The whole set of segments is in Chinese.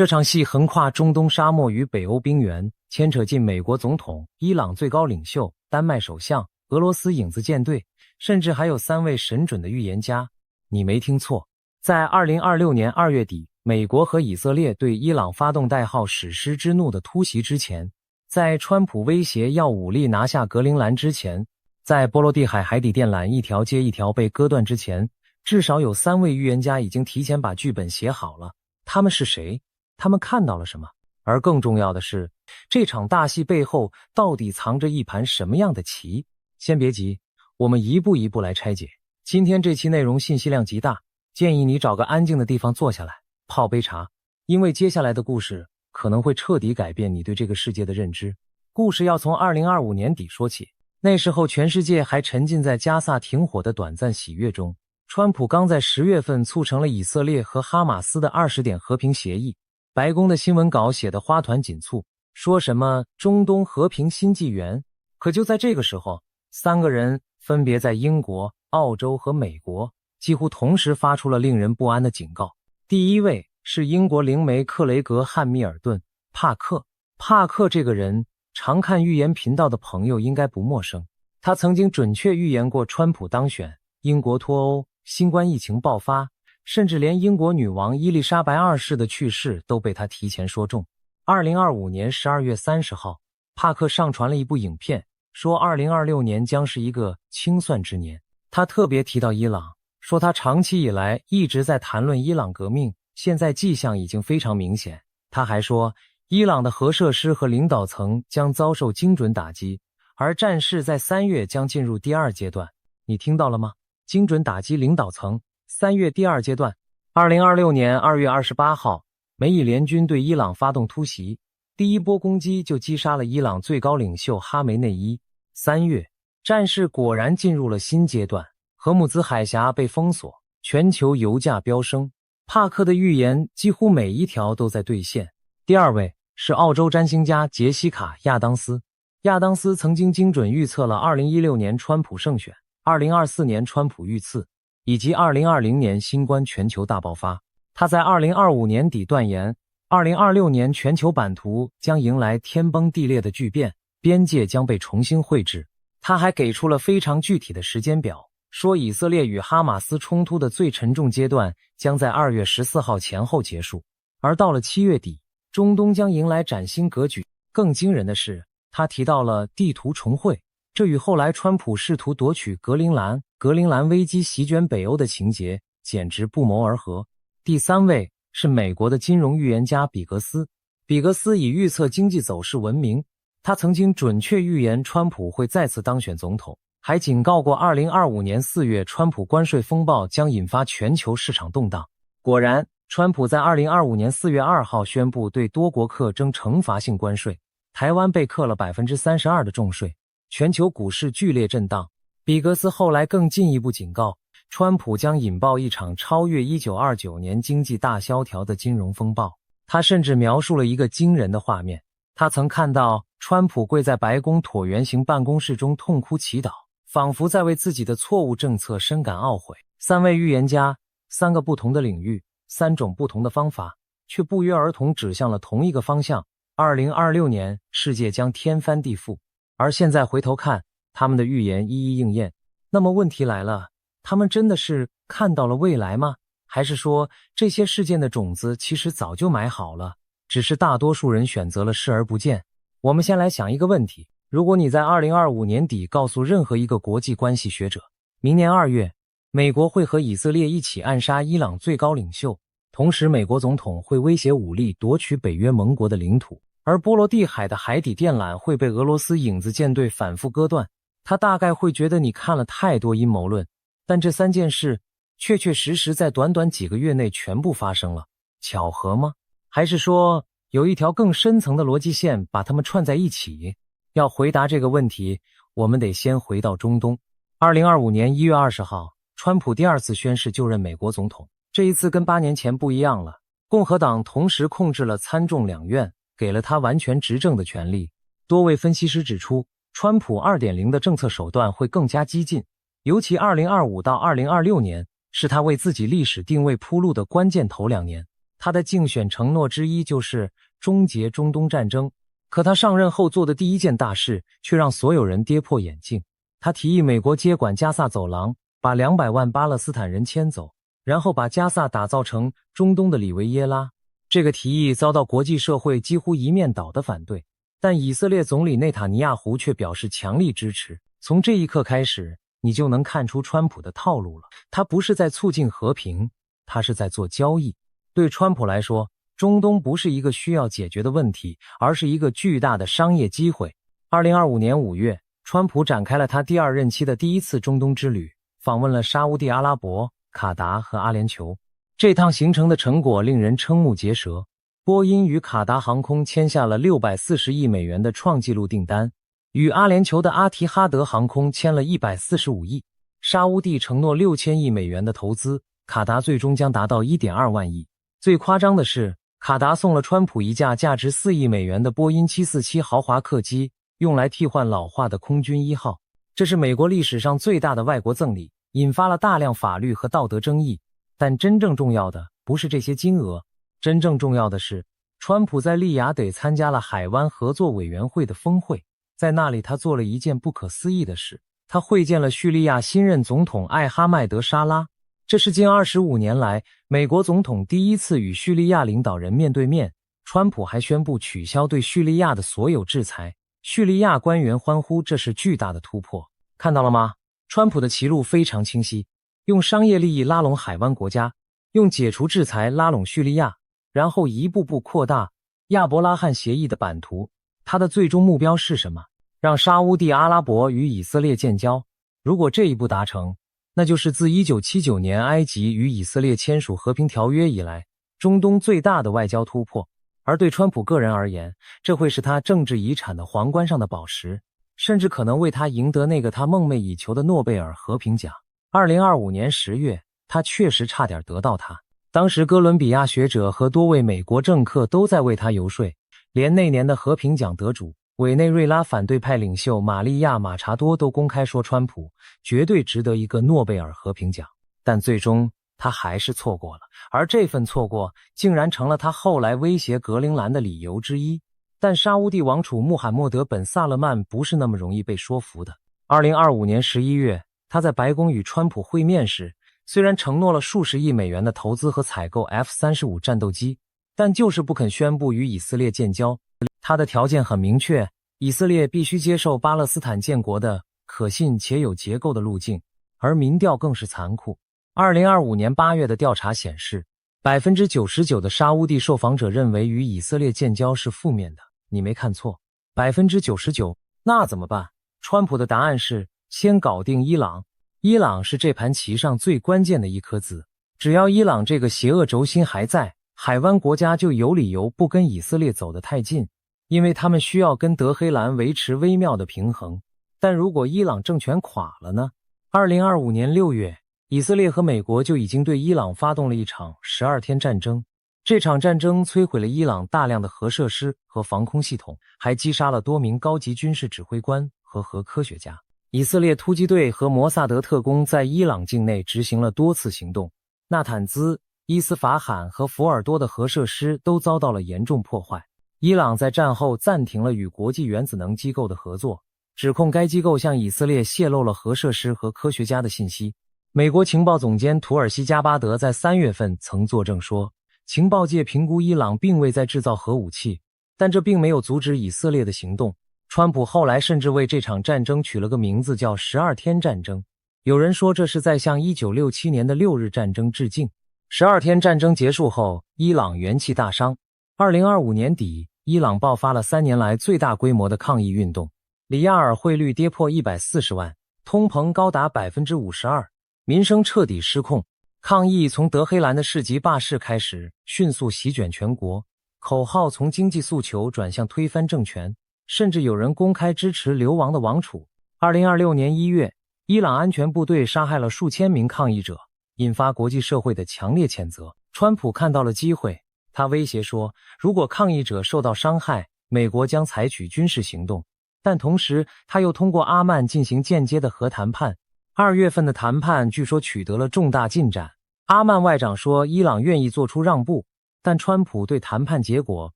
这场戏横跨中东沙漠与北欧冰原，牵扯进美国总统、伊朗最高领袖、丹麦首相、俄罗斯影子舰队，甚至还有3位神准的预言家。你没听错，在2026年2月底，美国和以色列对伊朗发动代号史诗之怒的突袭之前，在川普威胁要武力拿下格陵兰之前，在波罗的海海底电缆一条接一条被割断之前，至少有3位预言家已经提前把剧本写好了。他们是谁？他们看到了什么？而更重要的是，这场大戏背后到底藏着一盘什么样的棋？先别急，我们一步一步来拆解。今天这期内容信息量极大，建议你找个安静的地方坐下来，泡杯茶，因为接下来的故事可能会彻底改变你对这个世界的认知。故事要从2025年底说起，那时候全世界还沉浸在加萨停火的短暂喜悦中，川普刚在10月份促成了以色列和哈马斯的20点和平协议。白宫的新闻稿写得花团锦簇，说什么中东和平新纪元。可就在这个时候，3个人分别在英国、澳洲和美国几乎同时发出了令人不安的警告。第一位是英国灵媒克雷格·汉密尔顿·帕克。帕克这个人，常看预言频道的朋友应该不陌生。他曾经准确预言过川普当选、英国脱欧、新冠疫情爆发，甚至连英国女王伊丽莎白2世的去世都被他提前说中。2025年12月30号，帕克上传了一部影片，说2026年将是一个清算之年。他特别提到伊朗，说他长期以来一直在谈论伊朗革命，现在迹象已经非常明显。他还说，伊朗的核设施和领导层将遭受精准打击，而战事在3月将进入第2阶段。你听到了吗？精准打击领导层，3月第2阶段。2026年2月28号，美以联军对伊朗发动突袭，第一波攻击就击杀了伊朗最高领袖哈梅内伊。3月，战事果然进入了新阶段，荷姆兹海峡被封锁，全球油价飙升。帕克的预言几乎每一条都在兑现。第2位是澳洲占星家杰西卡·亚当斯。亚当斯曾经精准预测了2016年川普胜选、2024年川普遇刺，以及2020年新冠全球大爆发。他在2025年底断言，2026年全球版图将迎来天崩地裂的巨变，边界将被重新绘制。他还给出了非常具体的时间表，说以色列与哈马斯冲突的最沉重阶段将在2月14号前后结束，而到了7月底，中东将迎来崭新格局。更惊人的是，他提到了地图重绘，这与后来川普试图夺取格陵兰危机席卷北欧的情节简直不谋而合。第3位是美国的金融预言家比格斯。比格斯以预测经济走势闻名，他曾经准确预言川普会再次当选总统，还警告过2025年4月川普关税风暴将引发全球市场动荡。果然，川普在2025年4月2号宣布对多国课征惩罚性关税，台湾被课了 32% 的重税，全球股市剧烈震荡。比格斯后来更进一步警告，川普将引爆一场超越1929年经济大萧条的金融风暴。他甚至描述了一个惊人的画面，他曾看到川普跪在白宫椭圆形办公室中痛哭祈祷，仿佛在为自己的错误政策深感懊悔。3位预言家，3个不同的领域，3种不同的方法，却不约而同指向了同一个方向。2026年，世界将天翻地覆。而现在回头看，他们的预言一一应验。那么问题来了，他们真的是看到了未来吗？还是说这些事件的种子其实早就埋好了，只是大多数人选择了视而不见？我们先来想一个问题，如果你在2025年底告诉任何一个国际关系学者，明年2月，美国会和以色列一起暗杀伊朗最高领袖，同时美国总统会威胁武力夺取北约盟国的领土，而波罗的海的海底电缆会被俄罗斯影子舰队反复割断，他大概会觉得你看了太多阴谋论。但这3件事确确实实在短短几个月内全部发生了，巧合吗？还是说有一条更深层的逻辑线把它们串在一起？要回答这个问题，我们得先回到中东。2025年1月20号，川普第2次宣誓就任美国总统，这一次跟8年前不一样了，共和党同时控制了参众两院，给了他完全执政的权利。多位分析师指出，川普 2.0 的政策手段会更加激进，尤其2025到2026年是他为自己历史定位铺路的关键头2年。他的竞选承诺之一就是终结中东战争。可他上任后做的第一件大事却让所有人跌破眼镜。他提议美国接管加萨走廊，把200万巴勒斯坦人迁走，然后把加萨打造成中东的里维耶拉。这个提议遭到国际社会几乎一面倒的反对，但以色列总理内塔尼亚胡却表示强力支持。从这一刻开始，你就能看出川普的套路了。他不是在促进和平，他是在做交易。对川普来说，中东不是一个需要解决的问题，而是一个巨大的商业机会。2025年5月，川普展开了他第二任期的第一次中东之旅，访问了沙烏地阿拉伯、卡达和阿联酋。这趟行程的成果令人瞠目结舌。波音与卡达航空签下了640亿美元的创纪录订单，与阿联酋的阿提哈德航空签了145亿。沙烏地承诺6000亿美元的投资，卡达最终将达到1.2万亿。最夸张的是，卡达送了川普一架价值4亿美元的波音747豪华客机，用来替换老化的空军1号。这是美国历史上最大的外国赠礼，引发了大量法律和道德争议。但真正重要的不是这些金额，真正重要的是，川普在利雅得参加了海湾合作委员会的峰会。在那里，他做了一件不可思议的事，他会见了叙利亚新任总统艾哈迈德·沙拉。这是近25年来美国总统第一次与叙利亚领导人面对面。川普还宣布取消对叙利亚的所有制裁。叙利亚官员欢呼，这是巨大的突破。看到了吗？川普的棋路非常清晰，用商业利益拉拢海湾国家，用解除制裁拉拢叙利亚，然后一步步扩大亚伯拉罕协议的版图。他的最终目标是什么？让沙烏地阿拉伯与以色列建交。如果这一步达成，那就是自1979年埃及与以色列签署和平条约以来，中东最大的外交突破。而对川普个人而言，这会是他政治遗产的皇冠上的宝石，甚至可能为他赢得那个他梦寐以求的诺贝尔和平奖。2025年10月，他确实差点得到它。当时哥伦比亚学者和多位美国政客都在为他游说，连那年的和平奖得主委内瑞拉反对派领袖玛利亚·马查多都公开说川普绝对值得一个诺贝尔和平奖。但最终他还是错过了，而这份错过竟然成了他后来威胁格陵兰的理由之一。但沙烏地王储穆罕默德·本·萨勒曼不是那么容易被说服的。2025年11月，他在白宫与川普会面时，虽然承诺了数十亿美元的投资和采购 F-35 战斗机，但就是不肯宣布与以色列建交。他的条件很明确，以色列必须接受巴勒斯坦建国的可信且有结构的路径，而民调更是残酷。2025年8月的调查显示， 99% 的沙烏地受访者认为与以色列建交是负面的。你没看错， 99%。 那怎么办？川普的答案是先搞定伊朗。伊朗是这盘棋上最关键的一颗子，只要伊朗这个邪恶轴心还在，海湾国家就有理由不跟以色列走得太近，因为他们需要跟德黑兰维持微妙的平衡。但如果伊朗政权垮了呢？2025年6月，以色列和美国就已经对伊朗发动了一场12天战争。这场战争摧毁了伊朗大量的核设施和防空系统，还击杀了多名高级军事指挥官和核科学家。以色列突击队和摩萨德特工在伊朗境内执行了多次行动，纳坦兹、伊斯法罕和福尔多的核设施都遭到了严重破坏。伊朗在战后暂停了与国际原子能机构的合作，指控该机构向以色列泄露了核设施和科学家的信息。美国情报总监图尔西加巴德在3月份曾作证说，情报界评估伊朗并未在制造核武器，但这并没有阻止以色列的行动。川普后来甚至为这场战争取了个名字叫12天战争。有人说这是在向1967年的6日战争致敬。12天战争结束后，伊朗元气大伤。2025年底，伊朗爆发了3年来最大规模的抗议运动，里亚尔汇率跌破140万，通膨高达 52%， 民生彻底失控。抗议从德黑兰的市集罢市开始，迅速席卷全国，口号从经济诉求转向推翻政权，甚至有人公开支持流亡的王储。2026年1月，伊朗安全部队杀害了数千名抗议者，引发国际社会的强烈谴责。川普看到了机会，他威胁说，如果抗议者受到伤害，美国将采取军事行动。但同时，他又通过阿曼进行间接的核谈判。2月份的谈判据说取得了重大进展。阿曼外长说，伊朗愿意做出让步，但川普对谈判结果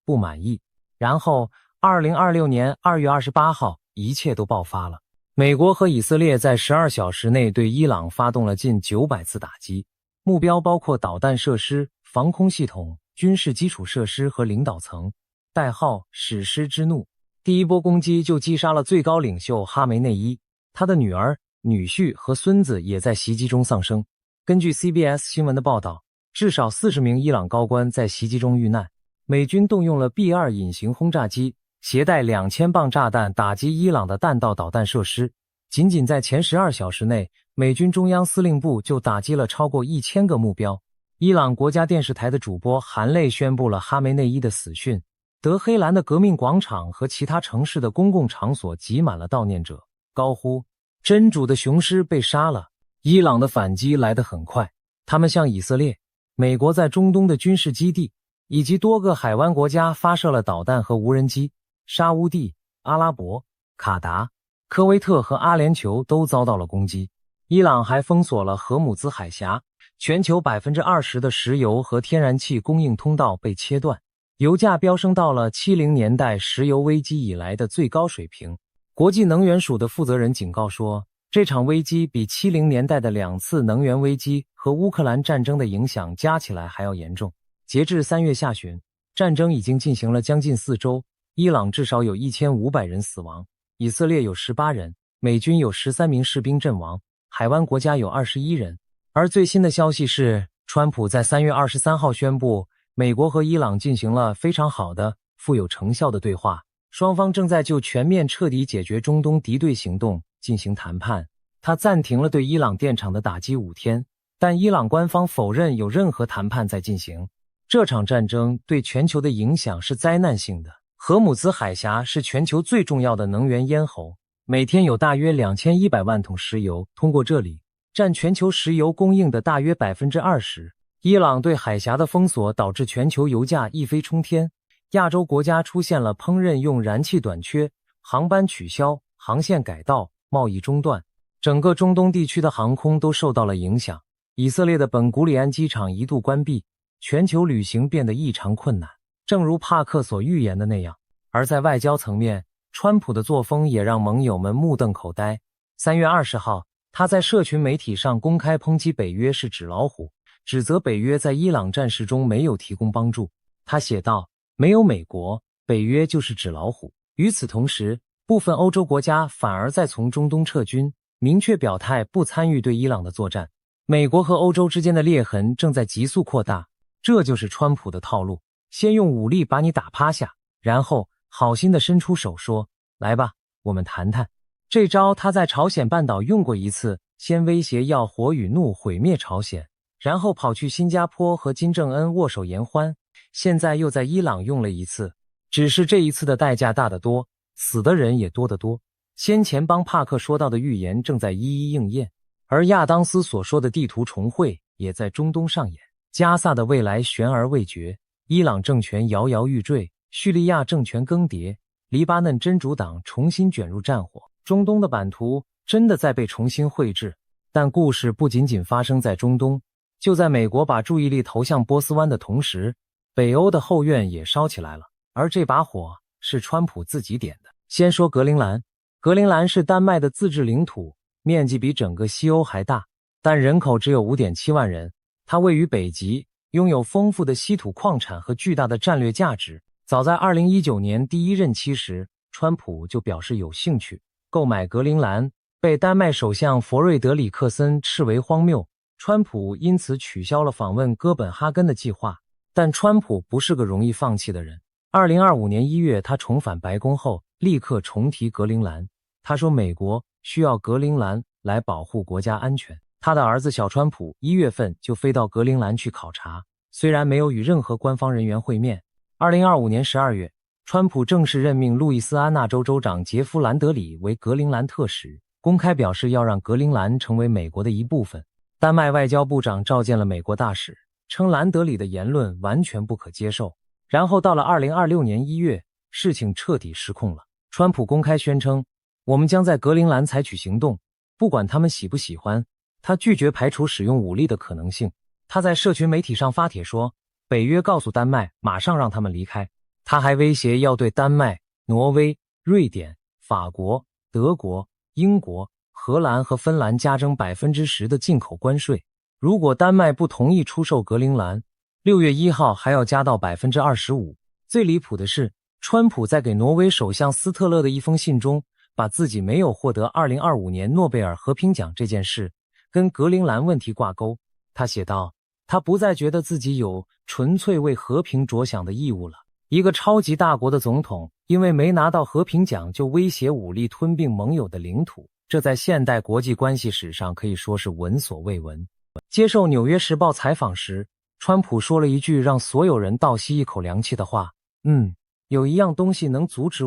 不满意。然后2026年2月28号，一切都爆发了。美国和以色列在12小时内对伊朗发动了近900次打击，目标包括导弹设施、防空系统、军事基础设施和领导层，代号史诗之怒。第一波攻击就击杀了最高领袖哈梅内伊，他的女儿、女婿和孙子也在袭击中丧生。根据 CBS 新闻的报道，至少40名伊朗高官在袭击中遇难。美军动用了 B-2 隐形轰炸机，携带2000磅炸弹打击伊朗的弹道导弹设施。仅仅在前12小时内，美军中央司令部就打击了超过1000个目标。伊朗国家电视台的主播含泪宣布了哈梅内伊的死讯。德黑兰的革命广场和其他城市的公共场所挤满了悼念者，高呼真主的雄狮被杀了。伊朗的反击来得很快，他们向以色列、美国在中东的军事基地以及多个海湾国家发射了导弹和无人机。沙乌地、阿拉伯、卡达、科威特和阿联酋都遭到了攻击。伊朗还封锁了荷姆兹海峡，全球 20% 的石油和天然气供应通道被切断，油价飙升到了70年代石油危机以来的最高水平。国际能源署的负责人警告说，这场危机比70年代的2次能源危机和乌克兰战争的影响加起来还要严重。截至3月下旬，战争已经进行了将近4周，伊朗至少有1500人死亡，以色列有18人，美军有13名士兵阵亡，海湾国家有21人。而最新的消息是，川普在3月23号宣布，美国和伊朗进行了非常好的、富有成效的对话，双方正在就全面彻底解决中东敌对行动进行谈判。他暂停了对伊朗电厂的打击5天，但伊朗官方否认有任何谈判在进行。这场战争对全球的影响是灾难性的。荷姆兹海峡是全球最重要的能源咽喉，每天有大约2100万桶石油通过这里，占全球石油供应的大约 20%。 伊朗对海峡的封锁导致全球油价一飞冲天，亚洲国家出现了烹饪用燃气短缺，航班取消，航线改道，贸易中断，整个中东地区的航空都受到了影响。以色列的本古里安机场一度关闭，全球旅行变得异常困难，正如帕克所预言的那样。而在外交层面，川普的作风也让盟友们目瞪口呆。3月20号，他在社群媒体上公开抨击北约是纸老虎，指责北约在伊朗战事中没有提供帮助。他写道，没有美国，北约就是纸老虎。与此同时，部分欧洲国家反而在从中东撤军，明确表态不参与对伊朗的作战。美国和欧洲之间的裂痕正在急速扩大，这就是川普的套路，先用武力把你打趴下，然后好心的伸出手说，来吧，我们谈谈。这招他在朝鲜半岛用过一次，先威胁要火与怒毁灭朝鲜，然后跑去新加坡和金正恩握手言欢，现在又在伊朗用了一次，只是这一次的代价大得多，死的人也多得多。先前帮帕克说到的预言正在一一应验，而亚当斯所说的地图重绘也在中东上演。加萨的未来悬而未决，伊朗政权摇摇欲坠，叙利亚政权更迭，黎巴嫩真主党重新卷入战火，中东的版图真的在被重新绘制。但故事不仅仅发生在中东，就在美国把注意力投向波斯湾的同时，北欧的后院也烧起来了，而这把火是川普自己点的。先说格陵兰，格陵兰是丹麦的自治领土，面积比整个西欧还大，但人口只有 5.7 万人。它位于北极，拥有丰富的稀土矿产和巨大的战略价值。早在2019年第一任期时，川普就表示有兴趣购买格陵兰，被丹麦首相弗瑞德里克森斥为荒谬。川普因此取消了访问哥本哈根的计划。但川普不是个容易放弃的人。2025年1月，他重返白宫后，立刻重提格陵兰。他说美国需要格陵兰来保护国家安全。他的儿子小川普1月份就飞到格陵兰去考察，虽然没有与任何官方人员会面。2025年12月，川普正式任命路易斯安那州州长杰夫·兰德里为格陵兰特使，公开表示要让格陵兰成为美国的一部分。丹麦外交部长召见了美国大使，称兰德里的言论完全不可接受。然后到了2026年1月，事情彻底失控了。川普公开宣称，我们将在格陵兰采取行动，不管他们喜不喜欢。他拒绝排除使用武力的可能性。他在社群媒体上发帖说，北约告诉丹麦马上让他们离开。他还威胁要对丹麦、挪威、瑞典、法国、德国、英国、荷兰和芬兰加征 10% 的进口关税。如果丹麦不同意出售格陵兰，6月1号还要加到 25%。最离谱的是，川普在给挪威首相斯特勒的一封信中，把自己没有获得2025年诺贝尔和平奖这件事跟格陵兰问题挂钩。他写道，他不再觉得自己有纯粹为和平着想的义务了。一个超级大国的总统因为没拿到和平奖就威胁武力吞并盟友的领土，这在现代国际关系史上可以说是闻所未闻。接受《纽约时报》采访时，川普说了一句让所有人倒吸一口凉气的话，有一样东西能阻止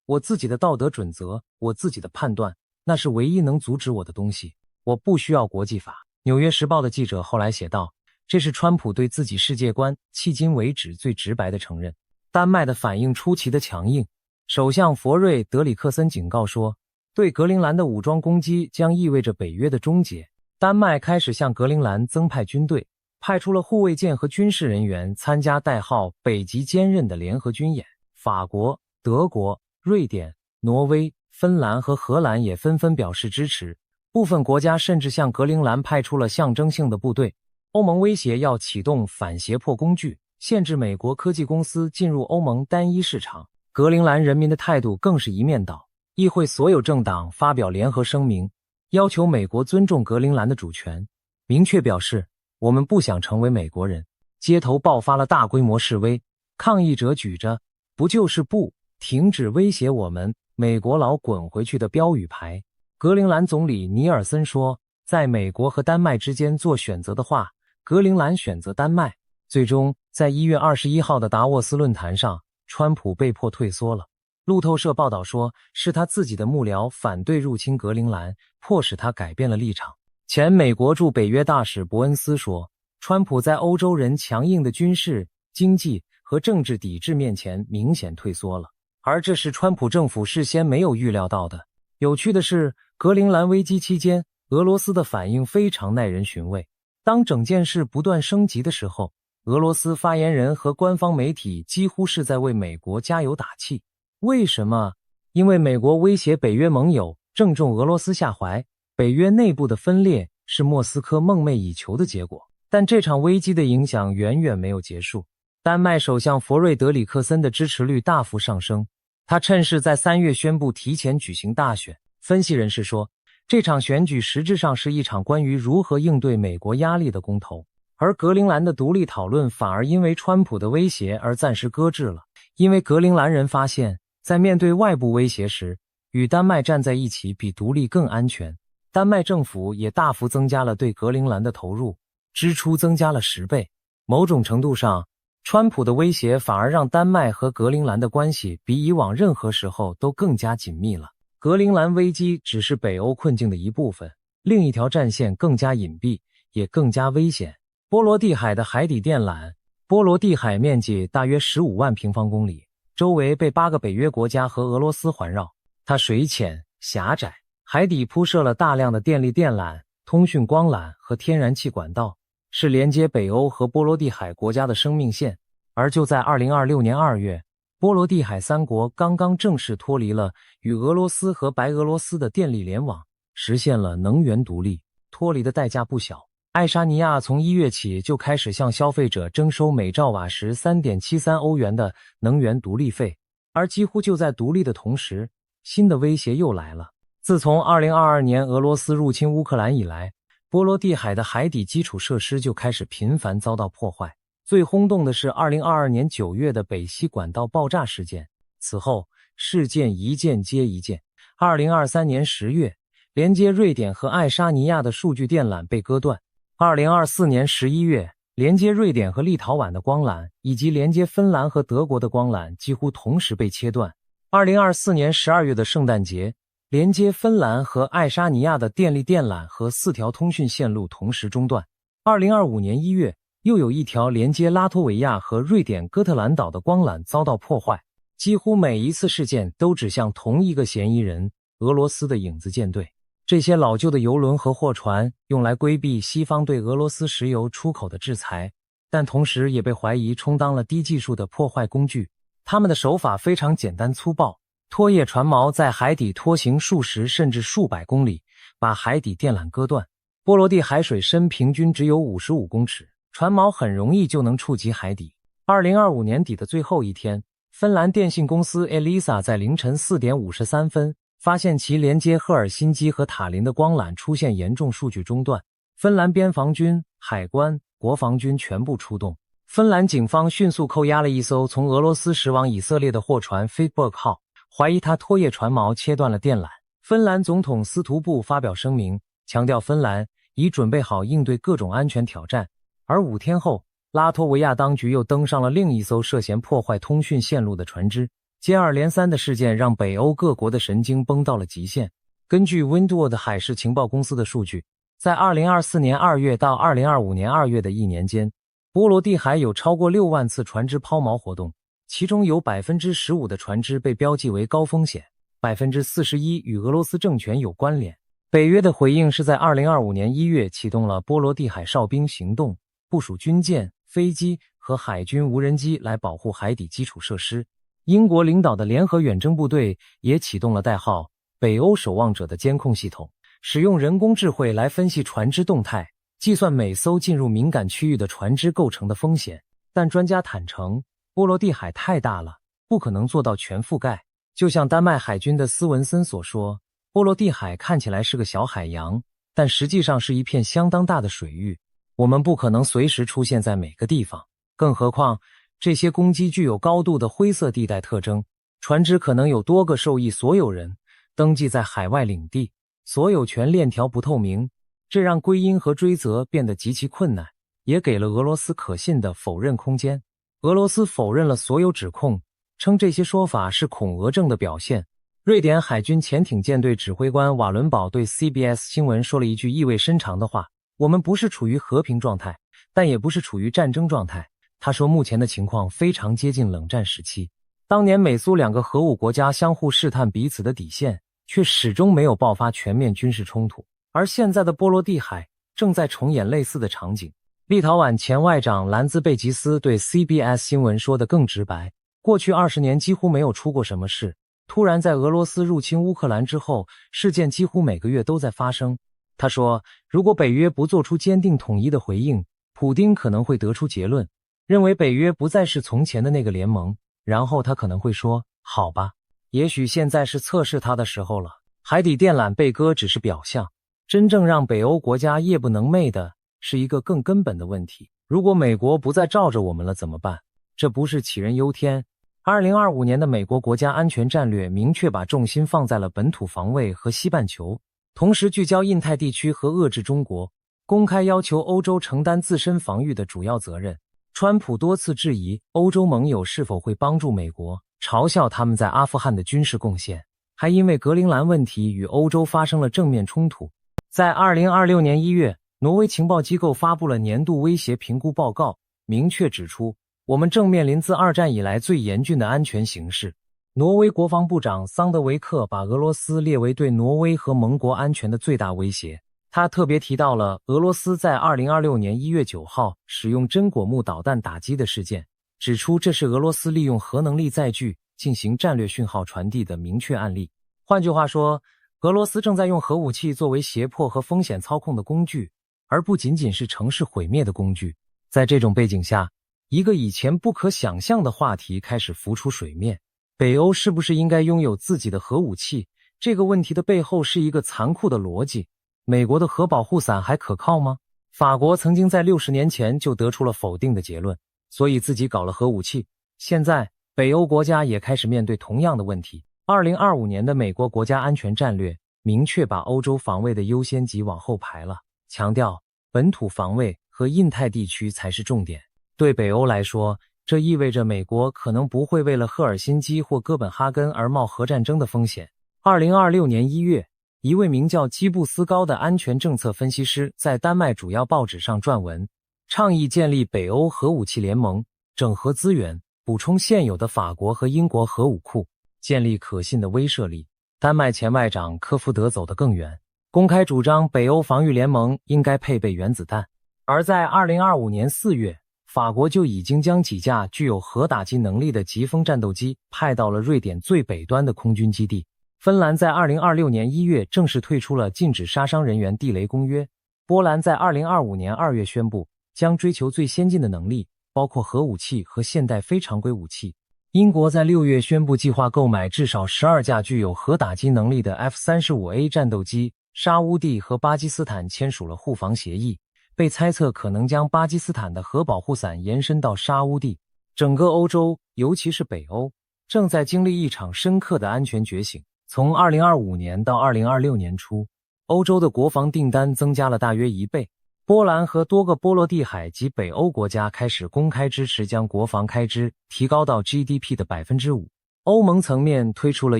我自己的道德准则，我自己的判断，那是唯一能阻止我的东西，我不需要国际法。《纽约时报》的记者后来写道，这是川普对自己世界观迄今为止最直白的承认。丹麦的反应出奇的强硬，首相佛瑞德里克森警告说，对格陵兰的武装攻击将意味着北约的终结。丹麦开始向格陵兰增派军队，派出了护卫舰和军事人员参加代号北极坚韧的联合军演。法国、德国、瑞典、挪威、芬兰和荷兰也纷纷表示支持，部分国家甚至向格陵兰派出了象征性的部队。欧盟威胁要启动反胁迫工具，限制美国科技公司进入欧盟单一市场。格陵兰人民的态度更是一面倒，议会所有政党发表联合声明，要求美国尊重格陵兰的主权，明确表示我们不想成为美国人。街头爆发了大规模示威，抗议者举着不就是不，停止威胁我们，美国佬滚回去的标语牌。格陵兰总理尼尔森说，在美国和丹麦之间做选择的话，格陵兰选择丹麦。最终在1月21号的达沃斯论坛上，川普被迫退缩了。路透社报道说，是他自己的幕僚反对入侵格陵兰，迫使他改变了立场。前美国驻北约大使伯恩斯说，川普在欧洲人强硬的军事、经济和政治抵制面前明显退缩了，而这是川普政府事先没有预料到的。有趣的是，格陵兰危机期间，俄罗斯的反应非常耐人寻味。当整件事不断升级的时候，俄罗斯发言人和官方媒体几乎是在为美国加油打气。为什么？因为美国威胁北约盟友正中俄罗斯下怀，北约内部的分裂是莫斯科梦寐以求的结果。但这场危机的影响远远没有结束。丹麦首相佛瑞德里克森的支持率大幅上升，他趁势在3月宣布提前举行大选。分析人士说，这场选举实质上是一场关于如何应对美国压力的公投，而格陵兰的独立讨论反而因为川普的威胁而暂时搁置了。因为格陵兰人发现，在面对外部威胁时，与丹麦站在一起比独立更安全。丹麦政府也大幅增加了对格陵兰的投入，支出增加了10倍。某种程度上，川普的威胁反而让丹麦和格陵兰的关系比以往任何时候都更加紧密了。格陵兰危机只是北欧困境的一部分，另一条战线更加隐蔽，也更加危险。波罗的海的海底电缆。波罗的海面积大约15万平方公里，周围被8个北约国家和俄罗斯环绕。它水浅狭窄，海底铺设了大量的电力电缆、通讯光缆和天然气管道，是连接北欧和波罗的海国家的生命线。而就在2026年2月，波罗的海3国刚刚正式脱离了与俄罗斯和白俄罗斯的电力联网，实现了能源独立。脱离的代价不小。爱沙尼亚从1月起就开始向消费者征收每兆瓦时 3.73 欧元的能源独立费，而几乎就在独立的同时，新的威胁又来了。自从2022年俄罗斯入侵乌克兰以来，波罗的海的海底基础设施就开始频繁遭到破坏。最轰动的是2022年9月的北溪管道爆炸事件，此后事件一件接一件。2023年10月，连接瑞典和爱沙尼亚的数据电缆被割断。2024年11月，连接瑞典和立陶宛的光缆以及连接芬兰和德国的光缆几乎同时被切断。2024年12月的圣诞节，连接芬兰和爱沙尼亚的电力电缆和4条通讯线路同时中断。2025年1月，又有一条连接拉脱维亚和瑞典哥特兰岛的光缆遭到破坏。几乎每一次事件都指向同一个嫌疑人——俄罗斯的影子舰队。这些老旧的油轮和货船用来规避西方对俄罗斯石油出口的制裁，但同时也被怀疑充当了低技术的破坏工具。他们的手法非常简单粗暴，拖曳船锚在海底拖行数十甚至数百公里，把海底电缆割断。波罗的海水深平均只有55公尺，船锚很容易就能触及海底。2025年底的最后一天，芬兰电信公司 Elisa 在凌晨4点53分发现其连接赫尔辛基和塔林的光缆出现严重数据中断。芬兰边防军、海关、国防军全部出动。芬兰警方迅速扣押了一艘从俄罗斯驶往以色列的货船 Fitberg 号，怀疑它拖曳船锚切断了电缆。芬兰总统斯图布发表声明，强调芬兰已准备好应对各种安全挑战。而5天后，拉脱维亚当局又登上了另一艘涉嫌破坏通讯线路的船只。接二连三的事件让北欧各国的神经绷到了极限。根据 Windward 海事情报公司的数据，在2024年2月到2025年2月的一年间，波罗的海有超过6万次船只抛锚活动，其中有 15% 的船只被标记为高风险， 41% 与俄罗斯政权有关联。北约的回应是在2025年1月启动了波罗的海哨兵行动，部署军舰、飞机和海军无人机来保护海底基础设施。英国领导的联合远征部队也启动了代号北欧守望者的监控系统，使用人工智慧来分析船只动态，计算每艘进入敏感区域的船只构成的风险。但专家坦诚，波罗的海太大了，不可能做到全覆盖。就像丹麦海军的斯文森所说，波罗的海看起来是个小海洋，但实际上是一片相当大的水域，我们不可能随时出现在每个地方。更何况这些攻击具有高度的灰色地带特征，船只可能有多个受益所有人登记在海外领地，所有权链条不透明，这让归因和追责变得极其困难，也给了俄罗斯可信的否认空间。俄罗斯否认了所有指控，称这些说法是恐俄症的表现。瑞典海军潜艇舰队指挥官瓦伦堡对 CBS 新闻说了一句意味深长的话：我们不是处于和平状态，但也不是处于战争状态。他说目前的情况非常接近冷战时期，当年美苏2个核武国家相互试探彼此的底线，却始终没有爆发全面军事冲突。而现在的波罗的海正在重演类似的场景。立陶宛前外长兰兹贝吉斯对 CBS 新闻说得更直白，过去20年几乎没有出过什么事，突然在俄罗斯入侵乌克兰之后，事件几乎每个月都在发生。他说，如果北约不做出坚定统一的回应，普丁可能会得出结论，认为北约不再是从前的那个联盟，然后他可能会说，好吧，也许现在是测试他的时候了。海底电缆被割只是表象，真正让北欧国家夜不能寐的是一个更根本的问题。如果美国不再罩着我们了怎么办？这不是杞人忧天。2025年的美国国家安全战略明确把重心放在了本土防卫和西半球，同时聚焦印太地区和遏制中国，公开要求欧洲承担自身防御的主要责任。川普多次质疑欧洲盟友是否会帮助美国，嘲笑他们在阿富汗的军事贡献，还因为格陵兰问题与欧洲发生了正面冲突。在2026年1月，挪威情报机构发布了年度威胁评估报告，明确指出，我们正面临自2战以来最严峻的安全形势。挪威国防部长桑德维克把俄罗斯列为对挪威和盟国安全的最大威胁。他特别提到了俄罗斯在2026年1月9号使用真果木导弹打击的事件，指出这是俄罗斯利用核能力载具进行战略讯号传递的明确案例。换句话说，俄罗斯正在用核武器作为胁迫和风险操控的工具，而不仅仅是城市毁灭的工具。在这种背景下，一个以前不可想象的话题开始浮出水面：北欧是不是应该拥有自己的核武器？这个问题的背后是一个残酷的逻辑：美国的核保护伞还可靠吗？法国曾经在60年前就得出了否定的结论，所以自己搞了核武器。现在北欧国家也开始面对同样的问题。2025年的美国国家安全战略明确把欧洲防卫的优先级往后排了，强调本土防卫和印太地区才是重点。对北欧来说，这意味着美国可能不会为了赫尔辛基或哥本哈根而冒核战争的风险。2026年1月，一位名叫基布斯高的安全政策分析师在丹麦主要报纸上撰文，倡议建立北欧核武器联盟，整合资源，补充现有的法国和英国核武库，建立可信的威慑力。丹麦前外长科夫德走得更远，公开主张北欧防御联盟应该配备原子弹。而在2025年4月，法国就已经将几架具有核打击能力的疾风战斗机派到了瑞典最北端的空军基地。芬兰在2026年1月正式退出了禁止杀伤人员地雷公约。波兰在2025年2月宣布将追求最先进的能力，包括核武器和现代非常规武器。英国在6月宣布计划购买至少12架具有核打击能力的 F-35A 战斗机。沙乌地和巴基斯坦签署了互防协议，被猜测可能将巴基斯坦的核保护伞延伸到沙乌地。整个欧洲，尤其是北欧，正在经历一场深刻的安全觉醒。从2025年到2026年初，欧洲的国防订单增加了大约1倍。波兰和多个波罗的海及北欧国家开始公开支持将国防开支提高到 GDP 的 5%。欧盟层面推出了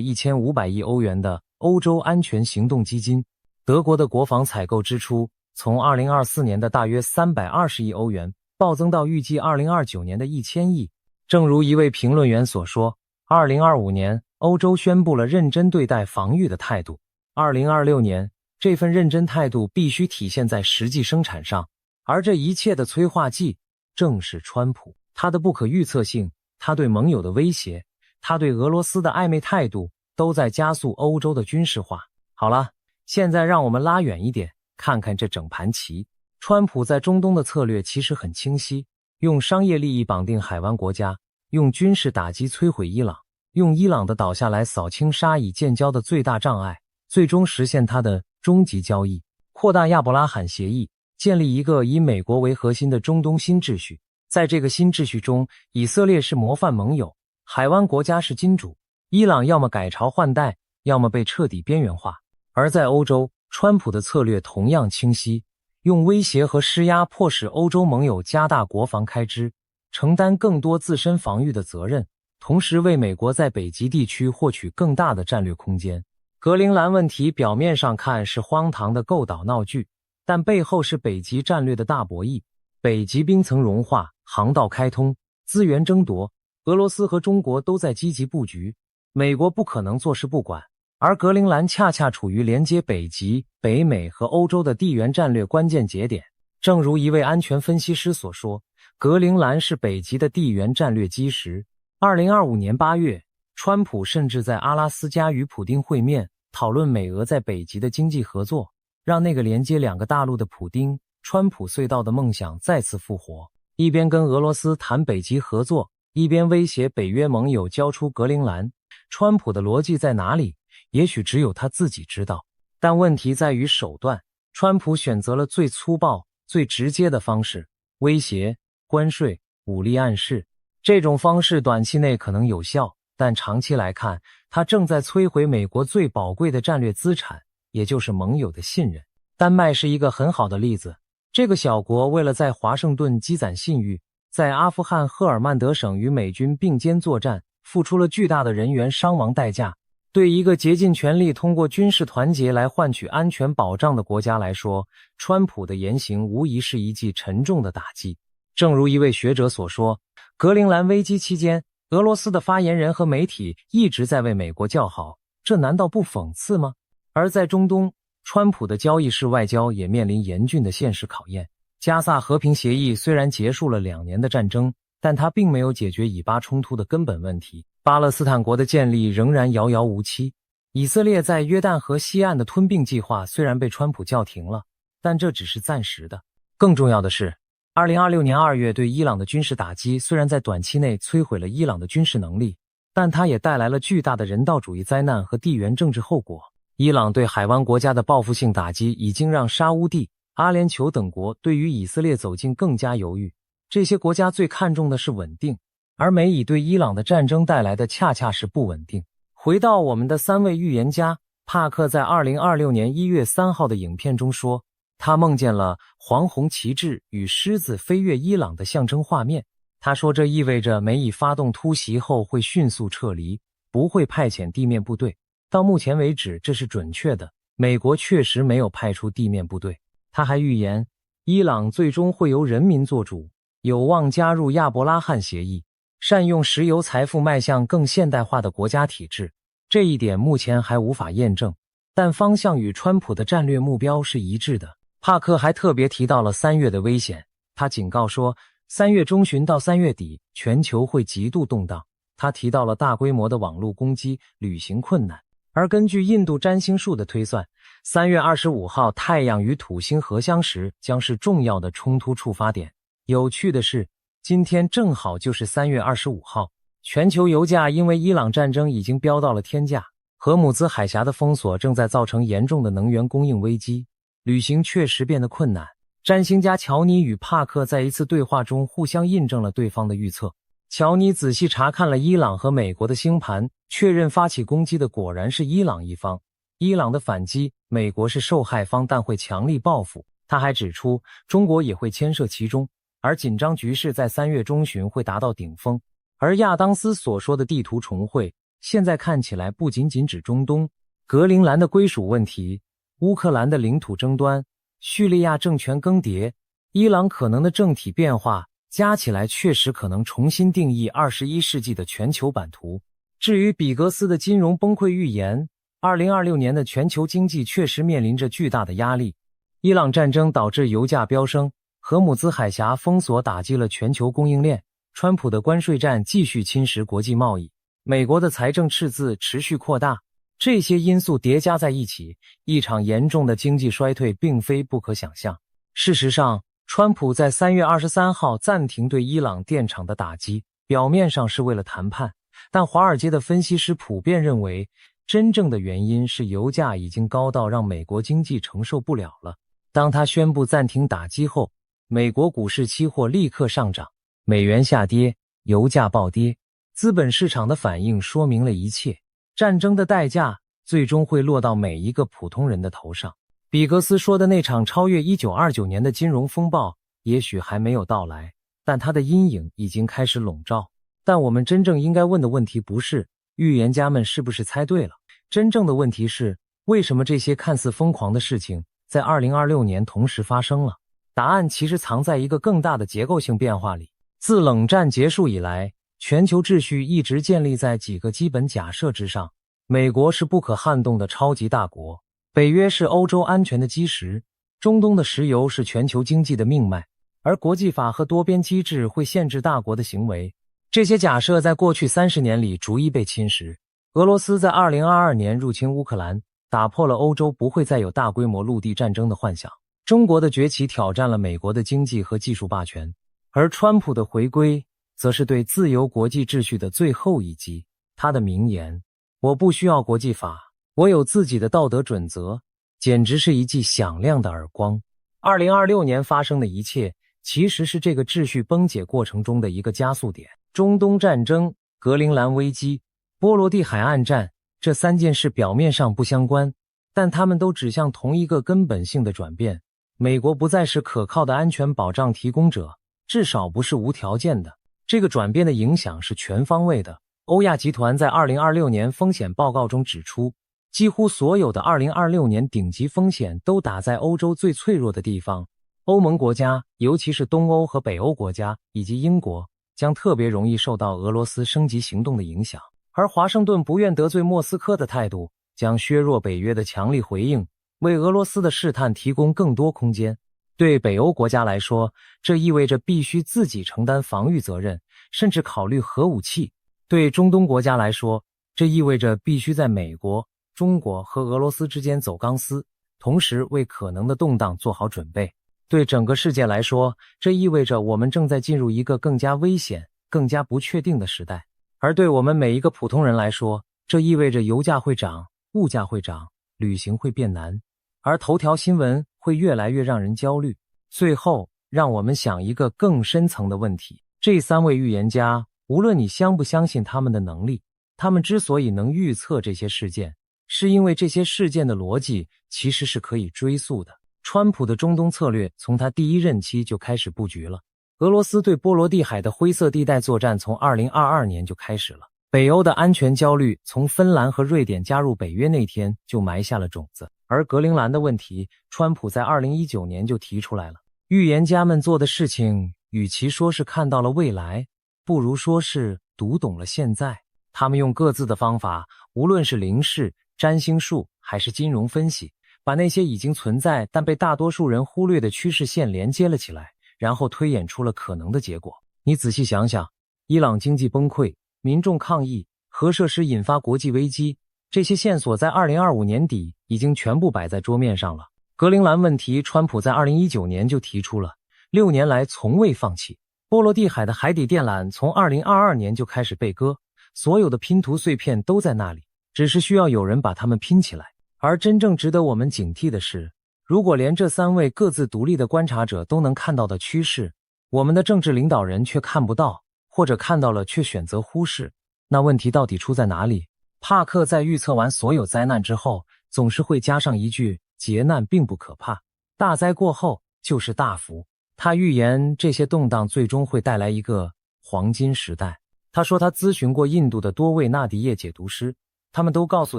1500亿欧元的欧洲安全行动基金。德国的国防采购支出从2024年的大约320亿欧元暴增到预计2029年的1000亿。正如一位评论员所说，2025年欧洲宣布了认真对待防御的态度。2026年，这份认真态度必须体现在实际生产上，而这一切的催化剂正是川普。他的不可预测性，他对盟友的威胁，他对俄罗斯的暧昧态度，都在加速欧洲的军事化。好了，现在让我们拉远一点，看看这整盘棋。川普在中东的策略其实很清晰，用商业利益绑定海湾国家，用军事打击摧毁伊朗，用伊朗的倒下来扫清沙以建交的最大障碍，最终实现他的终极交易，扩大亚伯拉罕协议，建立一个以美国为核心的中东新秩序。在这个新秩序中，以色列是模范盟友，海湾国家是金主，伊朗要么改朝换代，要么被彻底边缘化。而在欧洲，川普的策略同样清晰，用威胁和施压迫使欧洲盟友加大国防开支，承担更多自身防御的责任，同时为美国在北极地区获取更大的战略空间。格陵兰问题表面上看是荒唐的构岛闹剧，但背后是北极战略的大博弈。北极冰层融化，航道开通，资源争夺，俄罗斯和中国都在积极布局，美国不可能坐视不管。而格陵兰恰恰处于连接北极、北美和欧洲的地缘战略关键节点。正如一位安全分析师所说，格陵兰是北极的地缘战略基石。2025年8月，川普甚至在阿拉斯加与普丁会面，讨论美俄在北极的经济合作，让那个连接两个大陆的普丁、川普隧道的梦想再次复活。一边跟俄罗斯谈北极合作，一边威胁北约盟友交出格陵兰。川普的逻辑在哪里？也许只有他自己知道，但问题在于手段。川普选择了最粗暴、最直接的方式，威胁、关税、武力暗示。这种方式短期内可能有效，但长期来看，它正在摧毁美国最宝贵的战略资产，也就是盟友的信任。丹麦是一个很好的例子。这个小国为了在华盛顿积攒信誉，在阿富汗赫尔曼德省与美军并肩作战，付出了巨大的人员伤亡代价。对一个竭尽全力通过军事团结来换取安全保障的国家来说，川普的言行无疑是一记沉重的打击。正如一位学者所说，格陵兰危机期间，俄罗斯的发言人和媒体一直在为美国叫好，这难道不讽刺吗？而在中东，川普的交易式外交也面临严峻的现实考验。加萨和平协议虽然结束了2年的战争，但它并没有解决以巴冲突的根本问题。巴勒斯坦国的建立仍然遥遥无期。以色列在约旦河西岸的吞并计划虽然被川普叫停了，但这只是暂时的。更重要的是，2026年2月对伊朗的军事打击虽然在短期内摧毁了伊朗的军事能力，但它也带来了巨大的人道主义灾难和地缘政治后果。伊朗对海湾国家的报复性打击已经让沙乌地、阿联酋等国对于以色列走近更加犹豫。这些国家最看重的是稳定，而美以对伊朗的战争带来的恰恰是不稳定。回到我们的3位预言家，帕克在2026年1月3号的影片中说，他梦见了黄红旗帜与狮子飞越伊朗的象征画面。他说这意味着美以发动突袭后会迅速撤离，不会派遣地面部队。到目前为止，这是准确的，美国确实没有派出地面部队。他还预言，伊朗最终会由人民做主，有望加入亚伯拉罕协议，善用石油财富迈向更现代化的国家体制。这一点目前还无法验证，但方向与川普的战略目标是一致的。帕克还特别提到了3月的危险，他警告说， 3月中旬到3月底，全球会极度动荡。他提到了大规模的网络攻击、旅行困难。而根据印度占星术的推算，3月25号太阳与土星合相时将是重要的冲突触发点。有趣的是，今天正好就是3月25号，全球油价因为伊朗战争已经飙到了天价，荷姆兹海峡的封锁正在造成严重的能源供应危机，旅行确实变得困难。占星家乔尼与帕克在一次对话中互相印证了对方的预测。乔尼仔细查看了伊朗和美国的星盘，确认发起攻击的果然是伊朗一方。伊朗的反击，美国是受害方，但会强力报复。他还指出，中国也会牵涉其中，而紧张局势在3月中旬会达到顶峰。而亚当斯所说的地图重绘，现在看起来不仅仅指中东，格陵兰的归属问题、乌克兰的领土争端、叙利亚政权更迭、伊朗可能的政体变化，加起来确实可能重新定义21世纪的全球版图。至于比格斯的金融崩溃预言，2026年的全球经济确实面临着巨大的压力。伊朗战争导致油价飙升，荷姆兹海峡封锁打击了全球供应链，川普的关税战继续侵蚀国际贸易，美国的财政赤字持续扩大，这些因素叠加在一起，一场严重的经济衰退并非不可想象。事实上，川普在3月23号暂停对伊朗电厂的打击，表面上是为了谈判，但华尔街的分析师普遍认为，真正的原因是油价已经高到让美国经济承受不了了。当他宣布暂停打击后，美国股市期货立刻上涨，美元下跌，油价暴跌，资本市场的反应说明了一切。战争的代价最终会落到每一个普通人的头上。比格斯说的那场超越1929年的金融风暴也许还没有到来，但它的阴影已经开始笼罩。但我们真正应该问的问题不是预言家们是不是猜对了，真正的问题是为什么这些看似疯狂的事情在2026年同时发生了。答案其实藏在一个更大的结构性变化里。自冷战结束以来，全球秩序一直建立在几个基本假设之上。美国是不可撼动的超级大国，北约是欧洲安全的基石，中东的石油是全球经济的命脉，而国际法和多边机制会限制大国的行为。这些假设在过去30年里逐一被侵蚀。俄罗斯在2022年入侵乌克兰，打破了欧洲不会再有大规模陆地战争的幻想。中国的崛起挑战了美国的经济和技术霸权，而川普的回归则是对自由国际秩序的最后一击。他的名言，我不需要国际法，我有自己的道德准则，简直是一记响亮的耳光。2026年发生的一切其实是这个秩序崩解过程中的一个加速点。中东战争、格陵兰危机、波罗的海岸战，这3件事表面上不相关，但它们都指向同一个根本性的转变。美国不再是可靠的安全保障提供者，至少不是无条件的。这个转变的影响是全方位的。欧亚集团在2026年风险报告中指出，几乎所有的2026年顶级风险都打在欧洲最脆弱的地方。欧盟国家，尤其是东欧和北欧国家以及英国，将特别容易受到俄罗斯升级行动的影响。而华盛顿不愿得罪莫斯科的态度，将削弱北约的强力回应，为俄罗斯的试探提供更多空间。对北欧国家来说，这意味着必须自己承担防御责任，甚至考虑核武器。对中东国家来说，这意味着必须在美国、中国和俄罗斯之间走钢丝，同时为可能的动荡做好准备。对整个世界来说，这意味着我们正在进入一个更加危险、更加不确定的时代。而对我们每一个普通人来说，这意味着油价会涨，物价会涨，旅行会变难，而头条新闻会越来越让人焦虑。最后，让我们想一个更深层的问题。这3位预言家，无论你相不相信他们的能力，他们之所以能预测这些事件，是因为这些事件的逻辑其实是可以追溯的。川普的中东策略从他第1任期就开始布局了。俄罗斯对波罗的海的灰色地带作战从2022年就开始了。北欧的安全焦虑从芬兰和瑞典加入北约那天就埋下了种子。而格陵兰的问题，川普在2019年就提出来了。预言家们做的事情，与其说是看到了未来，不如说是读懂了现在。他们用各自的方法，无论是灵视、占星术还是金融分析，把那些已经存在但被大多数人忽略的趋势线连接了起来，然后推演出了可能的结果。你仔细想想，伊朗经济崩溃，民众抗议，核设施引发国际危机，这些线索在2025年底已经全部摆在桌面上了。格陵兰问题，川普在2019年就提出了，6年来从未放弃。波罗的海的海底电缆从2022年就开始被割，所有的拼图碎片都在那里，只是需要有人把它们拼起来。而真正值得我们警惕的是，如果连这3位各自独立的观察者都能看到的趋势，我们的政治领导人却看不到，或者看到了却选择忽视，那问题到底出在哪里？帕克在预测完所有灾难之后，总是会加上一句：劫难并不可怕，大灾过后就是大福。他预言这些动荡最终会带来一个黄金时代。他说他咨询过印度的多位纳迪叶解读师，他们都告诉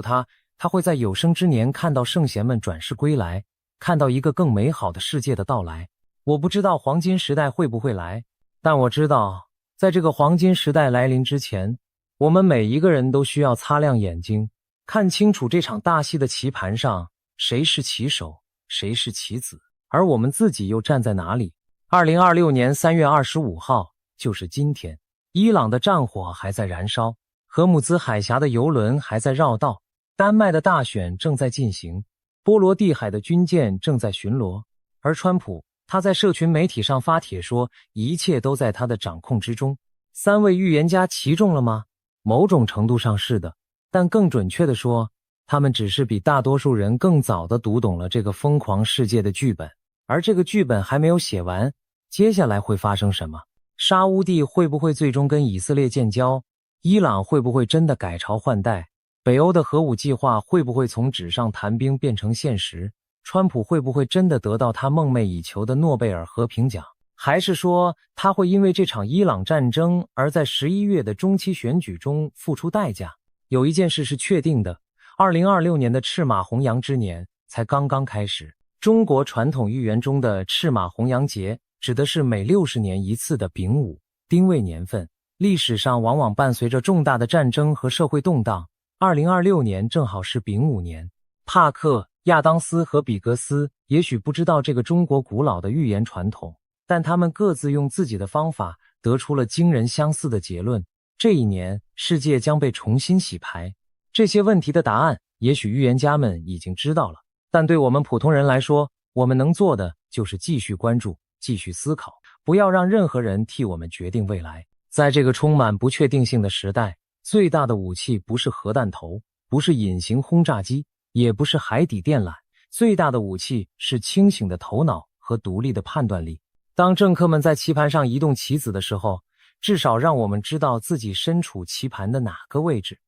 他，他会在有生之年看到圣贤们转世归来，看到一个更美好的世界的到来。我不知道黄金时代会不会来，但我知道，在这个黄金时代来临之前，我们每一个人都需要擦亮眼睛，看清楚这场大戏的棋盘上谁是棋手，谁是棋子，而我们自己又站在哪里。2026年3月25号，就是今天，伊朗的战火还在燃烧，荷姆兹海峡的油轮还在绕道，丹麦的大选正在进行，波罗的海的军舰正在巡逻，而川普他在社群媒体上发帖说，一切都在他的掌控之中。3位预言家棋中了吗？某种程度上是的，但更准确地说，他们只是比大多数人更早地读懂了这个疯狂世界的剧本，而这个剧本还没有写完，接下来会发生什么？沙乌地会不会最终跟以色列建交？伊朗会不会真的改朝换代？北欧的核武计划会不会从纸上谈兵变成现实？川普会不会真的得到他梦寐以求的诺贝尔和平奖？还是说他会因为这场伊朗战争而在11月的中期选举中付出代价？有一件事是确定的，2026年的赤马红羊之年才刚刚开始。中国传统寓言中的赤马红羊节指的是每60年一次的丙午丁未年份，历史上往往伴随着重大的战争和社会动荡。2026年正好是丙午年。帕克、亚当斯和比格斯也许不知道这个中国古老的寓言传统，但他们各自用自己的方法得出了惊人相似的结论。这一年，世界将被重新洗牌。这些问题的答案，也许预言家们已经知道了，但对我们普通人来说，我们能做的就是继续关注，继续思考，不要让任何人替我们决定未来。在这个充满不确定性的时代，最大的武器不是核弹头，不是隐形轰炸机，也不是海底电缆，最大的武器是清醒的头脑和独立的判断力。当政客们在棋盘上移动棋子的时候，至少让我们知道自己身处棋盘的哪个位置。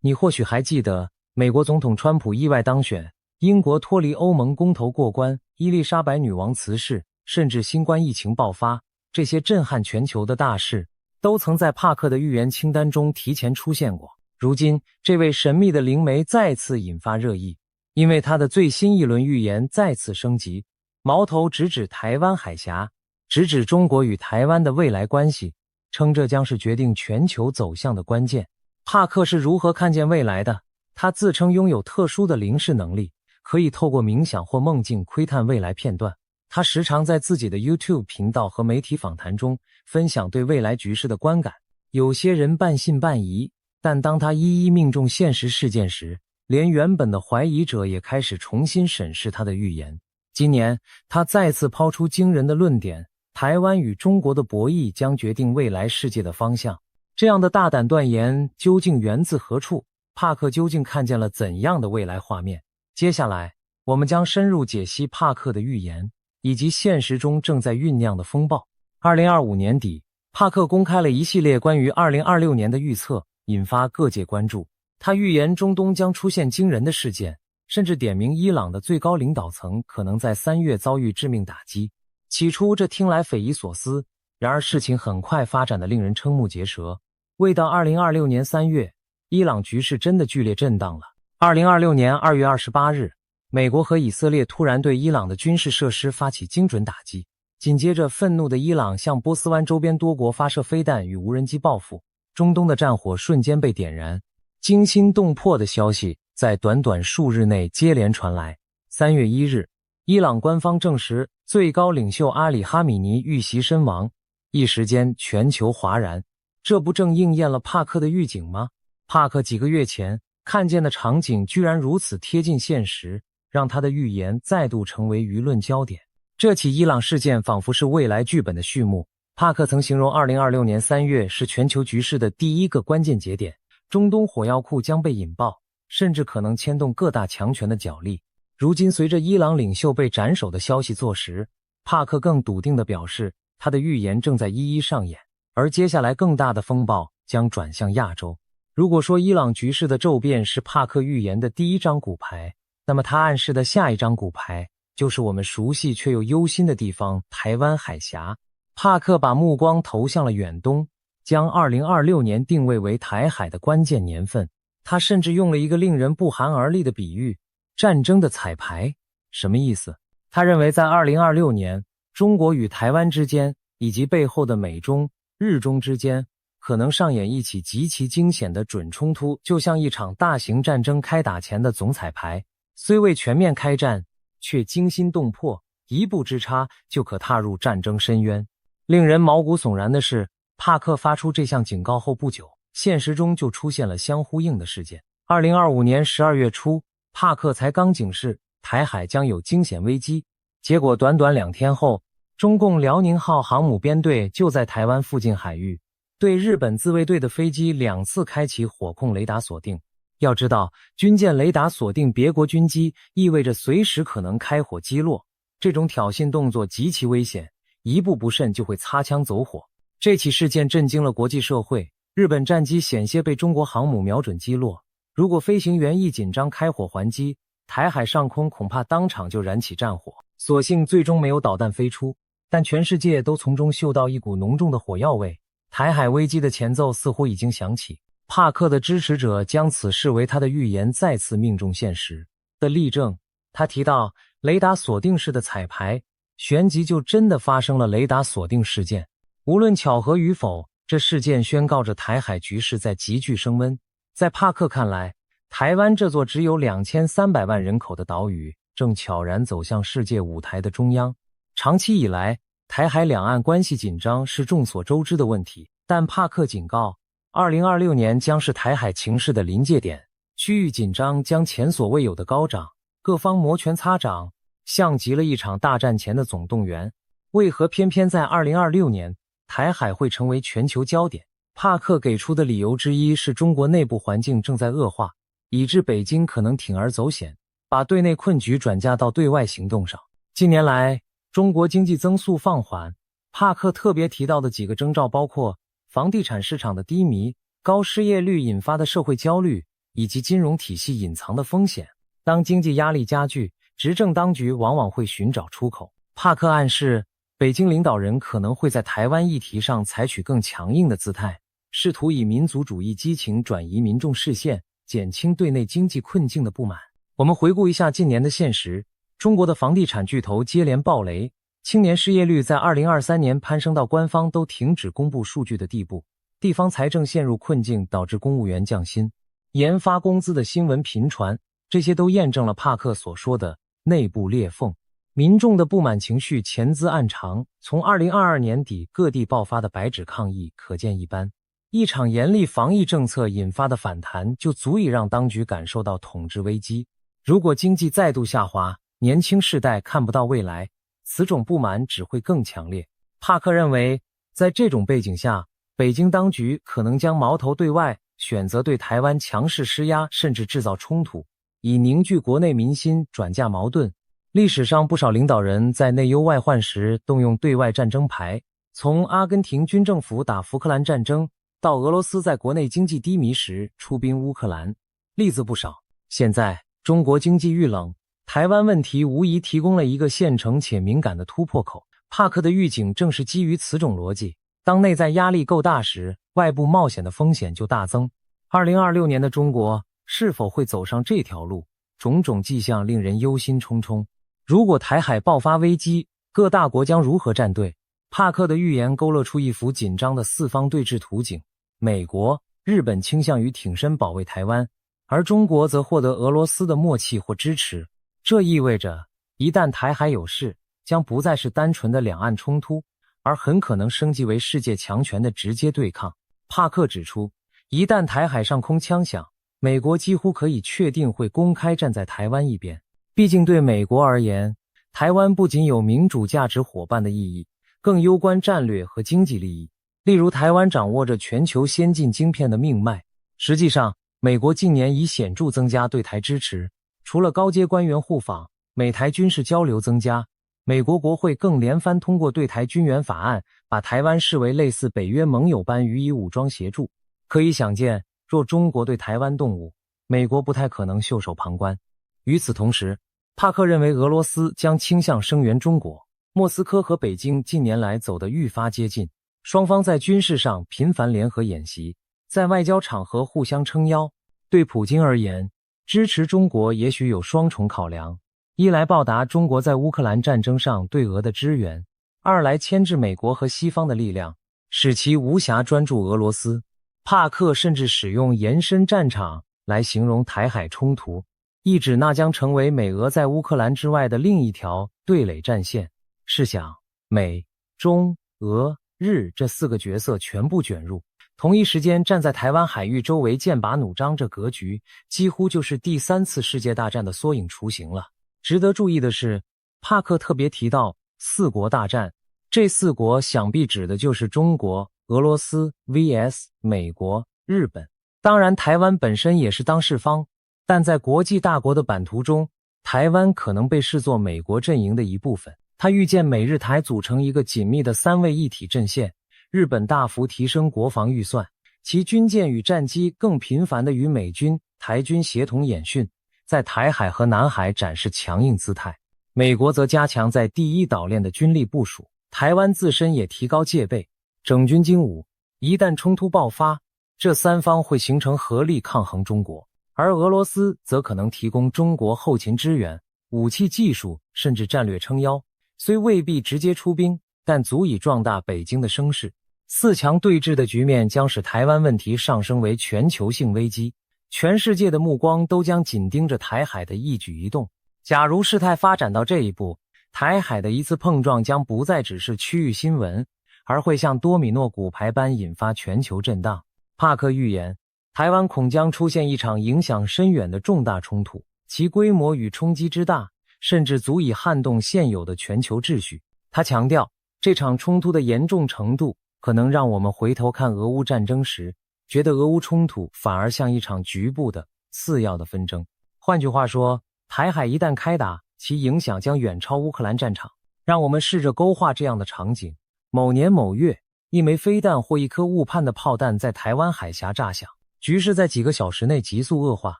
你或许还记得，美国总统川普意外当选，英国脱离欧盟公投过关，伊丽莎白女王辞世，甚至新冠疫情爆发，这些震撼全球的大事，都曾在帕克的预言清单中提前出现过。如今，这位神秘的灵媒再次引发热议，因为他的最新一轮预言再次升级，矛头直指台湾海峡，直指中国与台湾的未来关系，称这将是决定全球走向的关键。帕克是如何看见未来的？他自称拥有特殊的灵视能力，可以透过冥想或梦境窥探未来片段。他时常在自己的 YouTube 频道和媒体访谈中分享对未来局势的观感。有些人半信半疑，但当他一一命中现实事件时，连原本的怀疑者也开始重新审视他的预言。今年，他再次抛出惊人的论点，台湾与中国的博弈将决定未来世界的方向。这样的大胆断言究竟源自何处？帕克究竟看见了怎样的未来画面？接下来，我们将深入解析帕克的预言，以及现实中正在酝酿的风暴。2025年底，帕克公开了一系列关于2026年的预测，引发各界关注。他预言中东将出现惊人的事件，甚至点名伊朗的最高领导层可能在3月遭遇致命打击。起初这听来匪夷所思，然而事情很快发展得令人瞠目结舌。未到2026年3月，伊朗局势真的剧烈震荡了。2026年2月28日，美国和以色列突然对伊朗的军事设施发起精准打击，紧接着愤怒的伊朗向波斯湾周边多国发射飞弹与无人机报复，中东的战火瞬间被点燃。惊心动魄的消息在短短数日内接连传来。3月1日，伊朗官方证实最高领袖阿里哈米尼遇袭身亡，一时间全球哗然。这不正应验了帕克的预警吗？帕克几个月前看见的场景居然如此贴近现实，让他的预言再度成为舆论焦点。这起伊朗事件仿佛是未来剧本的序幕。帕克曾形容2026年3月是全球局势的第一个关键节点，中东火药库将被引爆，甚至可能牵动各大强权的角力。如今随着伊朗领袖被斩首的消息坐实，帕克更笃定地表示，他的预言正在一一上演，而接下来更大的风暴将转向亚洲。如果说伊朗局势的骤变是帕克预言的第一张骨牌，那么他暗示的下一张骨牌就是我们熟悉却又忧心的地方——台湾海峡。帕克把目光投向了远东，将2026年定位为台海的关键年份。他甚至用了一个令人不寒而栗的比喻：战争的彩排。什么意思？他认为在2026年，中国与台湾之间以及背后的美中、日中之间可能上演一起极其惊险的准冲突，就像一场大型战争开打前的总彩排，虽未全面开战，却惊心动魄，一步之差就可踏入战争深渊。令人毛骨悚然的是，帕克发出这项警告后不久，现实中就出现了相呼应的事件。2025年12月初，帕克才刚警示台海将有惊险危机，结果短短2天后，中共辽宁号航母编队就在台湾附近海域对日本自卫队的飞机2次开启火控雷达锁定。要知道，军舰雷达锁定别国军机意味着随时可能开火击落，这种挑衅动作极其危险，一步不慎就会擦枪走火。这起事件震惊了国际社会，日本战机险些被中国航母瞄准击落，如果飞行员一紧张开火还击，台海上空恐怕当场就燃起战火。所幸最终没有导弹飞出，但全世界都从中嗅到一股浓重的火药味。台海危机的前奏似乎已经响起，帕克的支持者将此视为他的预言再次命中现实的例证。他提到，雷达锁定式的彩排，旋即就真的发生了雷达锁定事件。无论巧合与否，这事件宣告着台海局势在急剧升温。在帕克看来，台湾这座只有2300万人口的岛屿，正悄然走向世界舞台的中央。长期以来，台海两岸关系紧张是众所周知的问题，但帕克警告，2026年将是台海情势的临界点，区域紧张将前所未有的高涨，各方摩拳擦掌，像极了一场大战前的总动员。为何偏偏在2026年，台海会成为全球焦点？帕克给出的理由之一是中国内部环境正在恶化，以致北京可能铤而走险，把对内困局转嫁到对外行动上。近年来，中国经济增速放缓，帕克特别提到的几个征兆包括房地产市场的低迷、高失业率引发的社会焦虑，以及金融体系隐藏的风险。当经济压力加剧，执政当局往往会寻找出口。帕克暗示，北京领导人可能会在台湾议题上采取更强硬的姿态，试图以民族主义激情转移民众视线，减轻对内经济困境的不满。我们回顾一下近年的现实，中国的房地产巨头接连爆雷，青年失业率在2023年攀升到官方都停止公布数据的地步，地方财政陷入困境，导致公务员降薪、研发工资的新闻频传，这些都验证了帕克所说的内部裂缝。民众的不满情绪潜滋暗长，从2022年底各地爆发的白纸抗议可见一斑。一场严厉防疫政策引发的反弹就足以让当局感受到统治危机。如果经济再度下滑，年轻世代看不到未来，此种不满只会更强烈。帕克认为，在这种背景下，北京当局可能将矛头对外，选择对台湾强势施压，甚至制造冲突，以凝聚国内民心，转嫁矛盾。历史上不少领导人在内忧外患时动用对外战争牌，从阿根廷军政府打福克兰战争，到俄罗斯在国内经济低迷时出兵乌克兰，例子不少。现在中国经济遇冷，台湾问题无疑提供了一个现成且敏感的突破口。帕克的预警正是基于此种逻辑，当内在压力够大时，外部冒险的风险就大增。2026年的中国是否会走上这条路，种种迹象令人忧心忡忡。如果台海爆发危机，各大国将如何站队？帕克的预言勾勒出一幅紧张的四方对峙图景。美国、日本倾向于挺身保卫台湾，而中国则获得俄罗斯的默契或支持。这意味着，一旦台海有事，将不再是单纯的两岸冲突，而很可能升级为世界强权的直接对抗。帕克指出，一旦台海上空枪响，美国几乎可以确定会公开站在台湾一边。毕竟对美国而言，台湾不仅有民主价值伙伴的意义，更攸关战略和经济利益。例如，台湾掌握着全球先进晶片的命脉。实际上，美国近年已显著增加对台支持，除了高阶官员互访，美台军事交流增加，美国国会更连番通过对台军援法案，把台湾视为类似北约盟友般予以武装协助。可以想见，若中国对台湾动武，美国不太可能袖手旁观。与此同时，帕克认为俄罗斯将倾向声援中国。莫斯科和北京近年来走得愈发接近，双方在军事上频繁联合演习，在外交场合互相撑腰。对普京而言，支持中国也许有双重考量：一来报答中国在乌克兰战争上对俄的支援，二来牵制美国和西方的力量，使其无暇专注俄罗斯。帕克甚至使用延伸战场来形容台海冲突，意指那将成为美俄在乌克兰之外的另一条对垒战线。试想，美、中、俄、日这四个角色全部卷入，同一时间站在台湾海域周围剑拔弩张，这格局几乎就是第三次世界大战的缩影雏形了。值得注意的是，帕克特别提到四国大战，这四国想必指的就是中国、俄罗斯 vs 美国、日本。当然，台湾本身也是当事方，但在国际大国的版图中，台湾可能被视作美国阵营的一部分。他预见美日台组成一个紧密的三位一体阵线，日本大幅提升国防预算，其军舰与战机更频繁地与美军、台军协同演训，在台海和南海展示强硬姿态。美国则加强在第一岛链的军力部署，台湾自身也提高戒备，整军精武。一旦冲突爆发，这三方会形成合力抗衡中国，而俄罗斯则可能提供中国后勤支援、武器技术，甚至战略撑腰。虽未必直接出兵，但足以壮大北京的声势。四强对峙的局面将使台湾问题上升为全球性危机，全世界的目光都将紧盯着台海的一举一动。假如事态发展到这一步，台海的一次碰撞将不再只是区域新闻，而会像多米诺骨牌般引发全球震荡。帕克预言，台湾恐将出现一场影响深远的重大冲突，其规模与冲击之大，甚至足以撼动现有的全球秩序。他强调，这场冲突的严重程度可能让我们回头看俄乌战争时，觉得俄乌冲突反而像一场局部的、次要的纷争。换句话说，台海一旦开打，其影响将远超乌克兰战场。让我们试着勾画这样的场景：某年某月，一枚飞弹或一颗误判的炮弹在台湾海峡炸响，局势在几个小时内急速恶化。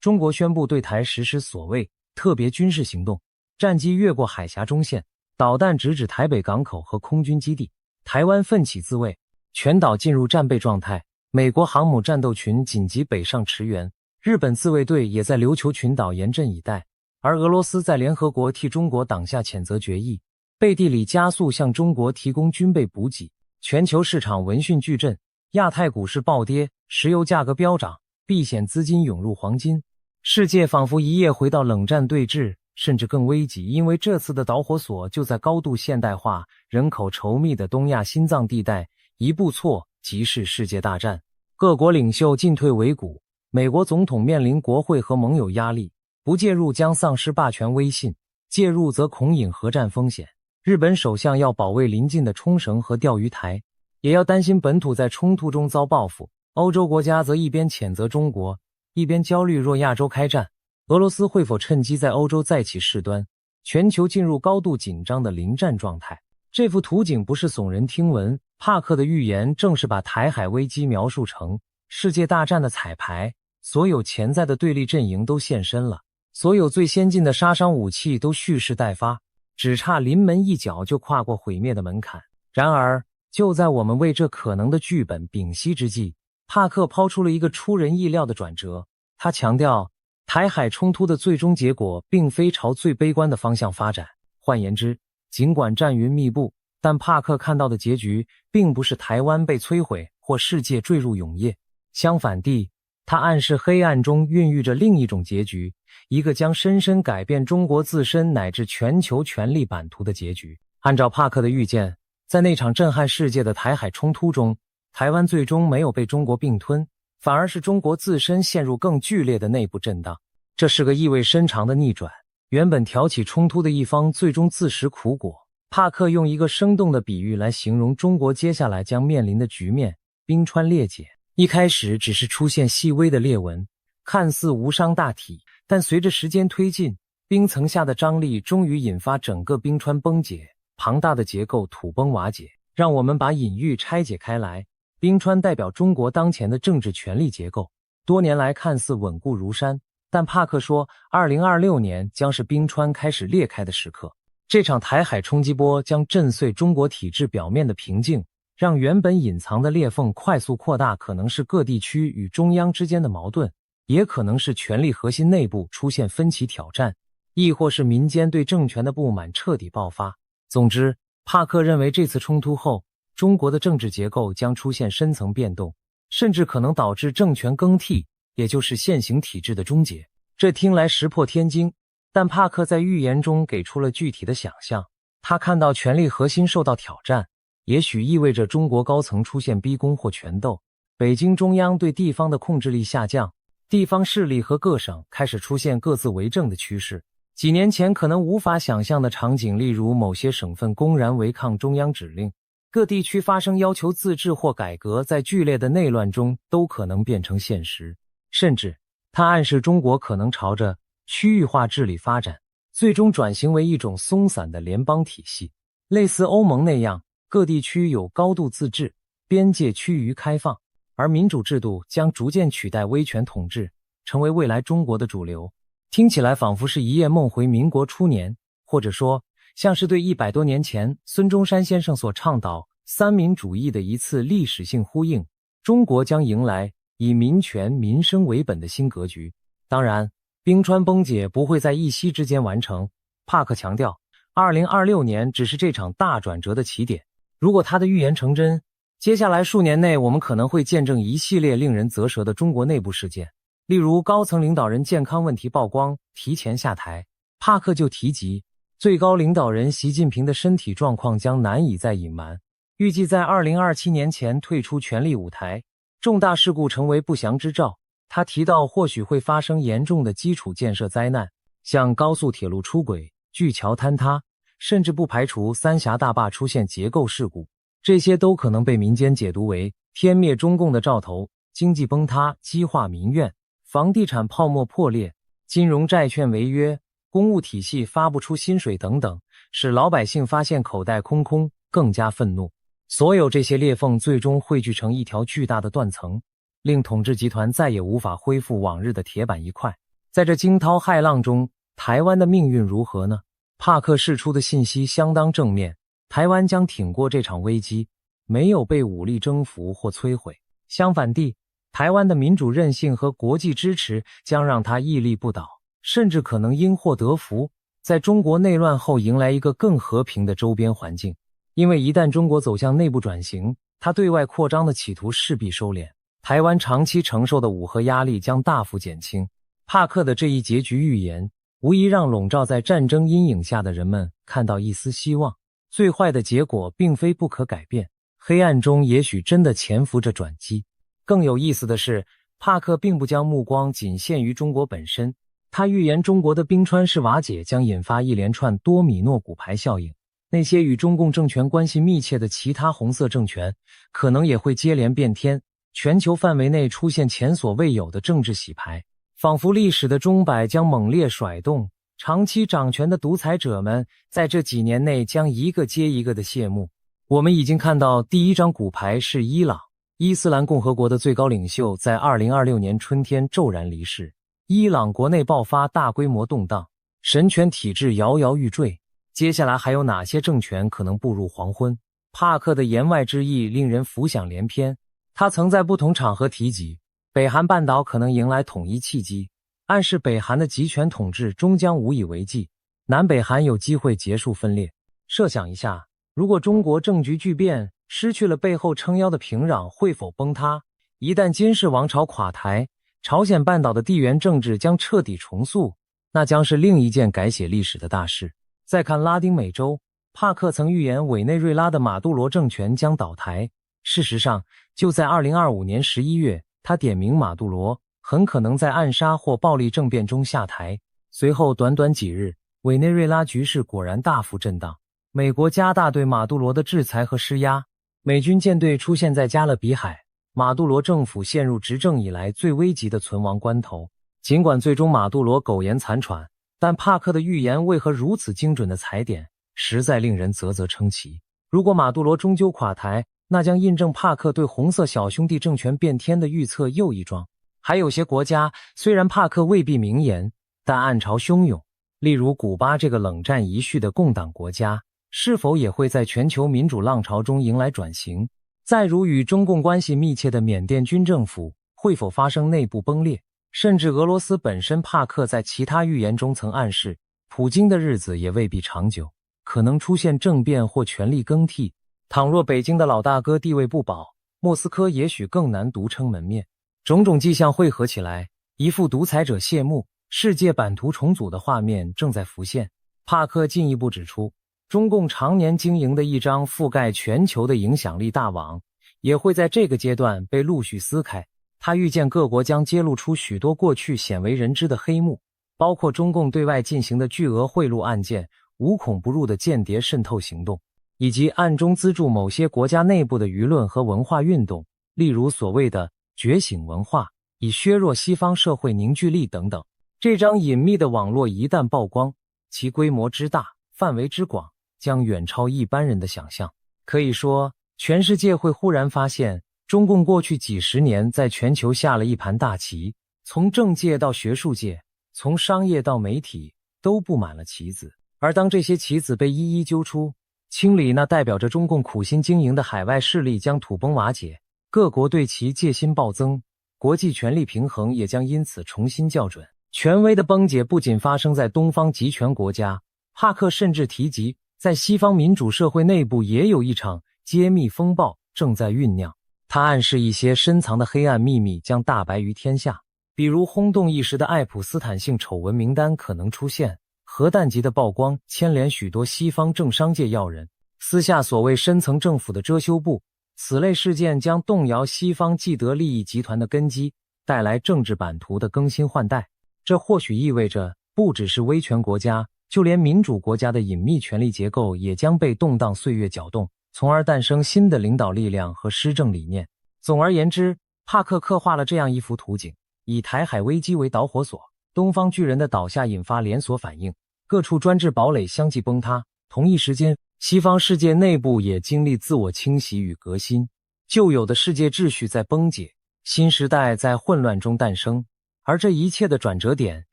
中国宣布对台实施所谓特别军事行动，战机越过海峡中线，导弹直指台北港口和空军基地。台湾奋起自卫，全岛进入战备状态。美国航母战斗群紧急北上驰援，日本自卫队也在琉球群岛严阵以待。而俄罗斯在联合国替中国挡下谴责决议，背地里加速向中国提供军备补给。全球市场闻讯巨震，亚太股市暴跌，石油价格飙涨，避险资金涌入黄金。世界仿佛一夜回到冷战对峙，甚至更危急，因为这次的导火索就在高度现代化、人口稠密的东亚心脏地带，一步错即是世界大战。各国领袖进退维谷，美国总统面临国会和盟友压力，不介入将丧失霸权威信，介入则恐引核战风险。日本首相要保卫邻近的冲绳和钓鱼台，也要担心本土在冲突中遭报复。欧洲国家则一边谴责中国，一边焦虑若亚洲开战，俄罗斯会否趁机在欧洲再起事端，全球进入高度紧张的临战状态。这幅图景不是耸人听闻，帕克的预言正是把台海危机描述成世界大战的彩排，所有潜在的对立阵营都现身了，所有最先进的杀伤武器都蓄势待发，只差临门一脚就跨过毁灭的门槛。然而，就在我们为这可能的剧本屏息之际，帕克抛出了一个出人意料的转折。他强调，台海冲突的最终结果并非朝最悲观的方向发展。换言之，尽管战云密布，但帕克看到的结局并不是台湾被摧毁或世界坠入永夜。相反地，他暗示黑暗中孕育着另一种结局，一个将深深改变中国自身乃至全球权力版图的结局。按照帕克的预见，在那场震撼世界的台海冲突中，台湾最终没有被中国并吞，反而是中国自身陷入更剧烈的内部震荡。这是个意味深长的逆转，原本挑起冲突的一方最终自食苦果。帕克用一个生动的比喻来形容中国接下来将面临的局面：冰川裂解。一开始只是出现细微的裂纹，看似无伤大体，但随着时间推进，冰层下的张力终于引发整个冰川崩解，庞大的结构土崩瓦解。让我们把隐喻拆解开来，冰川代表中国当前的政治权力结构，多年来看似稳固如山，但帕克说2026年将是冰川开始裂开的时刻。这场台海冲击波将震碎中国体制表面的平静，让原本隐藏的裂缝快速扩大，可能是各地区与中央之间的矛盾，也可能是权力核心内部出现分歧挑战，亦或是民间对政权的不满彻底爆发。总之，帕克认为这次冲突后，中国的政治结构将出现深层变动，甚至可能导致政权更替，也就是现行体制的终结。这听来石破天惊，但帕克在预言中给出了具体的想象。他看到权力核心受到挑战，也许意味着中国高层出现逼宫或权斗，北京中央对地方的控制力下降，地方势力和各省开始出现各自为政的趋势。几年前可能无法想象的场景，例如某些省份公然违抗中央指令，各地区发生要求自治或改革，在剧烈的内乱中都可能变成现实。甚至他暗示中国可能朝着区域化治理发展，最终转型为一种松散的联邦体系，类似欧盟那样，各地区有高度自治，边界趋于开放，而民主制度将逐渐取代威权统治，成为未来中国的主流。听起来仿佛是一夜梦回民国初年，或者说像是对100多年前孙中山先生所倡导三民主义的一次历史性呼应。中国将迎来以民权民生为本的新格局。当然，冰川崩解不会在一夕之间完成，帕克强调2026年只是这场大转折的起点。如果他的预言成真，接下来数年内我们可能会见证一系列令人啧舌的中国内部事件，例如高层领导人健康问题曝光，提前下台。帕克就提及，最高领导人习近平的身体状况将难以再隐瞒，预计在2027年前退出权力舞台，重大事故成为不祥之兆。他提到或许会发生严重的基础建设灾难，像高速铁路出轨、巨桥坍塌，甚至不排除三峡大坝出现结构事故。这些都可能被民间解读为天灭中共的兆头，经济崩塌激化民怨，房地产泡沫破裂，金融债券违约，公务体系发不出薪水等等，使老百姓发现口袋空空，更加愤怒。所有这些裂缝最终汇聚成一条巨大的断层，令统治集团再也无法恢复往日的铁板一块。在这惊涛骇浪中，台湾的命运如何呢？帕克释出的信息相当正面，台湾将挺过这场危机，没有被武力征服或摧毁。相反地，台湾的民主韧性和国际支持将让他屹立不倒，甚至可能因祸得福，在中国内乱后迎来一个更和平的周边环境。因为一旦中国走向内部转型，他对外扩张的企图势必收敛，台湾长期承受的武核压力将大幅减轻。帕克的这一结局预言，无疑让笼罩在战争阴影下的人们看到一丝希望。最坏的结果并非不可改变，黑暗中也许真的潜伏着转机。更有意思的是，帕克并不将目光仅限于中国本身，他预言中国的冰川式瓦解将引发一连串多米诺骨牌效应，那些与中共政权关系密切的其他红色政权可能也会接连变天，全球范围内出现前所未有的政治洗牌，仿佛历史的钟摆将猛烈甩动，长期掌权的独裁者们在这几年内将一个接一个的谢幕。我们已经看到第一张骨牌是伊朗，伊斯兰共和国的最高领袖在2026年春天骤然离世，伊朗国内爆发大规模动荡，神权体制摇摇欲坠。接下来还有哪些政权可能步入黄昏？帕克的言外之意令人浮想联翩。他曾在不同场合提及，北韩半岛可能迎来统一契机，暗示北韩的集权统治终将无以为继，南北韩有机会结束分裂。设想一下，如果中国政局巨变，失去了背后撑腰的平壤，会否崩塌？一旦金氏王朝垮台，朝鲜半岛的地缘政治将彻底重塑，那将是另一件改写历史的大事。再看拉丁美洲，帕克曾预言委内瑞拉的马杜罗政权将倒台。事实上，就在2025年11月，他点名马杜罗很可能在暗杀或暴力政变中下台。随后短短几日，委内瑞拉局势果然大幅震荡。美国加大对马杜罗的制裁和施压，美军舰队出现在加勒比海，马杜罗政府陷入执政以来最危急的存亡关头。尽管最终马杜罗苟延残喘，但帕克的预言为何如此精准的踩点，实在令人啧啧称奇。如果马杜罗终究垮台，那将印证帕克对红色小兄弟政权变天的预测又一桩。还有些国家，虽然帕克未必明言，但暗潮汹涌。例如古巴这个冷战遗绪的共党国家，是否也会在全球民主浪潮中迎来转型？再如与中共关系密切的缅甸军政府，会否发生内部崩裂？甚至俄罗斯本身，帕克在其他预言中曾暗示，普京的日子也未必长久，可能出现政变或权力更替。倘若北京的老大哥地位不保，莫斯科也许更难独撑门面。种种迹象汇合起来，一副独裁者谢幕、世界版图重组的画面正在浮现。帕克进一步指出，中共常年经营的一张覆盖全球的影响力大网，也会在这个阶段被陆续撕开。他预见各国将揭露出许多过去鲜为人知的黑幕，包括中共对外进行的巨额贿赂案件、无孔不入的间谍渗透行动，以及暗中资助某些国家内部的舆论和文化运动，例如所谓的觉醒文化，以削弱西方社会凝聚力等等。这张隐秘的网络一旦曝光，其规模之大、范围之广，将远超一般人的想象。可以说，全世界会忽然发现，中共过去几十年在全球下了一盘大棋，从政界到学术界，从商业到媒体，都布满了棋子。而当这些棋子被一一揪出，清理那代表着中共苦心经营的海外势力将土崩瓦解，各国对其戒心暴增，国际权力平衡也将因此重新校准。权威的崩解不仅发生在东方集权国家，帕克甚至提及，在西方民主社会内部也有一场揭秘风暴正在酝酿。他暗示一些深藏的黑暗秘密将大白于天下，比如轰动一时的爱普斯坦性丑闻名单可能出现，核弹级的曝光牵连许多西方政商界要人，私下所谓深层政府的遮羞布。此类事件将动摇西方既得利益集团的根基，带来政治版图的更新换代。这或许意味着，不只是威权国家，就连民主国家的隐秘权力结构也将被动荡岁月搅动，从而诞生新的领导力量和施政理念。总而言之，帕克刻画了这样一幅图景：以台海危机为导火索，东方巨人的倒下引发连锁反应，各处专制堡垒相继崩塌。同一时间，西方世界内部也经历自我清洗与革新，旧有的世界秩序在崩解，新时代在混乱中诞生。而这一切的转折点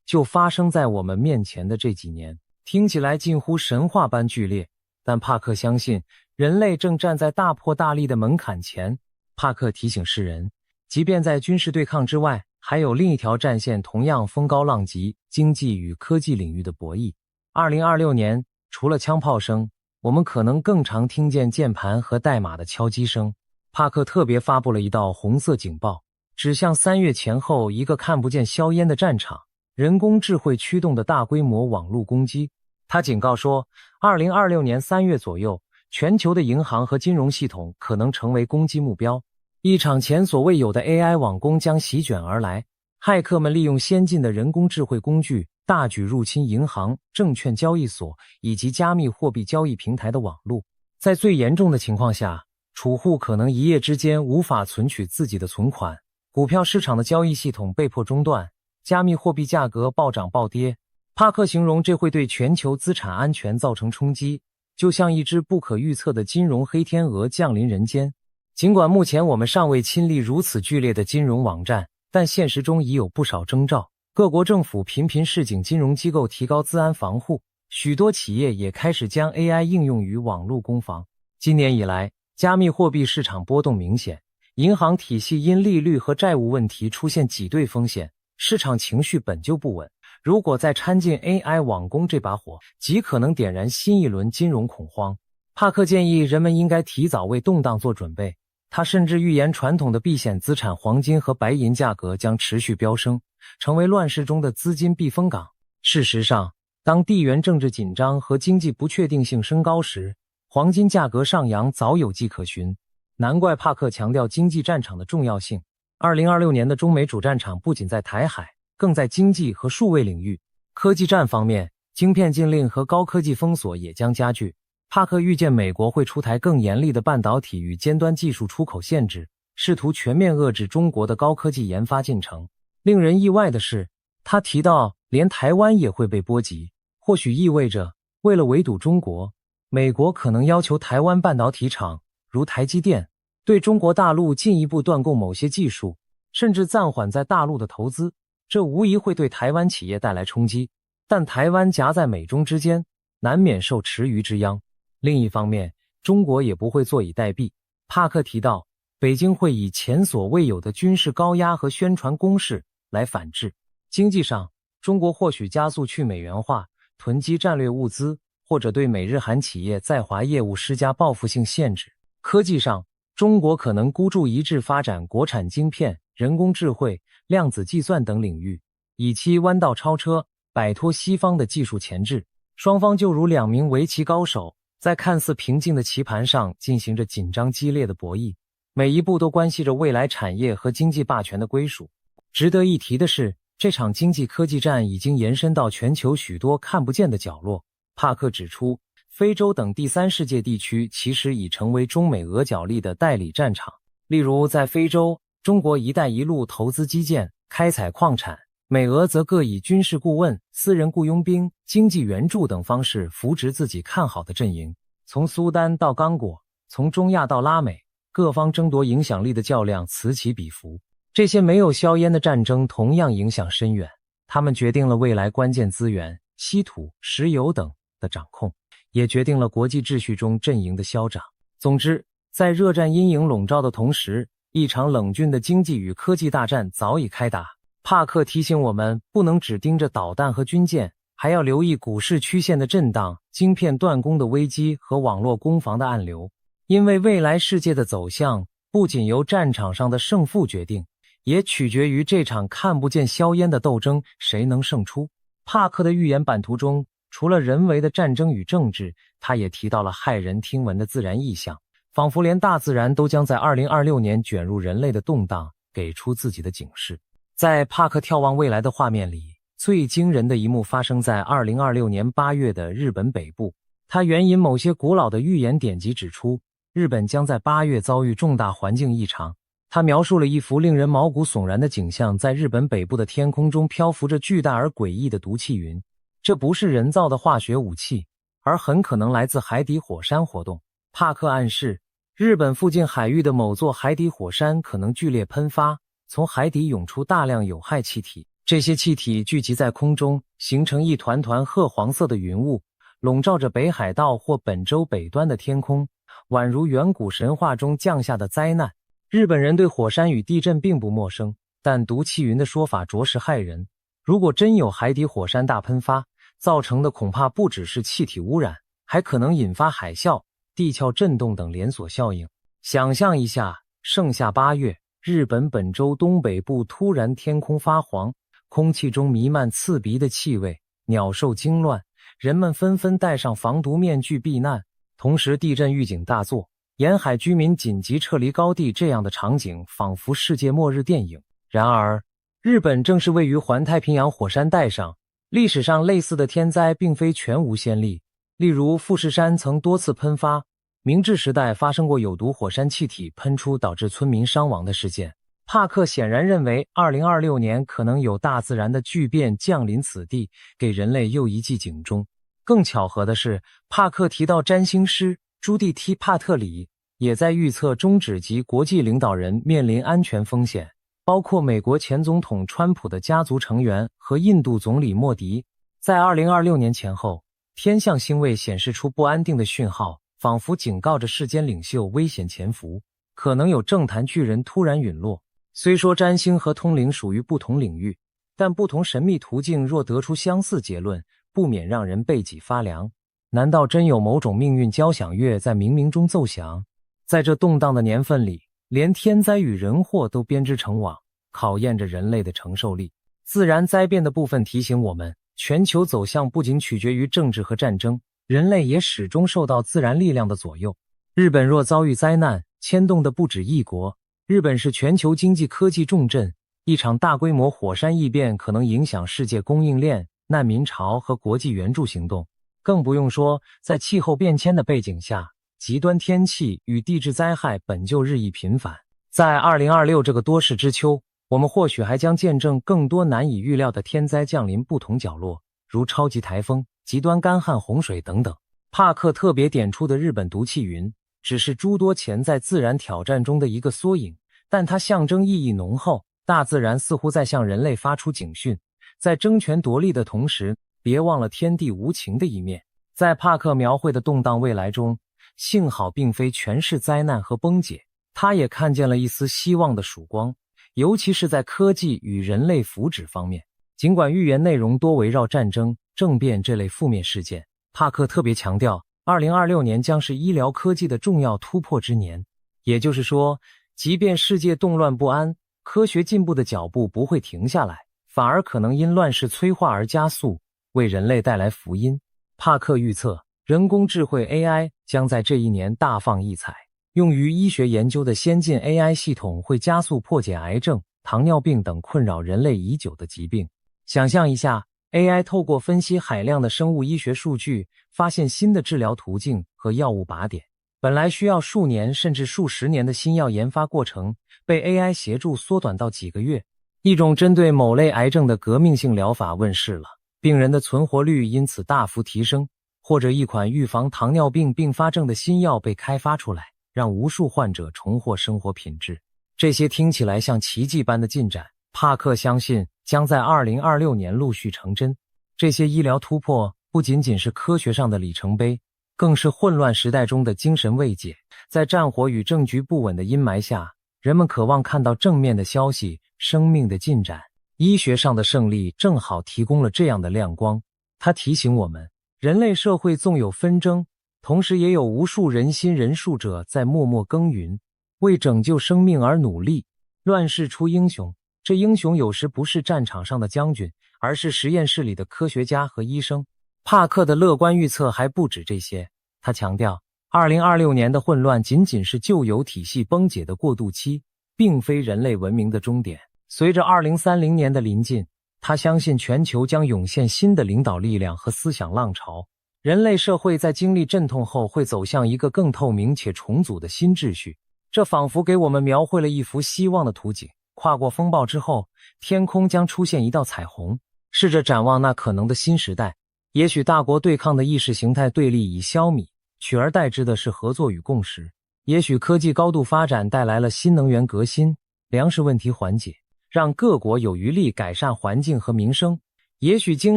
就发生在我们面前的这几年。听起来近乎神话般剧烈，但帕克相信人类正站在大破大立的门槛前。帕克提醒世人，即便在军事对抗之外，还有另一条战线同样风高浪急，经济与科技领域的博弈。2026年，除了枪炮声，我们可能更常听见键盘和代码的敲击声。帕克特别发布了一道红色警报，指向3月前后一个看不见硝烟的战场，人工智慧驱动的大规模网络攻击。他警告说，2026年3月左右，全球的银行和金融系统可能成为攻击目标。一场前所未有的 AI 网攻将席卷而来，骇客们利用先进的人工智慧工具，大举入侵银行、证券交易所以及加密货币交易平台的网络。在最严重的情况下，储户可能一夜之间无法存取自己的存款，股票市场的交易系统被迫中断，加密货币价格暴涨暴跌。帕克形容这会对全球资产安全造成冲击，就像一只不可预测的金融黑天鹅降临人间。尽管目前我们尚未亲历如此剧烈的金融网战，但现实中已有不少征兆。各国政府频频示警金融机构提高资安防护，许多企业也开始将 AI 应用于网络攻防。今年以来，加密货币市场波动明显，银行体系因利率和债务问题出现挤兑风险，市场情绪本就不稳，如果再掺进 AI 网攻这把火，极可能点燃新一轮金融恐慌。帕克建议人们应该提早为动荡做准备，他甚至预言传统的避险资产黄金和白银价格将持续飙升，成为乱世中的资金避风港。事实上，当地缘政治紧张和经济不确定性升高时，黄金价格上扬早有迹可循。难怪帕克强调经济战场的重要性。2026年的中美主战场不仅在台海，更在经济和数位领域。科技战方面，晶片禁令和高科技封锁也将加剧。帕克预见美国会出台更严厉的半导体与尖端技术出口限制，试图全面遏制中国的高科技研发进程。令人意外的是，他提到连台湾也会被波及，或许意味着为了围堵中国，美国可能要求台湾半导体厂，如台积电，对中国大陆进一步断供某些技术，甚至暂缓在大陆的投资。这无疑会对台湾企业带来冲击，但台湾夹在美中之间，难免受池鱼之殃。另一方面，中国也不会坐以待毙。帕克提到，北京会以前所未有的军事高压和宣传攻势来反制。经济上，中国或许加速去美元化，囤积战略物资，或者对美日韩企业在华业务施加报复性限制。科技上，中国可能孤注一掷发展国产晶片、人工智慧、量子计算等领域，以期弯道超车，摆脱西方的技术钳制。双方就如两名围棋高手，在看似平静的棋盘上进行着紧张激烈的博弈，每一步都关系着未来产业和经济霸权的归属。值得一提的是，这场经济科技战已经延伸到全球许多看不见的角落。帕克指出，非洲等第三世界地区其实已成为中美俄角力的代理战场。例如，在非洲，中国“一带一路”投资基建、开采矿产，美俄则各以军事顾问、私人雇佣兵、经济援助等方式扶植自己看好的阵营。从苏丹到刚果，从中亚到拉美，各方争夺影响力的较量此起彼伏。这些没有硝烟的战争同样影响深远，它们决定了未来关键资源、稀土、石油等的掌控，也决定了国际秩序中阵营的消长。总之，在热战阴影笼罩的同时，一场冷峻的经济与科技大战早已开打。帕克提醒我们，不能只盯着导弹和军舰，还要留意股市曲线的震荡、晶片断供的危机和网络攻防的暗流。因为未来世界的走向不仅由战场上的胜负决定，也取决于这场看不见硝烟的斗争谁能胜出。帕克的预言版图中，除了人为的战争与政治，他也提到了骇人听闻的自然异象，仿佛连大自然都将在2026年卷入人类的动荡，给出自己的警示。在帕克眺望未来的画面里，最惊人的一幕发生在2026年8月的日本北部。他援引某些古老的预言典籍指出，日本将在8月遭遇重大环境异常。他描述了一幅令人毛骨悚然的景象，在日本北部的天空中漂浮着巨大而诡异的毒气云。这不是人造的化学武器，而很可能来自海底火山活动。帕克暗示，日本附近海域的某座海底火山可能剧烈喷发，从海底涌出大量有害气体。这些气体聚集在空中，形成一团团褐黄色的云雾，笼罩着北海道或本州北端的天空，宛如远古神话中降下的灾难。日本人对火山与地震并不陌生，但毒气云的说法着实骇人。如果真有海底火山大喷发，造成的恐怕不只是气体污染，还可能引发海啸、地壳震动等连锁效应。想象一下，盛夏8月，日本本州东北部突然天空发黄，空气中弥漫刺鼻的气味，鸟兽惊乱，人们纷纷戴上防毒面具避难，同时地震预警大作，沿海居民紧急撤离高地，这样的场景仿佛世界末日电影。然而，日本正是位于环太平洋火山带上，历史上类似的天灾并非全无先例。例如富士山曾多次喷发，明治时代发生过有毒火山气体喷出导致村民伤亡的事件。帕克显然认为2026年可能有大自然的巨变降临此地，给人类又一记警钟。更巧合的是，帕克提到占星师朱蒂 T 帕特里也在预测中指级国际领导人面临安全风险，包括美国前总统川普的家族成员和印度总理莫迪。在2026年前后，天象星位显示出不安定的讯号，仿佛警告着世间领袖危险潜伏，可能有政坛巨人突然陨落。虽说占星和通灵属于不同领域，但不同神秘途径若得出相似结论，不免让人背脊发凉。难道真有某种命运交响乐在冥冥中奏响？在这动荡的年份里，连天灾与人祸都编织成网，考验着人类的承受力。自然灾变的部分提醒我们，全球走向不仅取决于政治和战争，人类也始终受到自然力量的左右。日本若遭遇灾难，牵动的不止一国。日本是全球经济科技重镇，一场大规模火山异变可能影响世界供应链、难民潮和国际援助行动。更不用说，在气候变迁的背景下，极端天气与地质灾害本就日益频繁。在2026这个多事之秋，我们或许还将见证更多难以预料的天灾降临不同角落，如超级台风、极端干旱、洪水等等。帕克特别点出的日本毒气云，只是诸多潜在自然挑战中的一个缩影，但它象征意义浓厚。大自然似乎在向人类发出警讯，在争权夺利的同时，别忘了天地无情的一面。在帕克描绘的动荡未来中，幸好并非全是灾难和崩解，他也看见了一丝希望的曙光，尤其是在科技与人类福祉方面。尽管预言内容多围绕战争、政变这类负面事件，帕克特别强调2026年将是医疗科技的重要突破之年。也就是说，即便世界动乱不安，科学进步的脚步不会停下来，反而可能因乱世催化而加速，为人类带来福音。帕克预测，人工智慧 AI 将在这一年大放异彩，用于医学研究的先进 AI 系统会加速破解癌症、糖尿病等困扰人类已久的疾病。想象一下， AI 透过分析海量的生物医学数据，发现新的治疗途径和药物靶点。本来需要数年甚至数十年的新药研发过程，被 AI 协助缩短到几个月。一种针对某类癌症的革命性疗法问世了，病人的存活率因此大幅提升，或者一款预防糖尿病并发症的新药被开发出来，让无数患者重获生活品质。这些听起来像奇迹般的进展，帕克相信将在2026年陆续成真。这些医疗突破不仅仅是科学上的里程碑，更是混乱时代中的精神慰藉。在战火与政局不稳的阴霾下，人们渴望看到正面的消息、生命的进展。医学上的胜利正好提供了这样的亮光。它提醒我们，人类社会纵有纷争，同时也有无数仁心仁术者在默默耕耘，为拯救生命而努力。乱世出英雄，这英雄有时不是战场上的将军，而是实验室里的科学家和医生。帕克的乐观预测还不止这些，他强调2026年的混乱仅仅是旧有体系崩解的过渡期，并非人类文明的终点。随着2030年的临近，他相信全球将涌现新的领导力量和思想浪潮，人类社会在经历阵痛后会走向一个更透明且重组的新秩序。这仿佛给我们描绘了一幅希望的图景，跨过风暴之后，天空将出现一道彩虹。试着展望那可能的新时代，也许大国对抗的意识形态对立已消弭，取而代之的是合作与共识。也许科技高度发展带来了新能源革新，粮食问题缓解，让各国有余力改善环境和民生。也许经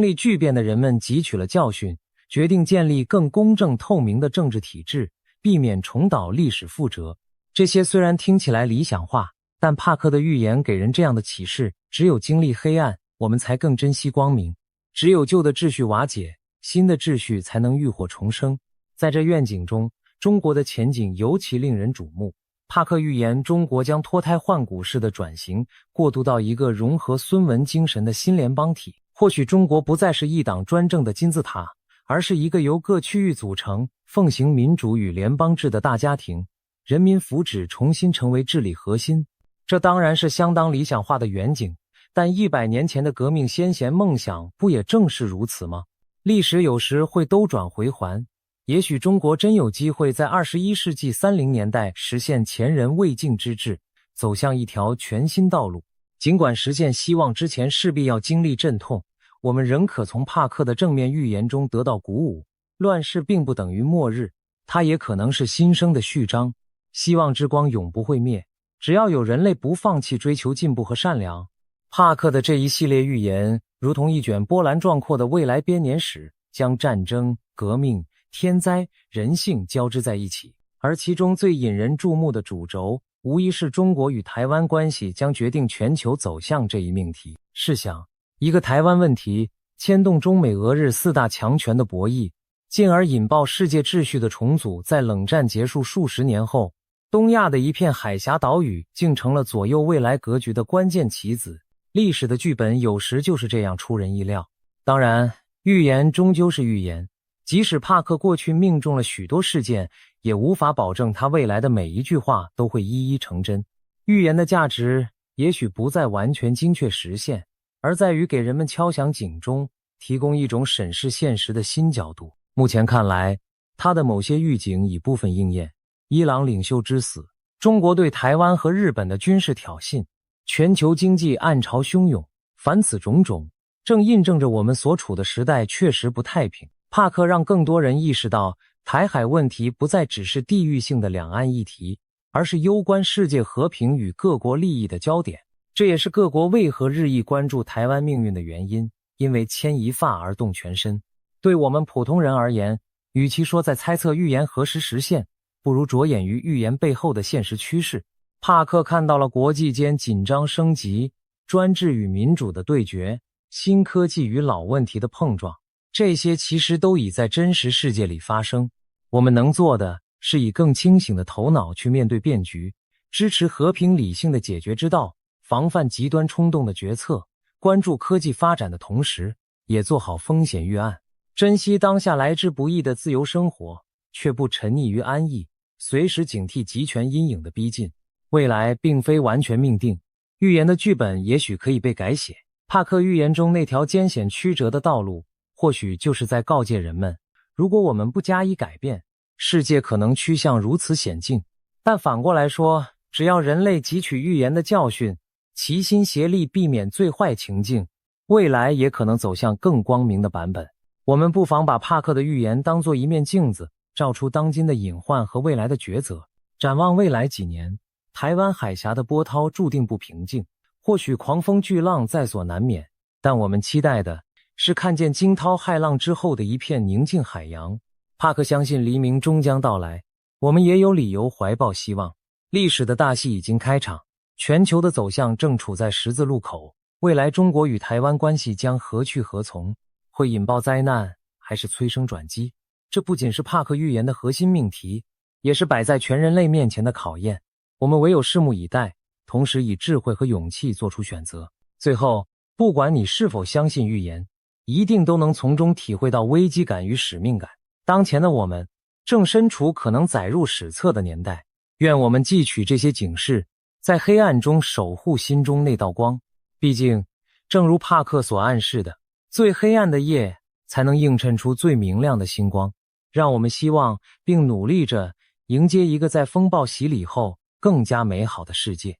历巨变的人们汲取了教训，决定建立更公正透明的政治体制，避免重蹈历史覆辙。这些虽然听起来理想化，但帕克的预言给人这样的启示：只有经历黑暗，我们才更珍惜光明；只有旧的秩序瓦解，新的秩序才能浴火重生。在这愿景中，中国的前景尤其令人瞩目。帕克预言中国将脱胎换骨式的转型，过渡到一个融合孙文精神的新联邦体。或许中国不再是一党专政的金字塔，而是一个由各区域组成、奉行民主与联邦制的大家庭，人民福祉重新成为治理核心。这当然是相当理想化的远景，但100年前的革命先贤梦想不也正是如此吗？历史有时会兜转回环，也许中国真有机会在21世纪30年代实现前人未竟之志，走向一条全新道路。尽管实现希望之前势必要经历阵痛，我们仍可从帕克的正面预言中得到鼓舞。乱世并不等于末日，它也可能是新生的序章。希望之光永不会灭，只要有人类不放弃追求进步和善良。帕克的这一系列预言如同一卷波澜壮阔的未来编年史，将战争、革命、天灾、人性交织在一起。而其中最引人注目的主轴，无疑是中国与台湾关系将决定全球走向这一命题。试想，一个台湾问题牵动中美俄日4大强权的博弈，进而引爆世界秩序的重组。在冷战结束数十年后，东亚的一片海峡岛屿竟成了左右未来格局的关键棋子。历史的剧本有时就是这样出人意料。当然，预言终究是预言，即使帕克过去命中了许多事件，也无法保证他未来的每一句话都会一一成真。预言的价值也许不在完全精确实现，而在于给人们敲响警钟，提供一种审视现实的新角度。目前看来，他的某些预警已部分应验。伊朗领袖之死，中国对台湾和日本的军事挑衅，全球经济暗潮汹涌，凡此种种，正印证着我们所处的时代确实不太平。帕克让更多人意识到，台海问题不再只是地域性的两岸议题，而是攸关世界和平与各国利益的焦点。这也是各国为何日益关注台湾命运的原因，因为牵一发而动全身。对我们普通人而言，与其说在猜测预言何时实现，不如着眼于预言背后的现实趋势。帕克看到了国际间紧张升级、专制与民主的对决、新科技与老问题的碰撞，这些其实都已在真实世界里发生。我们能做的是以更清醒的头脑去面对变局，支持和平理性的解决之道，防范极端冲动的决策，关注科技发展的同时，也做好风险预案，珍惜当下来之不易的自由生活，却不沉溺于安逸，随时警惕极权阴影的逼近。未来并非完全命定，预言的剧本也许可以被改写。帕克预言中那条艰险曲折的道路，或许就是在告诫人们，如果我们不加以改变，世界可能趋向如此险境。但反过来说，只要人类汲取预言的教训，齐心协力避免最坏情境，未来也可能走向更光明的版本。我们不妨把帕克的预言当作一面镜子，照出当今的隐患和未来的抉择。展望未来几年，台湾海峡的波涛注定不平静，或许狂风巨浪在所难免，但我们期待的是看见惊涛骇浪之后的一片宁静海洋。帕克相信黎明终将到来，我们也有理由怀抱希望。历史的大戏已经开场，全球的走向正处在十字路口，未来中国与台湾关系将何去何从？会引爆灾难，还是催生转机？这不仅是帕克预言的核心命题，也是摆在全人类面前的考验。我们唯有拭目以待，同时以智慧和勇气做出选择。最后，不管你是否相信预言，一定都能从中体会到危机感与使命感。当前的我们正身处可能载入史册的年代，愿我们汲取这些警示，在黑暗中守护心中那道光。毕竟，正如帕克所暗示的，最黑暗的夜才能映衬出最明亮的星光。让我们希望并努力着迎接一个在风暴洗礼后更加美好的世界。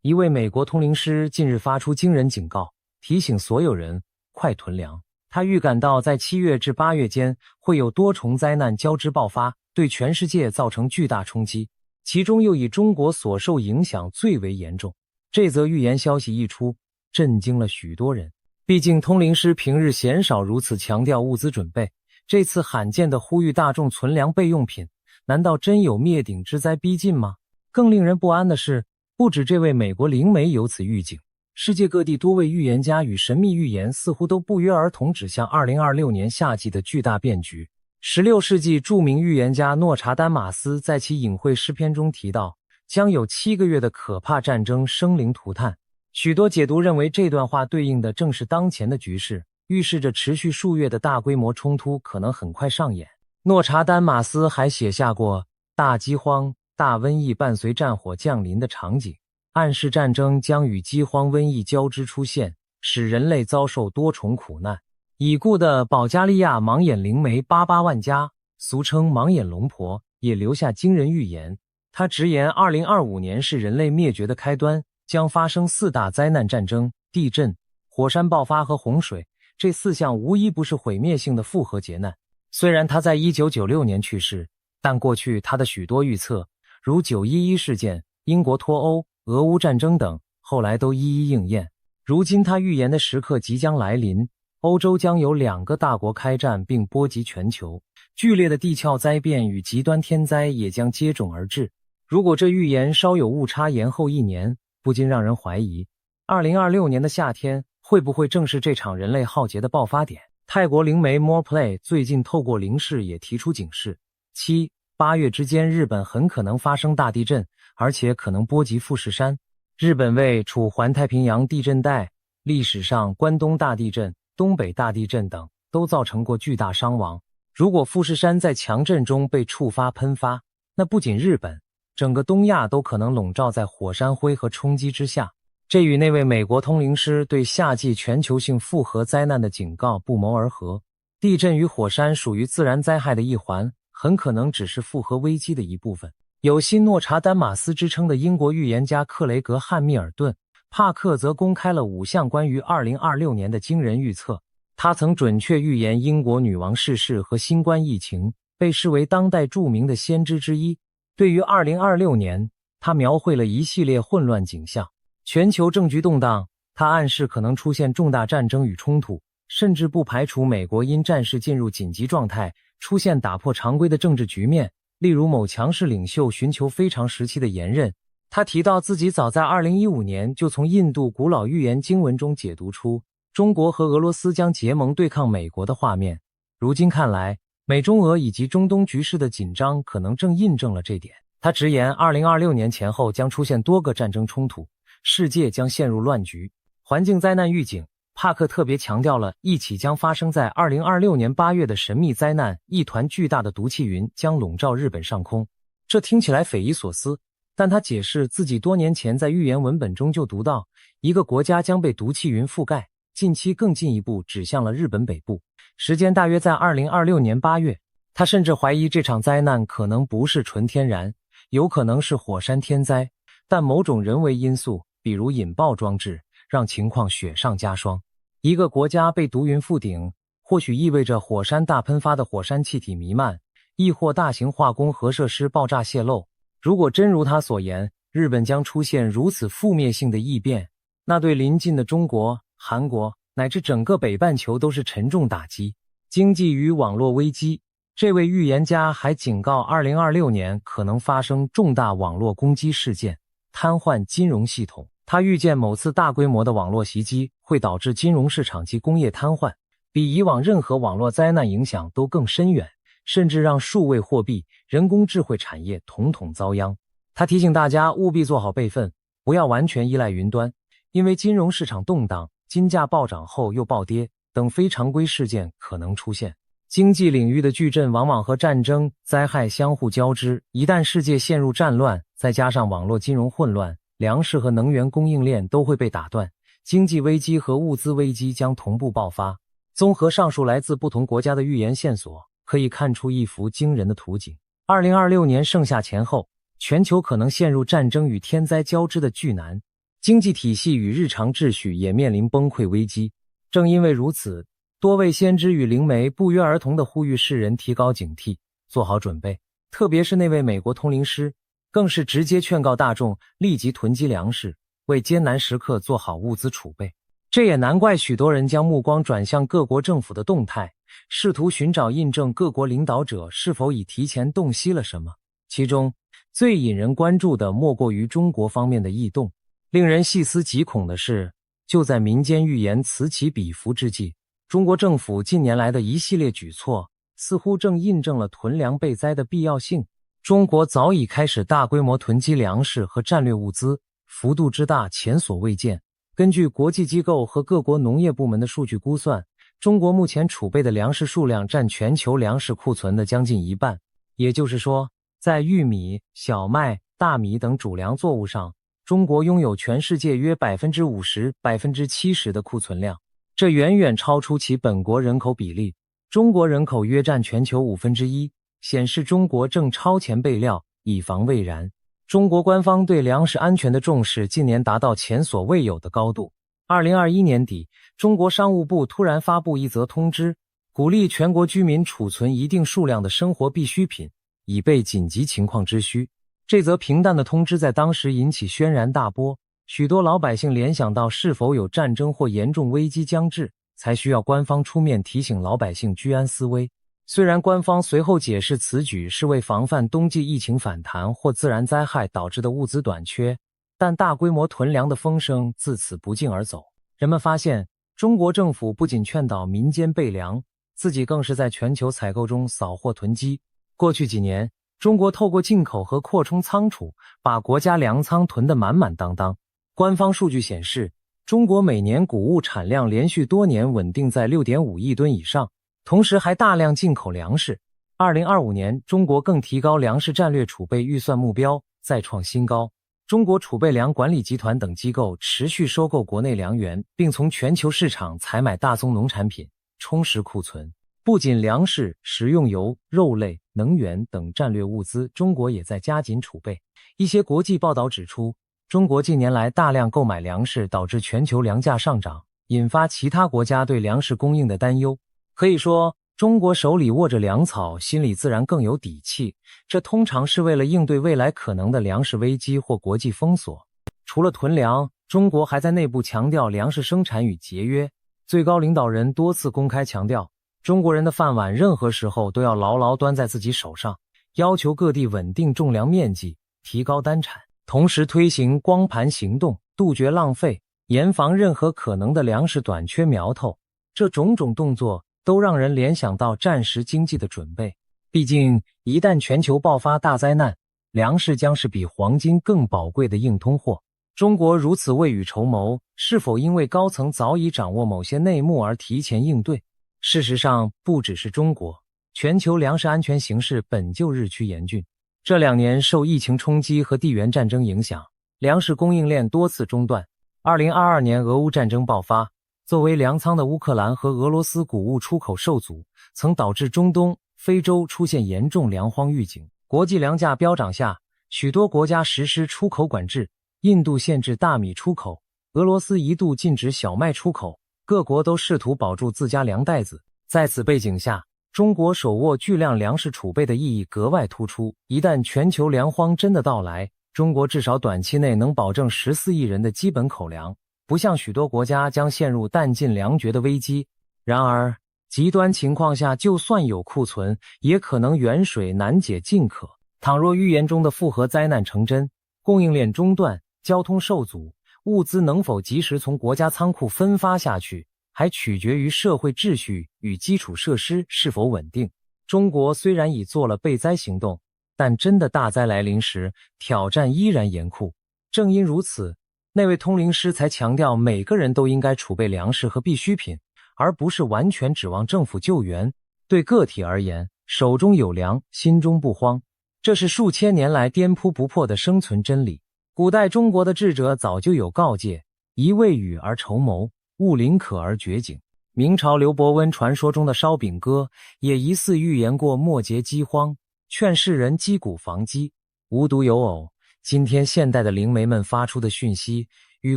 一位美国通灵师近日发出惊人警告，提醒所有人快囤粮。他预感到在7月至8月间会有多重灾难交织爆发，对全世界造成巨大冲击，其中又以中国所受影响最为严重。这则预言消息一出，震惊了许多人。毕竟通灵师平日鲜少如此强调物资准备，这次罕见的呼吁大众存粮备用品，难道真有灭顶之灾逼近吗？更令人不安的是，不止这位美国灵媒有此预警，世界各地多位预言家与神秘预言似乎都不约而同指向2026年夏季的巨大变局。16世纪著名预言家诺查丹马斯在其隐晦诗篇中提到，将有7个月的可怕战争生灵涂炭。许多解读认为这段话对应的正是当前的局势，预示着持续数月的大规模冲突可能很快上演。诺查丹马斯还写下过大饥荒、大瘟疫伴随战火降临的场景，暗示战争将与饥荒、瘟疫交织出现，使人类遭受多重苦难。已故的保加利亚盲眼灵媒巴巴万加，俗称盲眼龙婆，也留下惊人预言。他直言2025年是人类灭绝的开端，将发生4大灾难：战争、地震、火山爆发和洪水。这4项无一不是毁灭性的复合劫难。虽然他在1996年去世，但过去他的许多预测，如911事件、英国脱欧、俄乌战争等，后来都一一应验。如今他预言的时刻即将来临，欧洲将有2个大国开战并波及全球，剧烈的地壳灾变与极端天灾也将接踵而至。如果这预言稍有误差延后1年，不禁让人怀疑2026年的夏天会不会正是这场人类浩劫的爆发点。泰国灵媒 More Play 最近透过灵视也提出警示：7、8月之间，日本很可能发生大地震，而且可能波及富士山。日本位处环太平洋地震带，历史上关东大地震、东北大地震等都造成过巨大伤亡。如果富士山在强震中被触发喷发，那不仅日本，整个东亚都可能笼罩在火山灰和冲击之下。这与那位美国通灵师对夏季全球性复合灾难的警告不谋而合。地震与火山属于自然灾害的一环，很可能只是复合危机的一部分。有新诺查丹马斯之称的英国预言家克雷格·汉密尔顿·帕克则公开了5项关于2026年的惊人预测。他曾准确预言英国女王逝世和新冠疫情，被视为当代著名的先知之一。对于2026年，他描绘了一系列混乱景象。全球政局动荡，他暗示可能出现重大战争与冲突，甚至不排除美国因战事进入紧急状态，出现打破常规的政治局面，例如某强势领袖寻求非常时期的延任。他提到自己早在2015年就从印度古老预言经文中解读出中国和俄罗斯将结盟对抗美国的画面。如今看来，美中俄以及中东局势的紧张可能正印证了这点。他直言2026年前后将出现多个战争冲突，世界将陷入乱局。环境灾难预警，帕克特别强调了一起将发生在2026年8月的神秘灾难，一团巨大的毒气云将笼罩日本上空。这听起来匪夷所思，但他解释自己多年前在预言文本中就读到，一个国家将被毒气云覆盖，近期更进一步指向了日本北部，时间大约在2026年8月。他甚至怀疑这场灾难可能不是纯天然，有可能是火山天灾，但某种人为因素，比如引爆装置，让情况雪上加霜。一个国家被毒云覆顶，或许意味着火山大喷发的火山气体弥漫，亦或大型化工核设施爆炸泄漏。如果真如他所言，日本将出现如此覆灭性的异变，那对邻近的中国、韩国乃至整个北半球都是沉重打击。经济与网络危机，这位预言家还警告2026年可能发生重大网络攻击事件，瘫痪金融系统。他预见某次大规模的网络袭击会导致金融市场及工业瘫痪，比以往任何网络灾难影响都更深远，甚至让数位货币、人工智慧产业统统遭殃。他提醒大家务必做好备份，不要完全依赖云端，因为金融市场动荡、金价暴涨后又暴跌等非常规事件可能出现。经济领域的巨震往往和战争、灾害相互交织，一旦世界陷入战乱，再加上网络金融混乱，粮食和能源供应链都会被打断，经济危机和物资危机将同步爆发。综合上述来自不同国家的预言线索，可以看出一幅惊人的图景。2026年盛夏前后，全球可能陷入战争与天灾交织的巨难，经济体系与日常秩序也面临崩溃危机。正因为如此，多位先知与灵媒不约而同地呼吁世人提高警惕，做好准备。特别是那位美国通灵师，更是直接劝告大众立即囤积粮食，为艰难时刻做好物资储备。这也难怪许多人将目光转向各国政府的动态，试图寻找印证各国领导者是否已提前洞悉了什么。其中最引人关注的莫过于中国方面的异动。令人细思极恐的是，就在民间预言此起彼伏之际，中国政府近年来的一系列举措似乎正印证了囤粮备灾的必要性。中国早已开始大规模囤积粮食和战略物资，幅度之大前所未见。根据国际机构和各国农业部门的数据估算，中国目前储备的粮食数量占全球粮食库存的将近一半。也就是说，在玉米、小麦、大米等主粮作物上，中国拥有全世界约 50%、70% 的库存量，这远远超出其本国人口比例。中国人口约占全球1/5，显示中国正超前备料，以防未然。中国官方对粮食安全的重视近年达到前所未有的高度。2021年底，中国商务部突然发布一则通知，鼓励全国居民储存一定数量的生活必需品，以备紧急情况之需。这则平淡的通知在当时引起轩然大波，许多老百姓联想到是否有战争或严重危机将至，才需要官方出面提醒老百姓居安思危。虽然官方随后解释此举是为防范冬季疫情反弹或自然灾害导致的物资短缺，但大规模囤粮的风声自此不胫而走。人们发现，中国政府不仅劝导民间备粮，自己更是在全球采购中扫货囤积。过去几年，中国透过进口和扩充仓储，把国家粮仓囤得满满当当。官方数据显示，中国每年谷物产量连续多年稳定在 6.5 亿吨以上，同时还大量进口粮食。2025年，中国更提高粮食战略储备预算目标，再创新高。中国储备粮管理集团等机构持续收购国内粮源，并从全球市场采买大宗农产品，充实库存。不仅粮食、食用油、肉类、能源等战略物资，中国也在加紧储备。一些国际报道指出，中国近年来大量购买粮食，导致全球粮价上涨，引发其他国家对粮食供应的担忧。可以说，中国手里握着粮草，心里自然更有底气，这通常是为了应对未来可能的粮食危机或国际封锁。除了囤粮，中国还在内部强调粮食生产与节约。最高领导人多次公开强调，中国人的饭碗任何时候都要牢牢端在自己手上，要求各地稳定种粮面积，提高单产，同时推行光盘行动，杜绝浪费，严防任何可能的粮食短缺苗头。这种种动作都让人联想到战时经济的准备。毕竟，一旦全球爆发大灾难，粮食将是比黄金更宝贵的硬通货。中国如此未雨绸缪，是否因为高层早已掌握某些内幕而提前应对？事实上，不只是中国，全球粮食安全形势本就日趋严峻。这2年受疫情冲击和地缘战争影响，粮食供应链多次中断。2022年俄乌战争爆发，作为粮仓的乌克兰和俄罗斯谷物出口受阻，曾导致中东、非洲出现严重粮荒预警。国际粮价飙涨下，许多国家实施出口管制，印度限制大米出口，俄罗斯一度禁止小麦出口，各国都试图保住自家粮袋子。在此背景下，中国手握巨量粮食储备的意义格外突出。一旦全球粮荒真的到来，中国至少短期内能保证14亿人的基本口粮，不像许多国家将陷入弹尽粮绝的危机。然而，极端情况下，就算有库存，也可能远水难解近渴。倘若预言中的复合灾难成真，供应链中断，交通受阻，物资能否及时从国家仓库分发下去，还取决于社会秩序与基础设施是否稳定。中国虽然已做了备灾行动，但真的大灾来临时，挑战依然严酷。正因如此，那位通灵师才强调每个人都应该储备粮食和必需品，而不是完全指望政府救援。对个体而言，手中有粮，心中不慌，这是数千年来颠扑不破的生存真理。古代中国的智者早就有告诫，宜未雨而绸缪，勿临渴而掘井。明朝刘伯温传说中的烧饼歌也疑似预言过末节饥荒，劝世人积谷防饥。无独有偶，今天现代的灵媒们发出的讯息与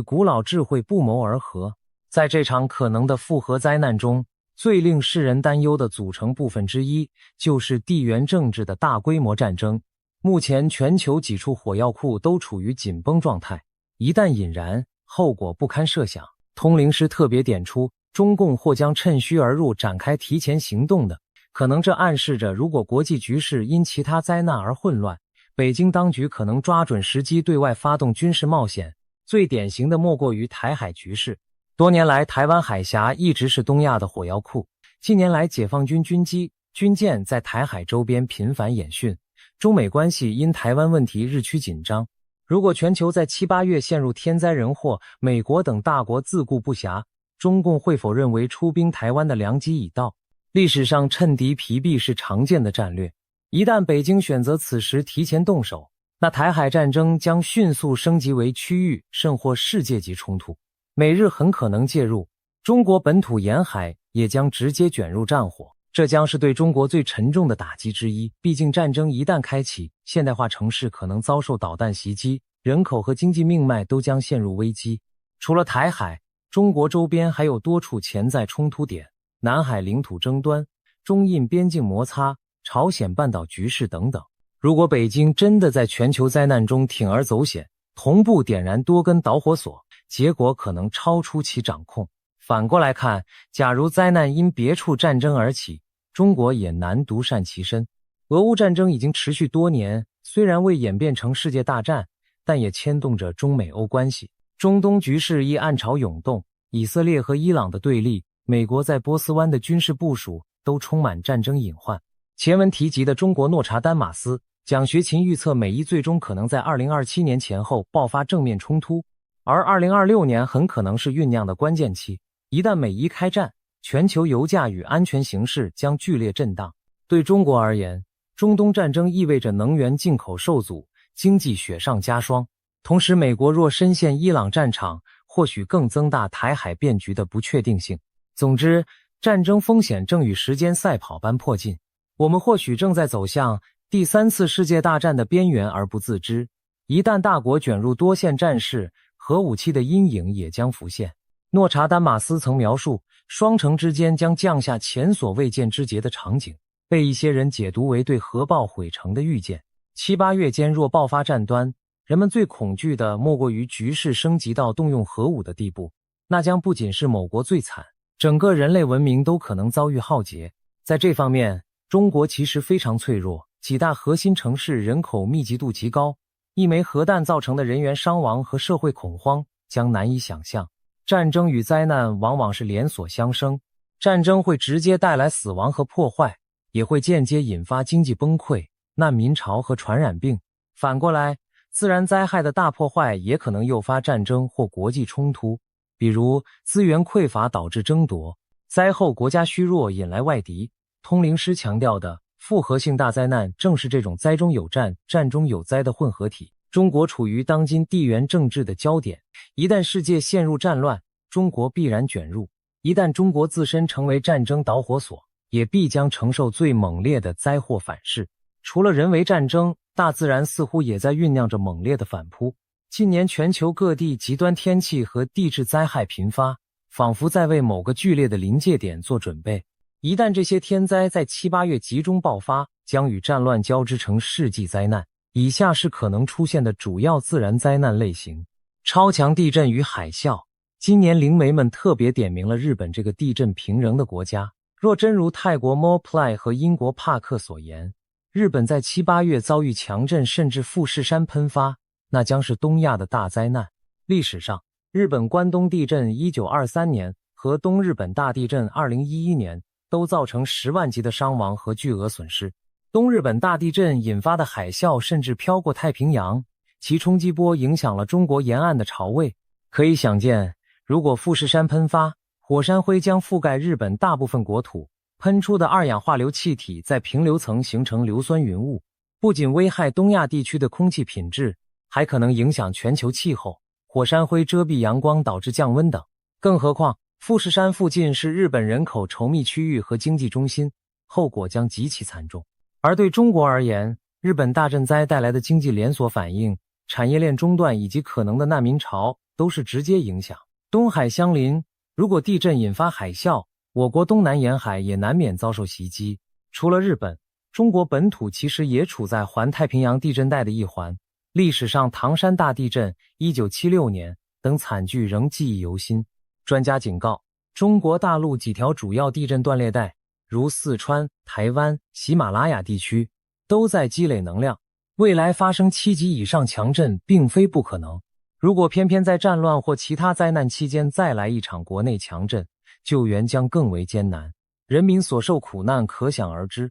古老智慧不谋而合。在这场可能的复合灾难中，最令世人担忧的组成部分之一，就是地缘政治的大规模战争。目前全球几处火药库都处于紧绷状态，一旦引燃，后果不堪设想。通灵师特别点出，中共或将趁虚而入，展开提前行动的，可能这暗示着如果国际局势因其他灾难而混乱，北京当局可能抓准时机对外发动军事冒险。最典型的莫过于台海局势。多年来，台湾海峡一直是东亚的火药库。近年来，解放军军机、军舰在台海周边频繁演训，中美关系因台湾问题日趋紧张。如果全球在7、8月陷入天灾人祸，美国等大国自顾不暇，中共会否认为出兵台湾的良机已到？历史上趁敌疲弊是常见的战略，一旦北京选择此时提前动手，那台海战争将迅速升级为区域甚或世界级冲突。美日很可能介入，中国本土沿海也将直接卷入战火，这将是对中国最沉重的打击之一。毕竟战争一旦开启，现代化城市可能遭受导弹袭击，人口和经济命脉都将陷入危机。除了台海，中国周边还有多处潜在冲突点，南海领土争端、中印边境摩擦、朝鲜半岛局势等等。如果北京真的在全球灾难中铤而走险，同步点燃多根导火索，结果可能超出其掌控。反过来看，假如灾难因别处战争而起，中国也难独善其身。俄乌战争已经持续多年，虽然未演变成世界大战，但也牵动着中美欧关系。中东局势亦暗潮涌动，以色列和伊朗的对立，美国在波斯湾的军事部署都充满战争隐患。前文提及的中国诺查丹马斯蒋学勤预测美伊最终可能在2027年前后爆发正面冲突，而2026年很可能是酝酿的关键期。一旦美伊开战，全球油价与安全形势将剧烈震荡。对中国而言，中东战争意味着能源进口受阻，经济雪上加霜。同时，美国若深陷伊朗战场，或许更增大台海变局的不确定性。总之，战争风险正与时间赛跑般迫近，我们或许正在走向第3次世界大战的边缘而不自知。一旦大国卷入多线战事，核武器的阴影也将浮现。诺查丹马斯曾描述，双城之间将降下前所未见之劫的场景，被一些人解读为对核爆毁城的预见。7、8月间若爆发战端，人们最恐惧的莫过于局势升级到动用核武的地步，那将不仅是某国最惨，整个人类文明都可能遭遇浩劫。在这方面，中国其实非常脆弱，几大核心城市人口密集度极高，一枚核弹造成的人员伤亡和社会恐慌将难以想象。战争与灾难往往是连锁相生，战争会直接带来死亡和破坏，也会间接引发经济崩溃、难民潮和传染病。反过来，自然灾害的大破坏也可能诱发战争或国际冲突，比如资源匮乏导致争夺，灾后国家虚弱引来外敌。通灵师强调的复合性大灾难正是这种灾中有战、战中有灾的混合体。中国处于当今地缘政治的焦点，一旦世界陷入战乱，中国必然卷入；一旦中国自身成为战争导火索，也必将承受最猛烈的灾祸反噬。除了人为战争，大自然似乎也在酝酿着猛烈的反扑。近年全球各地极端天气和地质灾害频发，仿佛在为某个剧烈的临界点做准备。一旦这些天灾在7、8月集中爆发，将与战乱交织成世纪灾难。以下是可能出现的主要自然灾难类型：超强地震与海啸。今年灵媒们特别点明了日本这个地震频仍的国家。若真如泰国 Mopli 和英国帕克所言，日本在7、8月遭遇强震甚至富士山喷发，那将是东亚的大灾难。历史上，日本关东地震1923年和东日本大地震2011年都造成10万级的伤亡和巨额损失。东日本大地震引发的海啸甚至飘过太平洋，其冲击波影响了中国沿岸的潮位。可以想见，如果富士山喷发，火山灰将覆盖日本大部分国土，喷出的二氧化硫气体在平流层形成硫酸云雾，不仅危害东亚地区的空气品质，还可能影响全球气候。火山灰遮蔽阳光导致降温等。更何况，富士山附近是日本人口稠密区域和经济中心，后果将极其惨重。而对中国而言，日本大震灾带来的经济连锁反应、产业链中断以及可能的难民潮都是直接影响。东海相邻，如果地震引发海啸，我国东南沿海也难免遭受袭击。除了日本，中国本土其实也处在环太平洋地震带的一环。历史上唐山大地震、1976年等惨剧仍记忆犹新。专家警告，中国大陆几条主要地震断裂带，如四川、台湾、喜马拉雅地区，都在积累能量，未来发生7级以上强震并非不可能。如果偏偏在战乱或其他灾难期间再来一场国内强震，救援将更为艰难，人民所受苦难可想而知。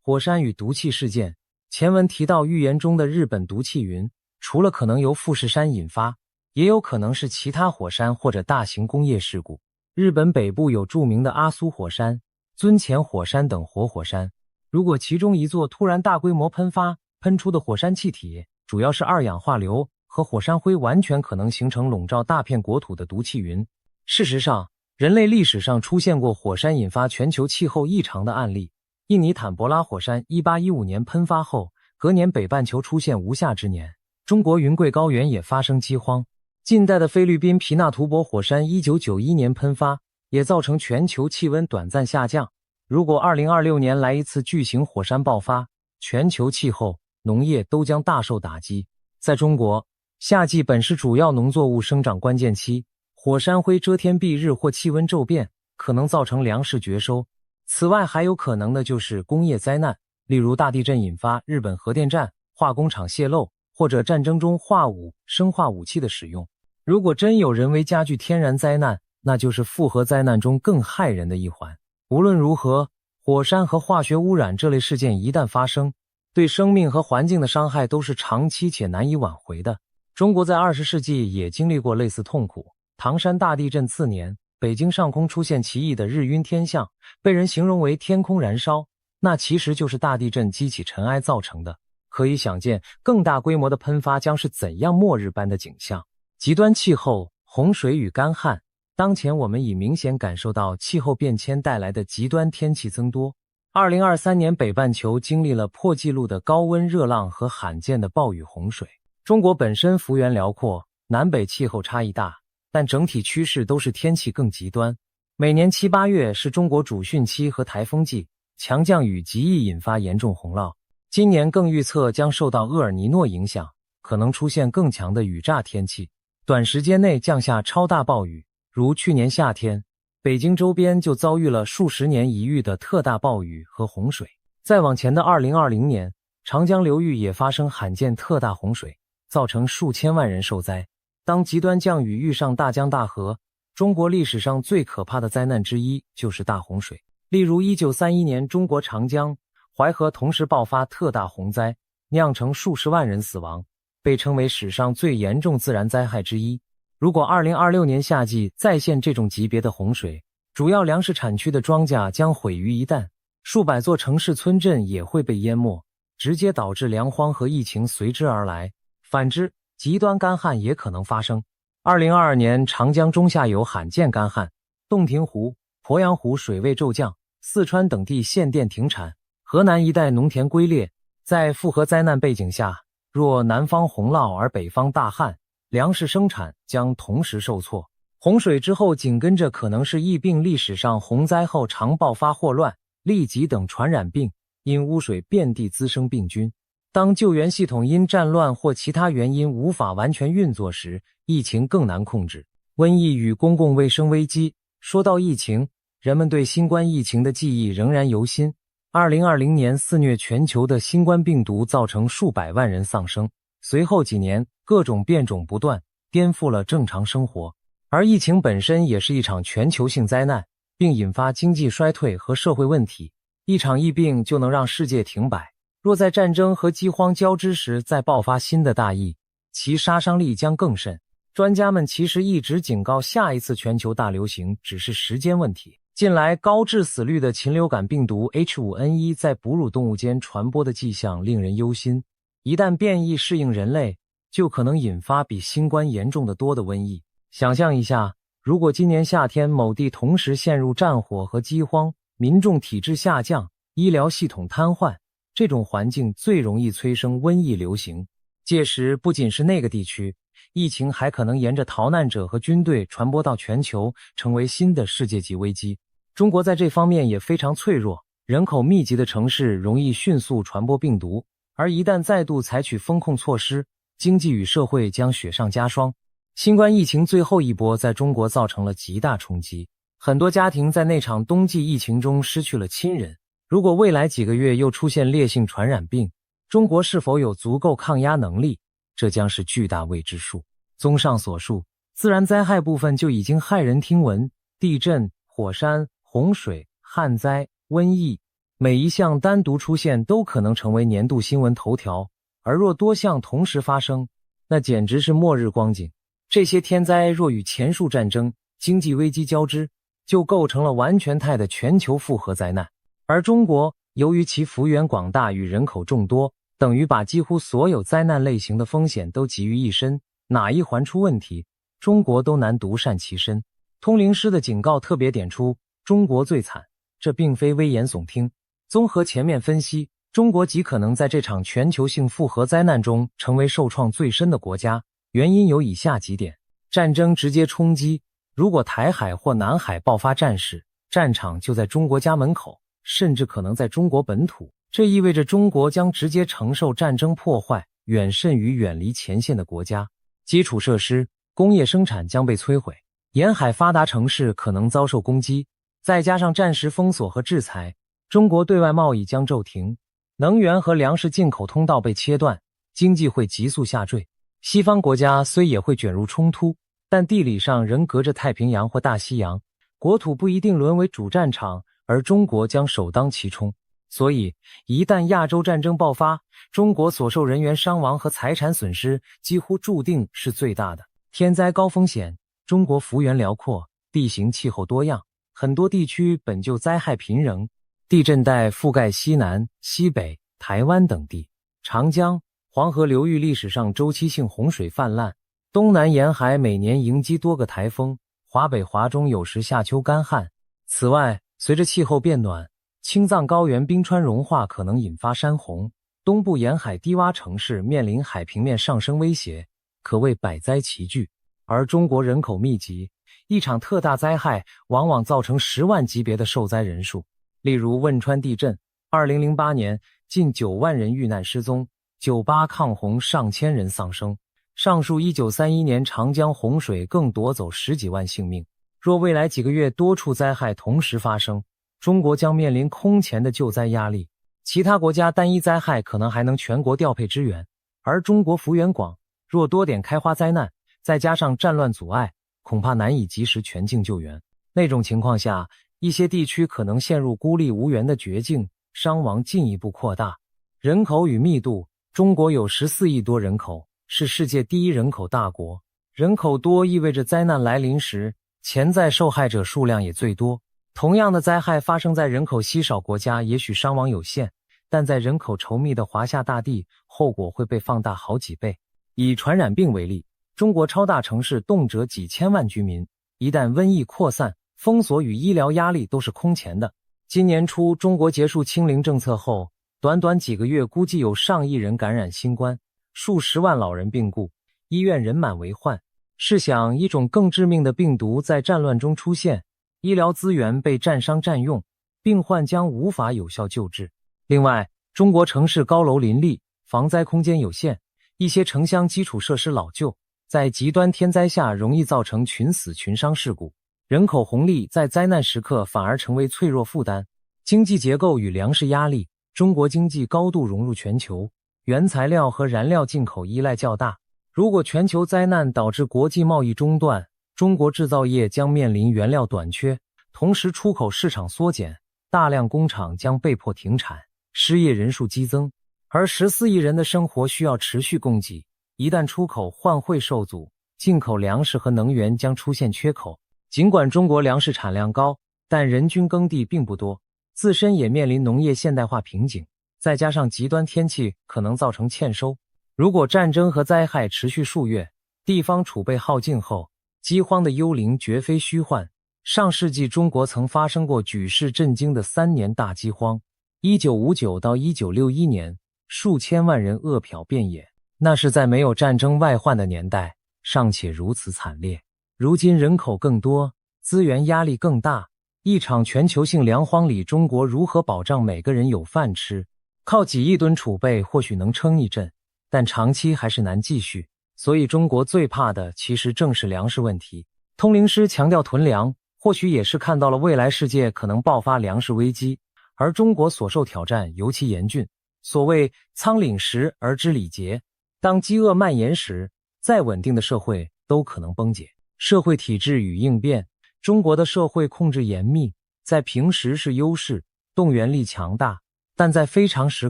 火山与毒气事件，前文提到预言中的日本毒气云，除了可能由富士山引发，也有可能是其他火山或者大型工业事故。日本北部有著名的阿苏火山、尊前火山等活火山，如果其中一座突然大规模喷发，喷出的火山气体主要是二氧化硫和火山灰，完全可能形成笼罩大片国土的毒气云。事实上，人类历史上出现过火山引发全球气候异常的案例。印尼坦博拉火山1815年喷发后，隔年北半球出现无夏之年。中国云贵高原也发生饥荒。近代的菲律宾皮纳图博火山1991年喷发，也造成全球气温短暂下降。如果2026年来一次巨型火山爆发，全球气候、农业都将大受打击。在中国，夏季本是主要农作物生长关键期，火山灰遮天蔽日或气温骤变，可能造成粮食绝收。此外，还有可能的就是工业灾难，例如大地震引发日本核电站、化工厂泄漏，或者战争中化武、生化武器的使用。如果真有人为加剧天然灾难，那就是复合灾难中更骇人的一环。无论如何，火山和化学污染这类事件一旦发生，对生命和环境的伤害都是长期且难以挽回的。中国在20世纪也经历过类似痛苦。唐山大地震次年，北京上空出现奇异的日晕天象，被人形容为天空燃烧，那其实就是大地震激起尘埃造成的。可以想见，更大规模的喷发将是怎样末日般的景象。极端气候、洪水与干旱，当前我们已明显感受到气候变迁带来的极端天气增多。2023年北半球经历了破纪录的高温热浪和罕见的暴雨洪水。中国本身幅员辽阔，南北气候差异大，但整体趋势都是天气更极端。每年7、8月是中国主汛期和台风季，强降雨极易引发严重洪涝。今年更预测将受到厄尔尼诺影响，可能出现更强的雨乍天气，短时间内降下超大暴雨，如去年夏天，北京周边就遭遇了数十年一遇的特大暴雨和洪水。再往前的2020年，长江流域也发生罕见特大洪水，造成数千万人受灾。当极端降雨遇上大江大河，中国历史上最可怕的灾难之一就是大洪水。例如1931年中国长江、淮河同时爆发特大洪灾，酿成数十万人死亡，被称为史上最严重自然灾害之一。如果2026年夏季再现这种级别的洪水，主要粮食产区的庄稼将毁于一旦，数百座城市村镇也会被淹没，直接导致粮荒和疫情随之而来。反之，极端干旱也可能发生。2022年长江中下游罕见干旱，洞庭湖、鄱阳湖水位骤降，四川等地限电停产，河南一带农田龟裂。在复合灾难背景下，若南方洪涝而北方大旱，粮食生产将同时受挫。洪水之后紧跟着可能是疫病，历史上洪灾后常爆发霍乱、痢疾等传染病，因污水遍地滋生病菌。当救援系统因战乱或其他原因无法完全运作时，疫情更难控制。瘟疫与公共卫生危机，说到疫情，人们对新冠疫情的记忆仍然犹新。2020年肆虐全球的新冠病毒造成数百万人丧生，随后几年各种变种不断，颠覆了正常生活。而疫情本身也是一场全球性灾难，并引发经济衰退和社会问题。一场疫病就能让世界停摆，若在战争和饥荒交织时再爆发新的大疫，其杀伤力将更甚。专家们其实一直警告，下一次全球大流行只是时间问题。近来高致死率的禽流感病毒 H5N1 在哺乳动物间传播的迹象令人忧心，一旦变异适应人类，就可能引发比新冠严重得多的瘟疫。想象一下，如果今年夏天某地同时陷入战火和饥荒，民众体质下降，医疗系统瘫痪，这种环境最容易催生瘟疫流行。届时不仅是那个地区，疫情还可能沿着逃难者和军队传播到全球，成为新的世界级危机。中国在这方面也非常脆弱，人口密集的城市容易迅速传播病毒，而一旦再度采取封控措施，经济与社会将雪上加霜。新冠疫情最后一波在中国造成了极大冲击，很多家庭在那场冬季疫情中失去了亲人。如果未来几个月又出现烈性传染病，中国是否有足够抗压能力，这将是巨大未知数。综上所述，自然灾害部分就已经骇人听闻，地震、火山、洪水、旱灾、瘟疫，每一项单独出现都可能成为年度新闻头条，而若多项同时发生，那简直是末日光景。这些天灾若与前述战争、经济危机交织，就构成了完全态的全球复合灾难。而中国由于其幅员广大与人口众多，等于把几乎所有灾难类型的风险都集于一身，哪一环出问题，中国都难独善其身。通灵师的警告特别点出，中国最惨，这并非危言耸听。综合前面分析，中国极可能在这场全球性复合灾难中成为受创最深的国家，原因有以下几点：战争直接冲击，如果台海或南海爆发战事，战场就在中国家门口，甚至可能在中国本土，这意味着中国将直接承受战争破坏，远甚于远离前线的国家。基础设施、工业生产将被摧毁，沿海发达城市可能遭受攻击，再加上战时封锁和制裁，中国对外贸易将骤停，能源和粮食进口通道被切断，经济会急速下坠。西方国家虽也会卷入冲突，但地理上仍隔着太平洋或大西洋，国土不一定沦为主战场，而中国将首当其冲。所以，一旦亚洲战争爆发，中国所受人员伤亡和财产损失几乎注定是最大的。天灾高风险，中国幅员辽阔，地形气候多样，很多地区本就灾害频仍，地震带覆盖西南、西北、台湾等地。长江、黄河流域历史上周期性洪水泛滥，东南沿海每年迎击多个台风，华北华中有时夏秋干旱。此外，随着气候变暖，青藏高原冰川融化可能引发山洪，东部沿海低洼城市面临海平面上升威胁，可谓百灾齐聚。而中国人口密集，一场特大灾害往往造成10万级别的受灾人数。例如汶川地震，2008年近9万人遇难失踪，98抗洪上千人丧生。上述1931年长江洪水更夺走10几万性命。若未来几个月多处灾害同时发生，中国将面临空前的救灾压力。其他国家单一灾害可能还能全国调配支援，而中国幅员广，若多点开花灾难，再加上战乱阻碍，恐怕难以及时全境救援。那种情况下，一些地区可能陷入孤立无援的绝境，伤亡进一步扩大。人口与密度，中国有14亿多人口，是世界第一人口大国。人口多意味着灾难来临时，潜在受害者数量也最多。同样的灾害发生在人口稀少国家，也许伤亡有限，但在人口稠密的华夏大地，后果会被放大好几倍。以传染病为例，中国超大城市动辄几千万居民，一旦瘟疫扩散，封锁与医疗压力都是空前的。今年初，中国结束清零政策后，短短几个月估计有上亿人感染新冠，数十万老人病故，医院人满为患。试想，一种更致命的病毒在战乱中出现，医疗资源被战伤占用，病患将无法有效救治。另外，中国城市高楼林立，防灾空间有限，一些城乡基础设施老旧，在极端天灾下容易造成群死群伤事故。人口红利在灾难时刻反而成为脆弱负担。经济结构与粮食压力，中国经济高度融入全球，原材料和燃料进口依赖较大。如果全球灾难导致国际贸易中断，中国制造业将面临原料短缺，同时出口市场缩减，大量工厂将被迫停产，失业人数激增。而14亿人的生活需要持续供给，一旦出口换汇受阻，进口粮食和能源将出现缺口。尽管中国粮食产量高，但人均耕地并不多，自身也面临农业现代化瓶颈，再加上极端天气可能造成欠收。如果战争和灾害持续数月，地方储备耗尽后，饥荒的幽灵绝非虚幻。上世纪中国曾发生过举世震惊的3年大饥荒，1959到1961年，数千万人饿殍遍野，那是在没有战争外患的年代，尚且如此惨烈。如今人口更多，资源压力更大，一场全球性粮荒里，中国如何保障每个人有饭吃？靠几亿吨储备或许能撑一阵，但长期还是难继续。所以中国最怕的其实正是粮食问题。通灵师强调囤粮，或许也是看到了未来世界可能爆发粮食危机，而中国所受挑战尤其严峻。所谓仓廪实而知礼节，当饥饿蔓延时，再稳定的社会都可能崩解。社会体制与应变，中国的社会控制严密，在平时是优势，动员力强大，但在非常时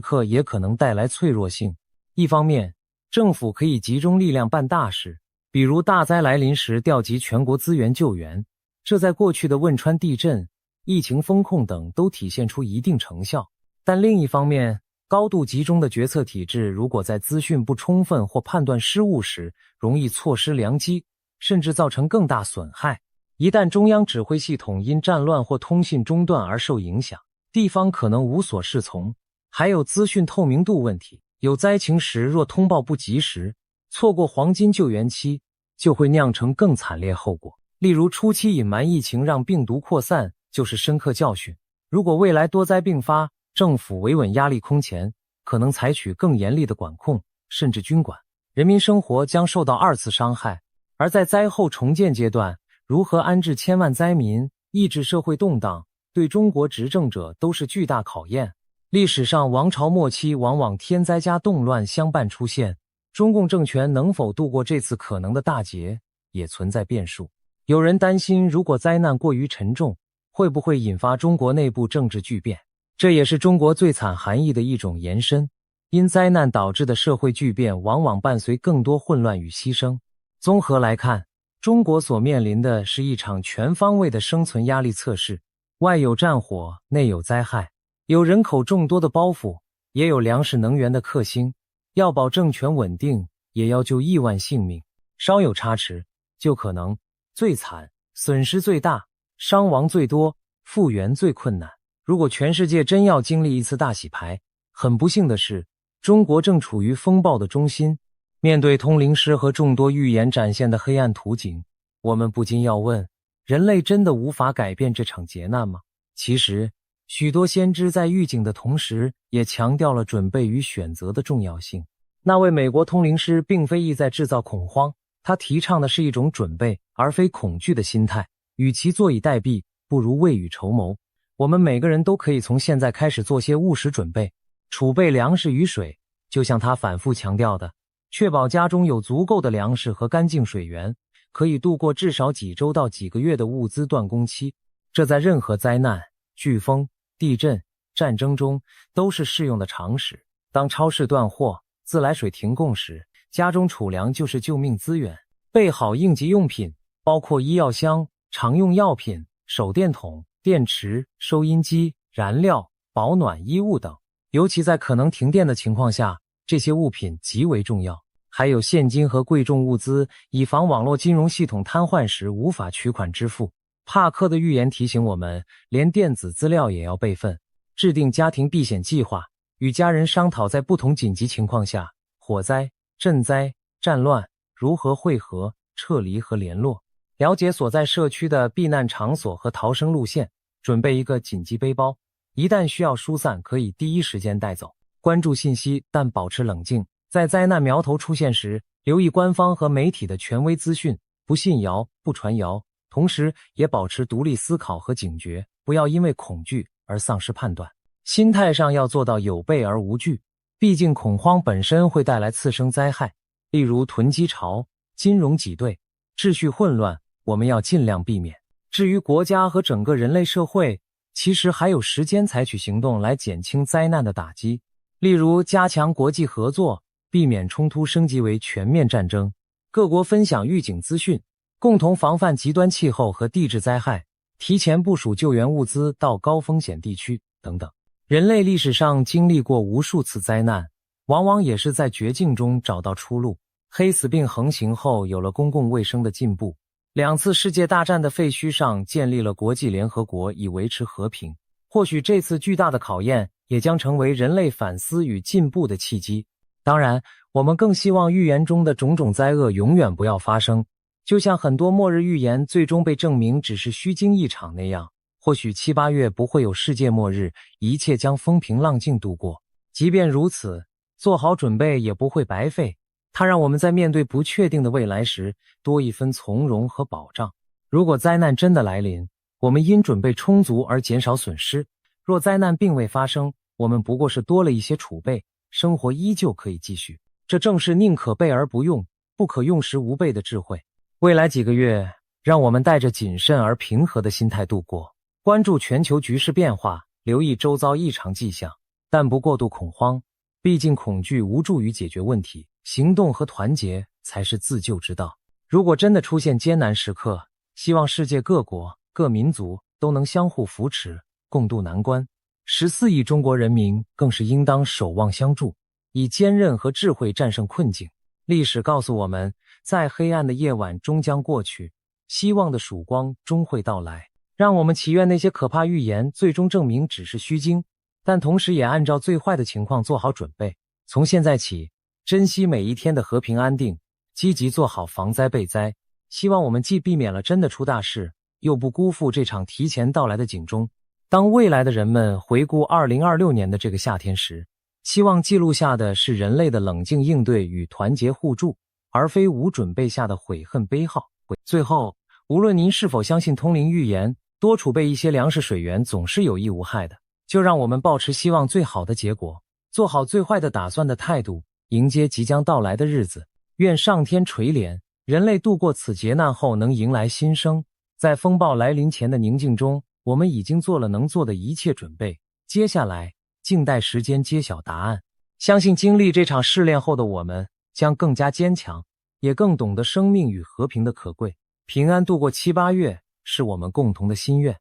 刻也可能带来脆弱性。一方面，政府可以集中力量办大事，比如大灾来临时调集全国资源救援，这在过去的汶川地震、疫情封控等都体现出一定成效。但另一方面，高度集中的决策体制如果在资讯不充分或判断失误时，容易错失良机，甚至造成更大损害。一旦中央指挥系统因战乱或通信中断而受影响，地方可能无所适从。还有资讯透明度问题，有灾情时若通报不及时，错过黄金救援期，就会酿成更惨烈后果。例如初期隐瞒疫情让病毒扩散，就是深刻教训。如果未来多灾并发，政府维稳压力空前，可能采取更严厉的管控，甚至军管，人民生活将受到2次伤害。而在灾后重建阶段，如何安置千万灾民，抑制社会动荡，对中国执政者都是巨大考验。历史上王朝末期往往天灾加动乱相伴出现，中共政权能否度过这次可能的大劫，也存在变数。有人担心，如果灾难过于沉重，会不会引发中国内部政治巨变？这也是中国最惨含义的一种延伸。因灾难导致的社会巨变往往伴随更多混乱与牺牲。综合来看，中国所面临的是一场全方位的生存压力测试，外有战火，内有灾害，有人口众多的包袱，也有粮食能源的克星，要保政权稳定，也要救亿万性命，稍有差池，就可能最惨，损失最大，伤亡最多，复原最困难。如果全世界真要经历一次大洗牌，很不幸的是，中国正处于风暴的中心。面对通灵师和众多预言展现的黑暗图景，我们不禁要问，人类真的无法改变这场劫难吗？其实，许多先知在预警的同时，也强调了准备与选择的重要性。那位美国通灵师并非意在制造恐慌，他提倡的是一种准备，而非恐惧的心态。与其坐以待毙，不如未雨绸缪。我们每个人都可以从现在开始做些务实准备，储备粮食与水，就像他反复强调的，确保家中有足够的粮食和干净水源，可以度过至少几周到几个月的物资断供期。这在任何灾难、飓风、地震、战争中都是适用的常识。当超市断货、自来水停供时，家中储粮就是救命资源。备好应急用品，包括医药箱、常用药品、手电筒、电池、收音机、燃料、保暖衣物等。尤其在可能停电的情况下，这些物品极为重要。还有现金和贵重物资，以防网络金融系统瘫痪时无法取款支付。帕克的预言提醒我们，连电子资料也要备份，制定家庭避险计划，与家人商讨在不同紧急情况下，火灾、震灾、战乱如何汇合、撤离和联络，了解所在社区的避难场所和逃生路线，准备一个紧急背包，一旦需要疏散可以第一时间带走。关注信息，但保持冷静，在灾难苗头出现时，留意官方和媒体的权威资讯，不信谣，不传谣，同时也保持独立思考和警觉，不要因为恐惧而丧失判断。心态上要做到有备而无惧，毕竟恐慌本身会带来次生灾害，例如囤积潮、金融挤兑、秩序混乱，我们要尽量避免。至于国家和整个人类社会，其实还有时间采取行动来减轻灾难的打击，例如加强国际合作，避免冲突升级为全面战争，各国分享预警资讯，共同防范极端气候和地质灾害，提前部署救援物资到高风险地区等等。人类历史上经历过无数次灾难，往往也是在绝境中找到出路。黑死病横行后有了公共卫生的进步，2次世界大战的废墟上建立了国际联合国以维持和平。或许这次巨大的考验也将成为人类反思与进步的契机。当然，我们更希望预言中的种种灾厄永远不要发生，就像很多末日预言最终被证明只是虚惊一场那样，或许7、8月不会有世界末日，一切将风平浪静度过。即便如此，做好准备也不会白费，它让我们在面对不确定的未来时多一分从容和保障。如果灾难真的来临，我们因准备充足而减少损失；若灾难并未发生，我们不过是多了一些储备，生活依旧可以继续。这正是宁可备而不用，不可用时无备的智慧。未来几个月，让我们带着谨慎而平和的心态度过，关注全球局势变化，留意周遭异常迹象，但不过度恐慌。毕竟恐惧无助于解决问题，行动和团结才是自救之道。如果真的出现艰难时刻，希望世界各国、各民族都能相互扶持，共度难关。14亿中国人民更是应当守望相助，以坚韧和智慧战胜困境。历史告诉我们，在黑暗的夜晚终将过去，希望的曙光终会到来。让我们祈愿那些可怕预言最终证明只是虚惊，但同时也按照最坏的情况做好准备。从现在起，珍惜每一天的和平安定，积极做好防灾备灾。希望我们既避免了真的出大事，又不辜负这场提前到来的警钟。当未来的人们回顾2026年的这个夏天时，期望记录下的是人类的冷静应对与团结互助，而非无准备下的悔恨悲号。最后，无论您是否相信通灵预言，多储备一些粮食水源总是有益无害的。就让我们抱持希望最好的结果，做好最坏的打算的态度，迎接即将到来的日子。愿上天垂怜，人类度过此劫难后能迎来新生。在风暴来临前的宁静中，我们已经做了能做的一切准备，接下来，静待时间揭晓答案。相信经历这场试炼后的我们，将更加坚强，也更懂得生命与和平的可贵。平安度过7、8月，是我们共同的心愿。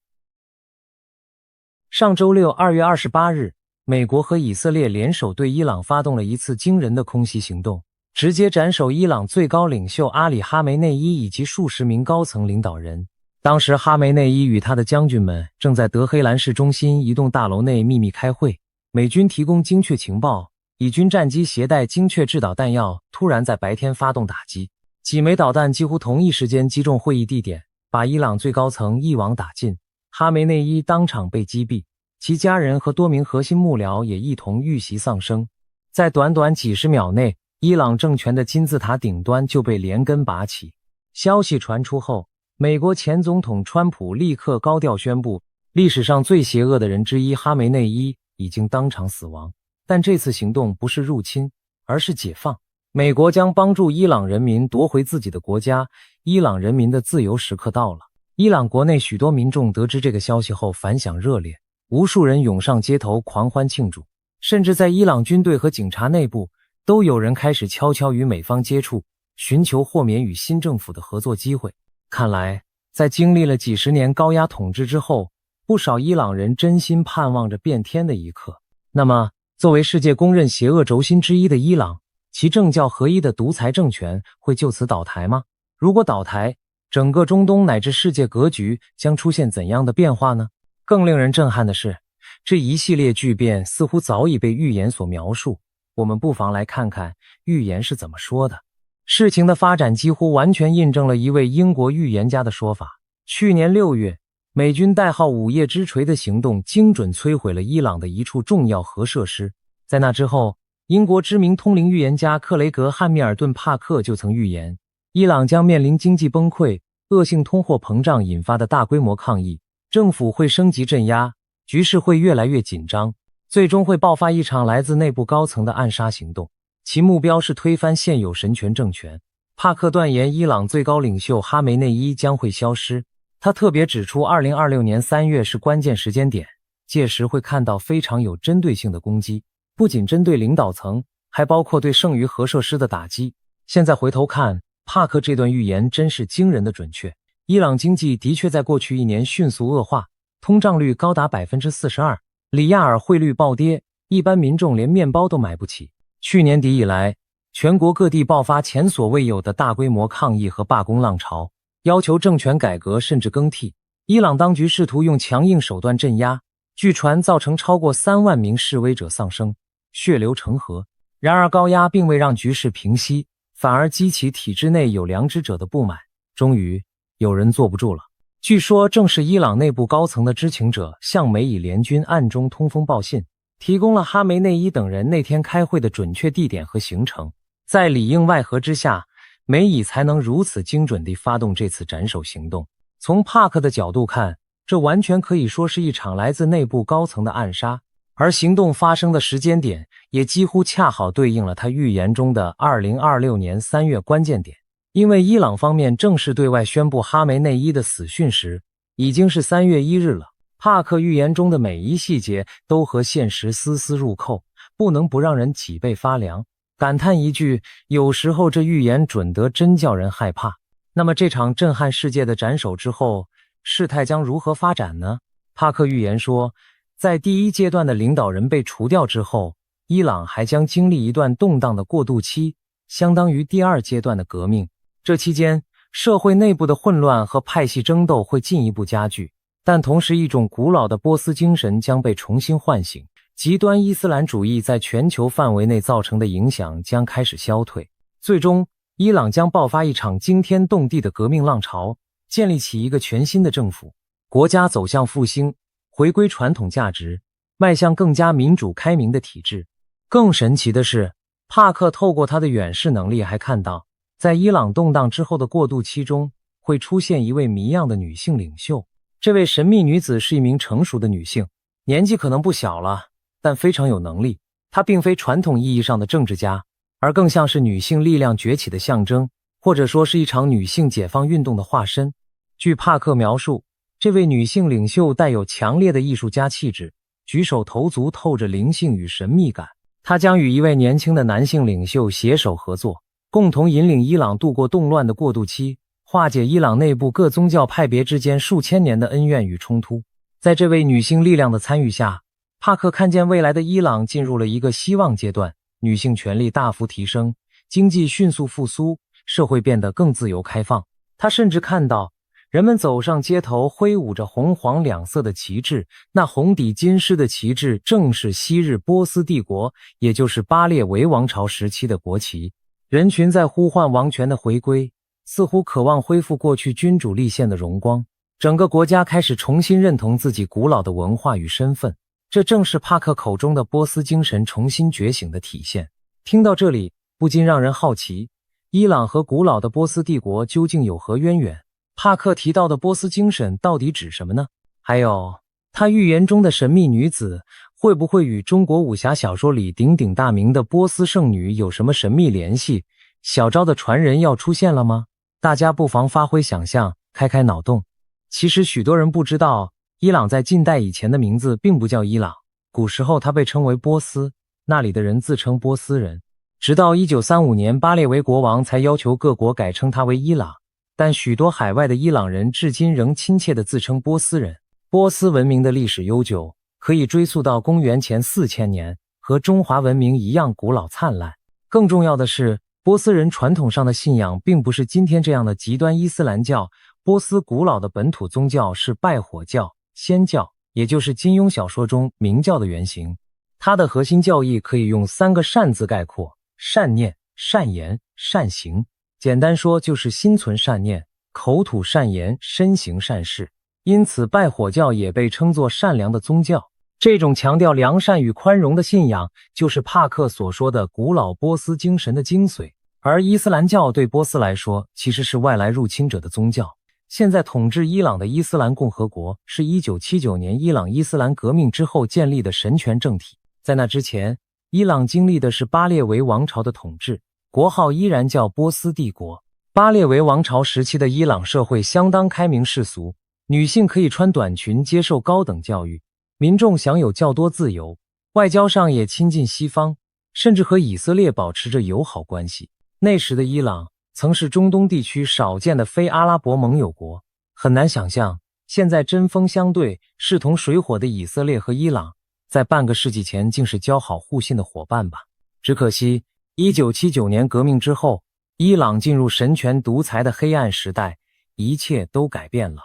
上周六2月28日，美国和以色列联手对伊朗发动了一次惊人的空袭行动，直接斩首伊朗最高领袖阿里·哈梅内伊以及数十名高层领导人。当时哈梅内伊与他的将军们正在德黑兰市中心一栋大楼内秘密开会，美军提供精确情报，以军战机携带精确制导弹药，突然在白天发动打击，几枚导弹几乎同一时间击中会议地点，把伊朗最高层一网打尽。哈梅内伊当场被击毙，其家人和多名核心幕僚也一同遇袭丧生。在短短几十秒内，伊朗政权的金字塔顶端就被连根拔起。消息传出后，美国前总统川普立刻高调宣布，历史上最邪恶的人之一哈梅内伊已经当场死亡。但这次行动不是入侵，而是解放。美国将帮助伊朗人民夺回自己的国家，伊朗人民的自由时刻到了。伊朗国内许多民众得知这个消息后反响热烈，无数人涌上街头狂欢庆祝，甚至在伊朗军队和警察内部，都有人开始悄悄与美方接触，寻求豁免与新政府的合作机会。看来，在经历了几十年高压统治之后，不少伊朗人真心盼望着变天的一刻。那么，作为世界公认邪恶轴心之一的伊朗，其政教合一的独裁政权会就此倒台吗？如果倒台，整个中东乃至世界格局将出现怎样的变化呢？更令人震撼的是，这一系列巨变似乎早已被预言所描述。我们不妨来看看预言是怎么说的。事情的发展几乎完全印证了一位英国预言家的说法。去年6月，美军代号午夜之锤的行动精准摧毁了伊朗的一处重要核设施。在那之后，英国知名通灵预言家克雷格·汉密尔顿·帕克就曾预言，伊朗将面临经济崩溃、恶性通货膨胀引发的大规模抗议，政府会升级镇压，局势会越来越紧张，最终会爆发一场来自内部高层的暗杀行动，其目标是推翻现有神权政权。帕克断言伊朗最高领袖哈梅内伊将会消失。他特别指出2026年3月是关键时间点，届时会看到非常有针对性的攻击，不仅针对领导层，还包括对剩余核设施的打击。现在回头看，帕克这段预言真是惊人的准确。伊朗经济的确在过去1年迅速恶化，通胀率高达 42%， 里亚尔汇率暴跌，一般民众连面包都买不起。去年底以来，全国各地爆发前所未有的大规模抗议和罢工浪潮，要求政权改革甚至更替。伊朗当局试图用强硬手段镇压，据传造成超过3万名示威者丧生，血流成河。然而高压并未让局势平息，反而激起体制内有良知者的不满。终于，有人坐不住了。据说正是伊朗内部高层的知情者向美以联军暗中通风报信，提供了哈梅内伊等人那天开会的准确地点和行程。在里应外合之下，美以才能如此精准地发动这次斩首行动。从帕克的角度看，这完全可以说是一场来自内部高层的暗杀，而行动发生的时间点也几乎恰好对应了他预言中的2026年3月关键点。因为伊朗方面正式对外宣布哈梅内伊的死讯时，已经是3月1日了。帕克预言中的每一细节都和现实丝丝入扣，不能不让人脊背发凉，感叹一句，有时候这预言准得真叫人害怕。那么这场震撼世界的斩首之后，事态将如何发展呢？帕克预言说，在第一阶段的领导人被除掉之后，伊朗还将经历一段动荡的过渡期，相当于第2阶段的革命。这期间，社会内部的混乱和派系争斗会进一步加剧，但同时一种古老的波斯精神将被重新唤醒，极端伊斯兰主义在全球范围内造成的影响将开始消退。最终，伊朗将爆发一场惊天动地的革命浪潮，建立起一个全新的政府，国家走向复兴，回归传统价值，迈向更加民主开明的体制。更神奇的是，帕克透过他的远视能力还看到，在伊朗动荡之后的过渡期中，会出现一位谜样的女性领袖。这位神秘女子是一名成熟的女性，年纪可能不小了，但非常有能力。她并非传统意义上的政治家，而更像是女性力量崛起的象征，或者说是一场女性解放运动的化身。据帕克描述，这位女性领袖带有强烈的艺术家气质，举手投足透着灵性与神秘感。他将与一位年轻的男性领袖携手合作，共同引领伊朗度过动乱的过渡期，化解伊朗内部各宗教派别之间数千年的恩怨与冲突。在这位女性力量的参与下，帕克看见未来的伊朗进入了一个希望阶段，女性权力大幅提升，经济迅速复苏，社会变得更自由开放。他甚至看到人们走上街头挥舞着红黄两色的旗帜，那红底金狮的旗帜正是昔日波斯帝国，也就是巴列维王朝时期的国旗。人群在呼唤王权的回归，似乎渴望恢复过去君主立宪的荣光。整个国家开始重新认同自己古老的文化与身份，这正是帕克口中的波斯精神重新觉醒的体现。听到这里，不禁让人好奇，伊朗和古老的波斯帝国究竟有何渊源？帕克提到的波斯精神到底指什么呢？还有，他预言中的神秘女子会不会与中国武侠小说里鼎鼎大名的波斯圣女有什么神秘联系？小昭的传人要出现了吗？大家不妨发挥想象，开开脑洞。其实许多人不知道，伊朗在近代以前的名字并不叫伊朗，古时候它被称为波斯，那里的人自称波斯人。直到1935年，巴列维国王才要求各国改称它为伊朗，但许多海外的伊朗人至今仍亲切地自称波斯人。波斯文明的历史悠久，可以追溯到公元前4000年，和中华文明一样古老灿烂。更重要的是，波斯人传统上的信仰并不是今天这样的极端伊斯兰教，波斯古老的本土宗教是拜火教、祆教，也就是金庸小说中明教的原型。它的核心教义可以用3个善字概括：善念、善言、善行。简单说就是心存善念，口吐善言，身行善事。因此拜火教也被称作善良的宗教。这种强调良善与宽容的信仰，就是帕克所说的古老波斯精神的精髓。而伊斯兰教对波斯来说，其实是外来入侵者的宗教。现在统治伊朗的伊斯兰共和国是1979年伊朗伊斯兰革命之后建立的神权政体。在那之前，伊朗经历的是巴列维王朝的统治，国号依然叫波斯帝国。巴列维王朝时期的伊朗社会相当开明世俗，女性可以穿短裙接受高等教育，民众享有较多自由，外交上也亲近西方，甚至和以色列保持着友好关系。那时的伊朗曾是中东地区少见的非阿拉伯盟友国，很难想象现在针锋相对、势同水火的以色列和伊朗，在半个世纪前竟是交好互信的伙伴吧。只可惜1979年革命之后，伊朗进入神权独裁的黑暗时代，一切都改变了。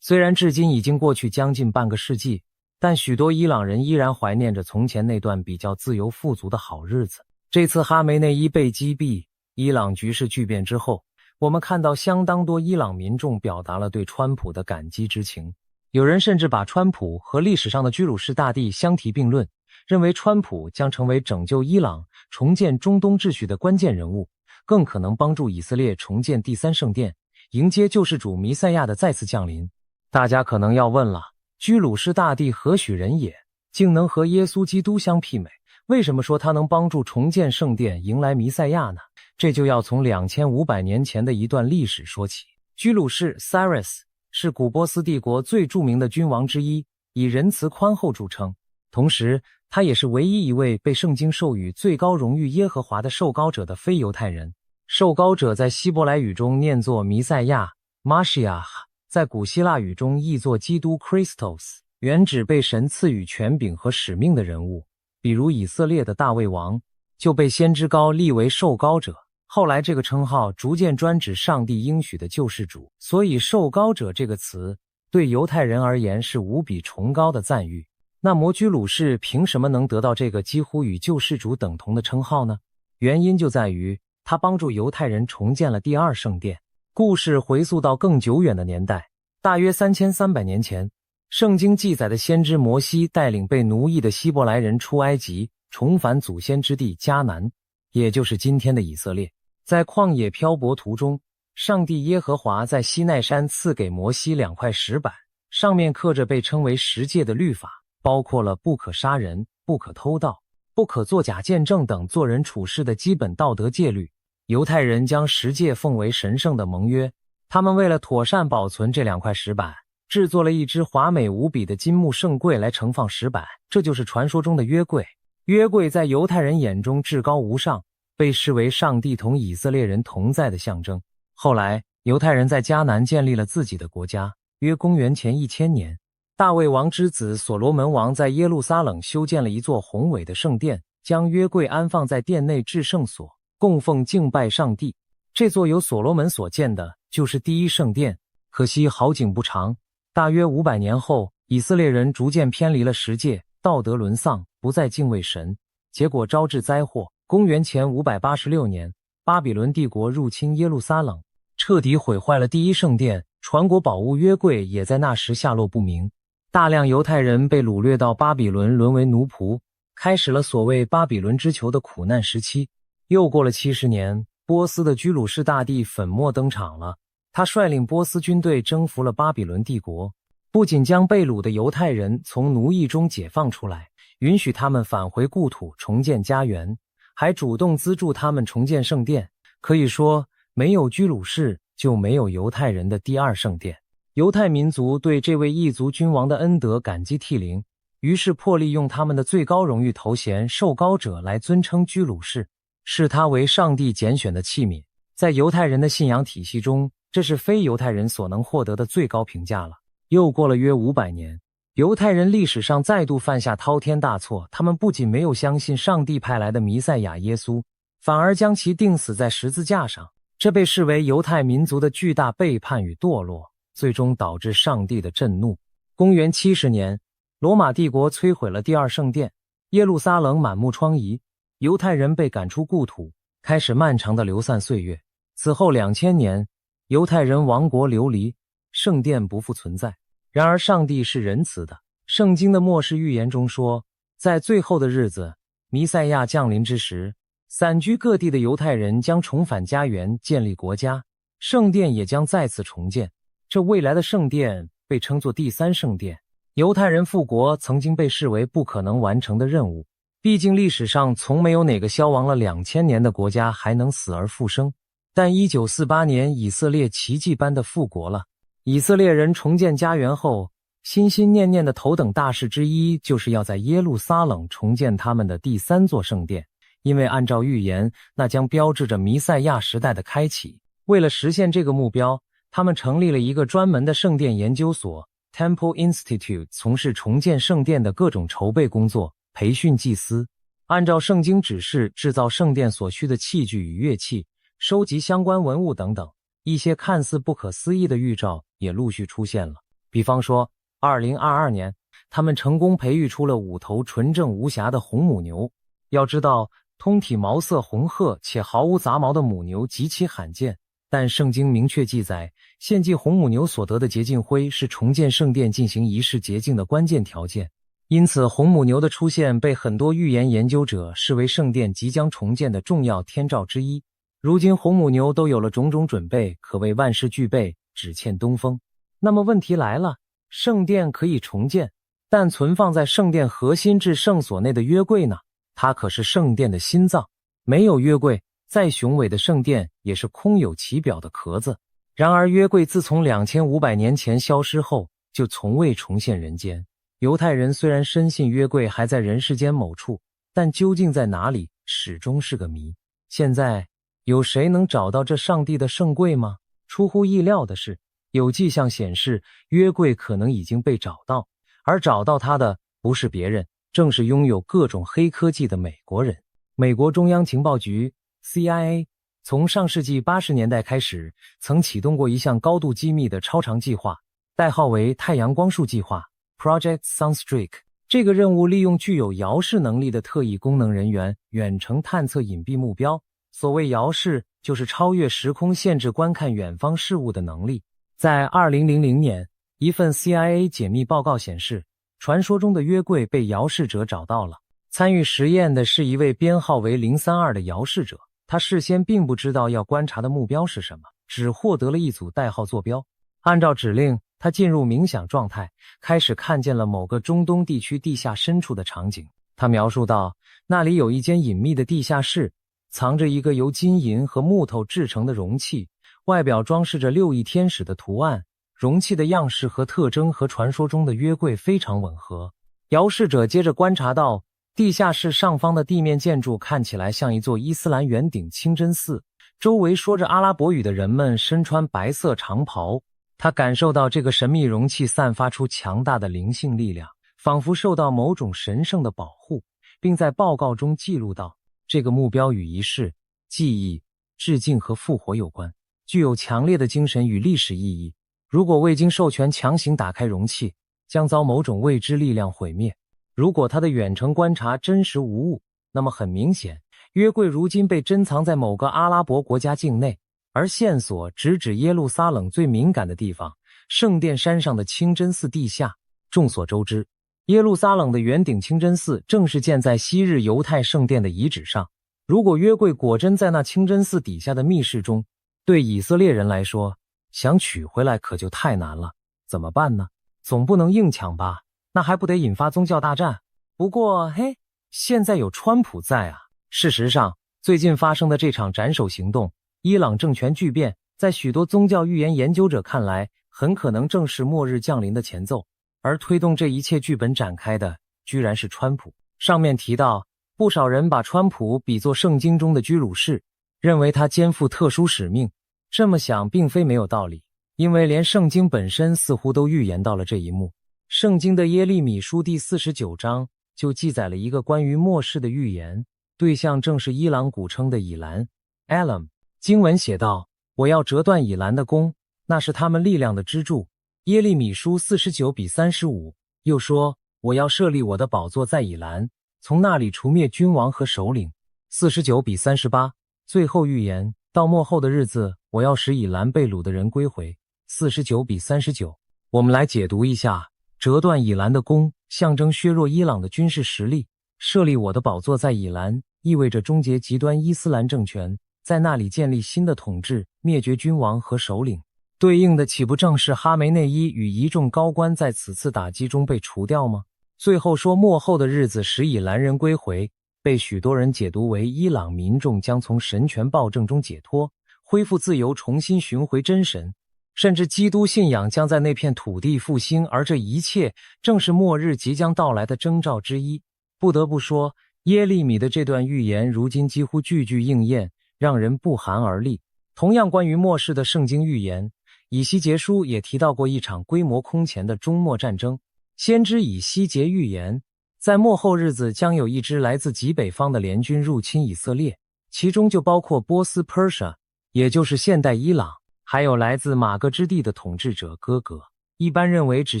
虽然至今已经过去将近半个世纪，但许多伊朗人依然怀念着从前那段比较自由富足的好日子。这次哈梅内伊被击毙，伊朗局势巨变之后，我们看到相当多伊朗民众表达了对川普的感激之情。有人甚至把川普和历史上的居鲁士大帝相提并论，认为川普将成为拯救伊朗、重建中东秩序的关键人物，更可能帮助以色列重建第三圣殿，迎接救世主弥赛亚的再次降临。大家可能要问了，居鲁士大帝何许人也，竟能和耶稣基督相媲美？为什么说他能帮助重建圣殿，迎来弥赛亚呢？这就要从2500年前的一段历史说起。居鲁士 Cyrus 是古波斯帝国最著名的君王之一，以仁慈宽厚著称，同时他也是唯一一位被圣经授予最高荣誉耶和华的受膏者的非犹太人。受膏者在希伯来语中念作弥赛亚 Mashiach， 在古希腊语中译作基督 Christos， 原指被神赐予权柄和使命的人物，比如以色列的大卫王就被先知高立为受膏者。后来这个称号逐渐专指上帝应许的救世主，所以受膏者这个词对犹太人而言是无比崇高的赞誉。那摩居鲁士凭什么能得到这个几乎与救世主等同的称号呢？原因就在于他帮助犹太人重建了第二圣殿。故事回溯到更久远的年代，大约3300年前，圣经记载的先知摩西带领被奴役的希伯来人出埃及，重返祖先之地迦南，也就是今天的以色列。在旷野漂泊途中，上帝耶和华在西奈山赐给摩西2块石板，上面刻着被称为十诫的律法，包括了不可杀人、不可偷盗、不可作假见证等做人处事的基本道德戒律。犹太人将十诫奉为神圣的盟约，他们为了妥善保存这2块石板，制作了一只华美无比的金木圣柜来盛放石板，这就是传说中的约柜。约柜在犹太人眼中至高无上，被视为上帝同以色列人同在的象征。后来，犹太人在迦南建立了自己的国家，约公元前1000年，大卫王之子所罗门王在耶路撒冷修建了一座宏伟的圣殿，将约柜安放在殿内至圣所，供奉敬拜上帝。这座由所罗门所建的，就是第一圣殿。可惜好景不长，大约500年后，以色列人逐渐偏离了十诫，道德沦丧，不再敬畏神，结果招致灾祸。公元前586年，巴比伦帝国入侵耶路撒冷，彻底毁坏了第一圣殿，传国宝物约柜也在那时下落不明。大量犹太人被掳掠到巴比伦，沦为奴仆，开始了所谓巴比伦之囚的苦难时期。又过了70年，波斯的居鲁士大帝粉墨登场了。他率领波斯军队征服了巴比伦帝国，不仅将被掳的犹太人从奴役中解放出来，允许他们返回故土重建家园，还主动资助他们重建圣殿。可以说，没有居鲁士，就没有犹太人的第二圣殿。犹太民族对这位异族君王的恩德感激涕零，于是破例用他们的最高荣誉头衔受膏者来尊称居鲁士，视他为上帝拣选的器皿。在犹太人的信仰体系中，这是非犹太人所能获得的最高评价了。又过了约500年，犹太人历史上再度犯下滔天大错，他们不仅没有相信上帝派来的弥赛亚耶稣，反而将其钉死在十字架上。这被视为犹太民族的巨大背叛与堕落，最终导致上帝的震怒。公元70年，罗马帝国摧毁了第二圣殿，耶路撒冷满目疮痍，犹太人被赶出故土，开始漫长的流散岁月。此后2000年，犹太人亡国流离，圣殿不复存在。然而上帝是仁慈的，圣经的末世预言中说，在最后的日子，弥赛亚降临之时，散居各地的犹太人将重返家园，建立国家，圣殿也将再次重建。这未来的圣殿被称作第三圣殿。犹太人复国曾经被视为不可能完成的任务，毕竟历史上从没有哪个消亡了2000年的国家还能死而复生。但1948年以色列奇迹般的复国了。以色列人重建家园后，心心念念的头等大事之一就是要在耶路撒冷重建他们的第三座圣殿，因为按照预言，那将标志着弥赛亚时代的开启。为了实现这个目标，他们成立了一个专门的圣殿研究所 Temple Institute， 从事重建圣殿的各种筹备工作，培训祭司，按照圣经指示制造圣殿所需的器具与乐器，收集相关文物等等。一些看似不可思议的预兆也陆续出现了。比方说2022年，他们成功培育出了5头纯正无瑕的红母牛。要知道，通体毛色红褐且毫无杂毛的母牛极其罕见，但圣经明确记载，献祭红母牛所得的洁净灰是重建圣殿进行仪式洁净的关键条件。因此，红母牛的出现被很多预言研究者视为圣殿即将重建的重要天兆之一。如今红母牛都有了种种准备，可谓万事俱备，只欠东风。那么问题来了，圣殿可以重建，但存放在圣殿核心至圣所内的约柜呢？它可是圣殿的心脏，没有约柜，再雄伟的圣殿也是空有其表的壳子。然而约柜自从2500年前消失后，就从未重现人间。犹太人虽然深信约柜还在人世间某处，但究竟在哪里，始终是个谜。现在有谁能找到这上帝的圣柜吗？出乎意料的是，有迹象显示约柜可能已经被找到，而找到它的不是别人，正是拥有各种黑科技的美国人。美国中央情报局 CIA 从上世纪80年代开始，曾启动过一项高度机密的超长计划，代号为太阳光束计划 Project Sunstreak。这个任务利用具有遥视能力的特异功能人员远程探测隐蔽目标。所谓遥视，就是超越时空限制观看远方事物的能力。在2000年，一份 CIA 解密报告显示，传说中的约柜被遥视者找到了。参与实验的是一位编号为032的遥视者，他事先并不知道要观察的目标是什么，只获得了一组代号坐标。按照指令，他进入冥想状态，开始看见了某个中东地区地下深处的场景。他描述道，那里有一间隐秘的地下室，藏着一个由金银和木头制成的容器，外表装饰着6翼天使的图案，容器的样式和特征和传说中的约柜非常吻合。遥视者接着观察到，地下室上方的地面建筑看起来像一座伊斯兰圆顶清真寺，周围说着阿拉伯语的人们身穿白色长袍。他感受到这个神秘容器散发出强大的灵性力量，仿佛受到某种神圣的保护，并在报告中记录到，这个目标与仪式、记忆、致敬和复活有关，具有强烈的精神与历史意义。如果未经授权强行打开容器，将遭某种未知力量毁灭。如果他的远程观察真实无误，那么很明显，约柜如今被珍藏在某个阿拉伯国家境内，而线索直指耶路撒冷最敏感的地方——圣殿山上的清真寺地下。众所周知，耶路撒冷的圆顶清真寺正是建在昔日犹太圣殿的遗址上。如果约柜果真在那清真寺底下的密室中，对以色列人来说，想取回来可就太难了。怎么办呢？总不能硬抢吧？那还不得引发宗教大战？不过嘿，现在有川普在啊。事实上，最近发生的这场斩首行动，伊朗政权巨变，在许多宗教预言研究者看来，很可能正是末日降临的前奏。而推动这一切剧本展开的，居然是川普。上面提到，不少人把川普比作圣经中的居鲁士，认为他肩负特殊使命。这么想并非没有道理，因为连圣经本身似乎都预言到了这一幕。圣经的耶利米书第49章就记载了一个关于末世的预言，对象正是伊朗古称的以兰 Elam。 经文写道，我要折断以兰的弓，那是他们力量的支柱。耶利米书49:35又说，我要设立我的宝座在以兰，从那里除灭君王和首领。49:38最后预言，到末后的日子，我要使以兰被掳的人归回。49:39我们来解读一下，折断以兰的弓象征削弱伊朗的军事实力，设立我的宝座在以兰意味着终结极端伊斯兰政权，在那里建立新的统治，灭绝君王和首领。对应的岂不正是哈梅内伊与一众高官在此次打击中被除掉吗？最后说末后的日子使以兰人归回，被许多人解读为伊朗民众将从神权暴政中解脱，恢复自由，重新寻回真神，甚至基督信仰将在那片土地复兴，而这一切正是末日即将到来的征兆之一。不得不说，耶利米的这段预言如今几乎句句应验，让人不寒而栗。同样关于末世的圣经预言，以西结书也提到过一场规模空前的终末战争。先知以西结预言，在末后日子将有一支来自极北方的联军入侵以色列，其中就包括波斯 Persia， 也就是现代伊朗，还有来自马各之地的统治者哥哥，一般认为指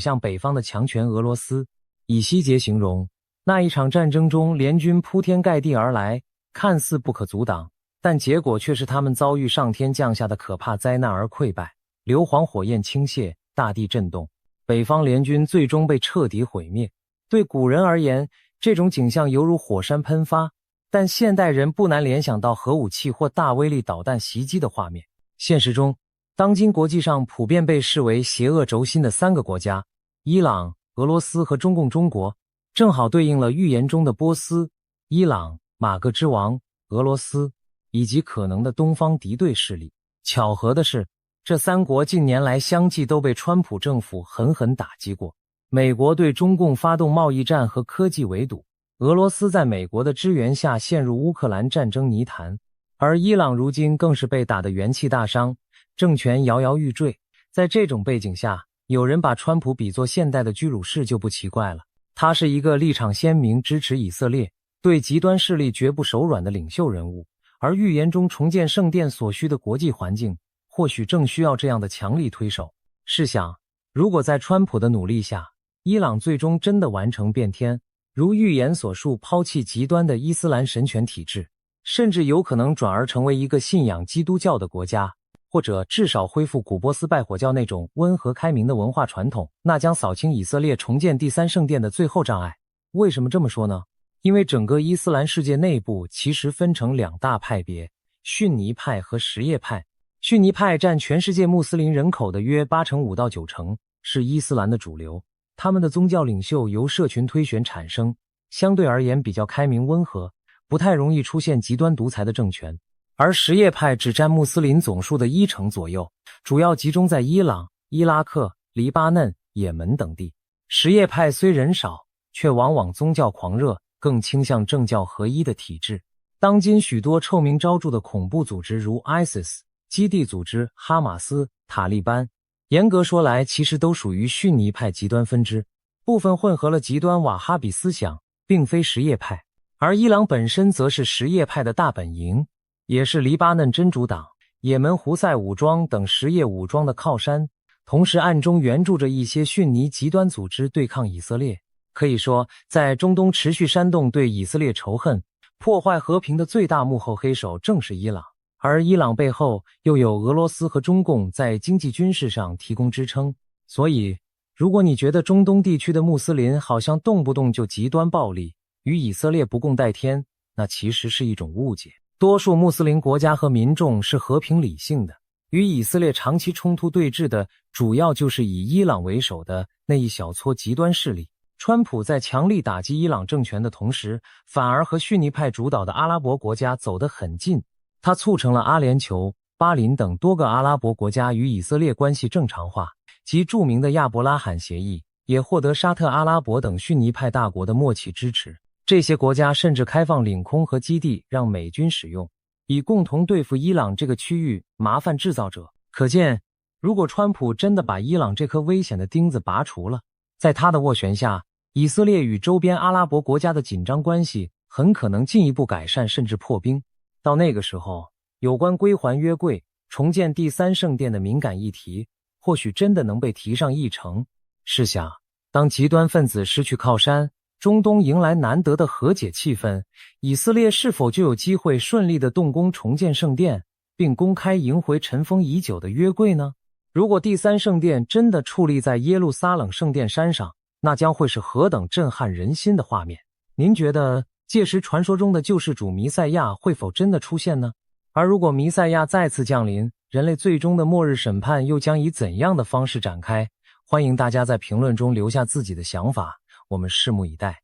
向北方的强权俄罗斯。以西结形容，那一场战争中联军铺天盖地而来，看似不可阻挡，但结果却是他们遭遇上天降下的可怕灾难而溃败。硫磺火焰倾泻，大地震动，北方联军最终被彻底毁灭。对古人而言，这种景象犹如火山喷发，但现代人不难联想到核武器或大威力导弹袭击的画面。现实中，当今国际上普遍被视为邪恶轴心的三个国家，伊朗、俄罗斯和中共中国，正好对应了预言中的波斯、伊朗、马各之王、俄罗斯，以及可能的东方敌对势力。巧合的是，这三国近年来相继都被川普政府狠狠打击过。美国对中共发动贸易战和科技围堵，俄罗斯在美国的支援下陷入乌克兰战争泥潭，而伊朗如今更是被打得元气大伤，政权摇摇欲坠。在这种背景下，有人把川普比作现代的居鲁士就不奇怪了。他是一个立场鲜明、支持以色列、对极端势力绝不手软的领袖人物，而预言中重建圣殿所需的国际环境或许正需要这样的强力推手。试想，如果在川普的努力下，伊朗最终真的完成变天，如预言所述，抛弃极端的伊斯兰神权体制，甚至有可能转而成为一个信仰基督教的国家，或者至少恢复古波斯拜火教那种温和开明的文化传统，那将扫清以色列重建第三圣殿的最后障碍。为什么这么说呢？因为整个伊斯兰世界内部其实分成两大派别，逊尼派和什叶派。逊尼派占全世界穆斯林人口的约85%到90%，是伊斯兰的主流。他们的宗教领袖由社群推选产生，相对而言比较开明温和，不太容易出现极端独裁的政权。而什叶派只占穆斯林总数的1%左右，主要集中在伊朗、伊拉克、黎巴嫩、也门等地。什叶派虽人少，却往往宗教狂热，更倾向政教合一的体制。当今许多臭名昭著的恐怖组织如 ISIS、基地组织、哈马斯、塔利班，严格说来其实都属于逊尼派极端分支，部分混合了极端瓦哈比思想，并非什叶派。而伊朗本身则是什叶派的大本营，也是黎巴嫩真主党、也门胡塞武装等什叶武装的靠山，同时暗中援助着一些逊尼极端组织对抗以色列。可以说，在中东持续煽动对以色列仇恨、破坏和平的最大幕后黑手正是伊朗，而伊朗背后又有俄罗斯和中共在经济军事上提供支撑。所以，如果你觉得中东地区的穆斯林好像动不动就极端暴力，与以色列不共戴天，那其实是一种误解。多数穆斯林国家和民众是和平理性的，与以色列长期冲突对峙的主要就是以伊朗为首的那一小撮极端势力。川普在强力打击伊朗政权的同时，反而和逊尼派主导的阿拉伯国家走得很近。他促成了阿联酋、巴林等多个阿拉伯国家与以色列关系正常化，及著名的亚伯拉罕协议，也获得沙特阿拉伯等逊尼派大国的默契支持。这些国家甚至开放领空和基地让美军使用，以共同对付伊朗这个区域麻烦制造者。可见，如果川普真的把伊朗这颗危险的钉子拔除了，在他的斡旋下，以色列与周边阿拉伯国家的紧张关系很可能进一步改善，甚至破冰。到那个时候，有关归还约柜、重建第三圣殿的敏感议题，或许真的能被提上议程。试想，当极端分子失去靠山，中东迎来难得的和解气氛，以色列是否就有机会顺利地动工重建圣殿，并公开迎回尘封已久的约柜呢？如果第三圣殿真的矗立在耶路撒冷圣殿山上，那将会是何等震撼人心的画面。您觉得届时传说中的救世主弥赛亚会否真的出现呢？而如果弥赛亚再次降临，人类最终的末日审判又将以怎样的方式展开？欢迎大家在评论中留下自己的想法，我们拭目以待。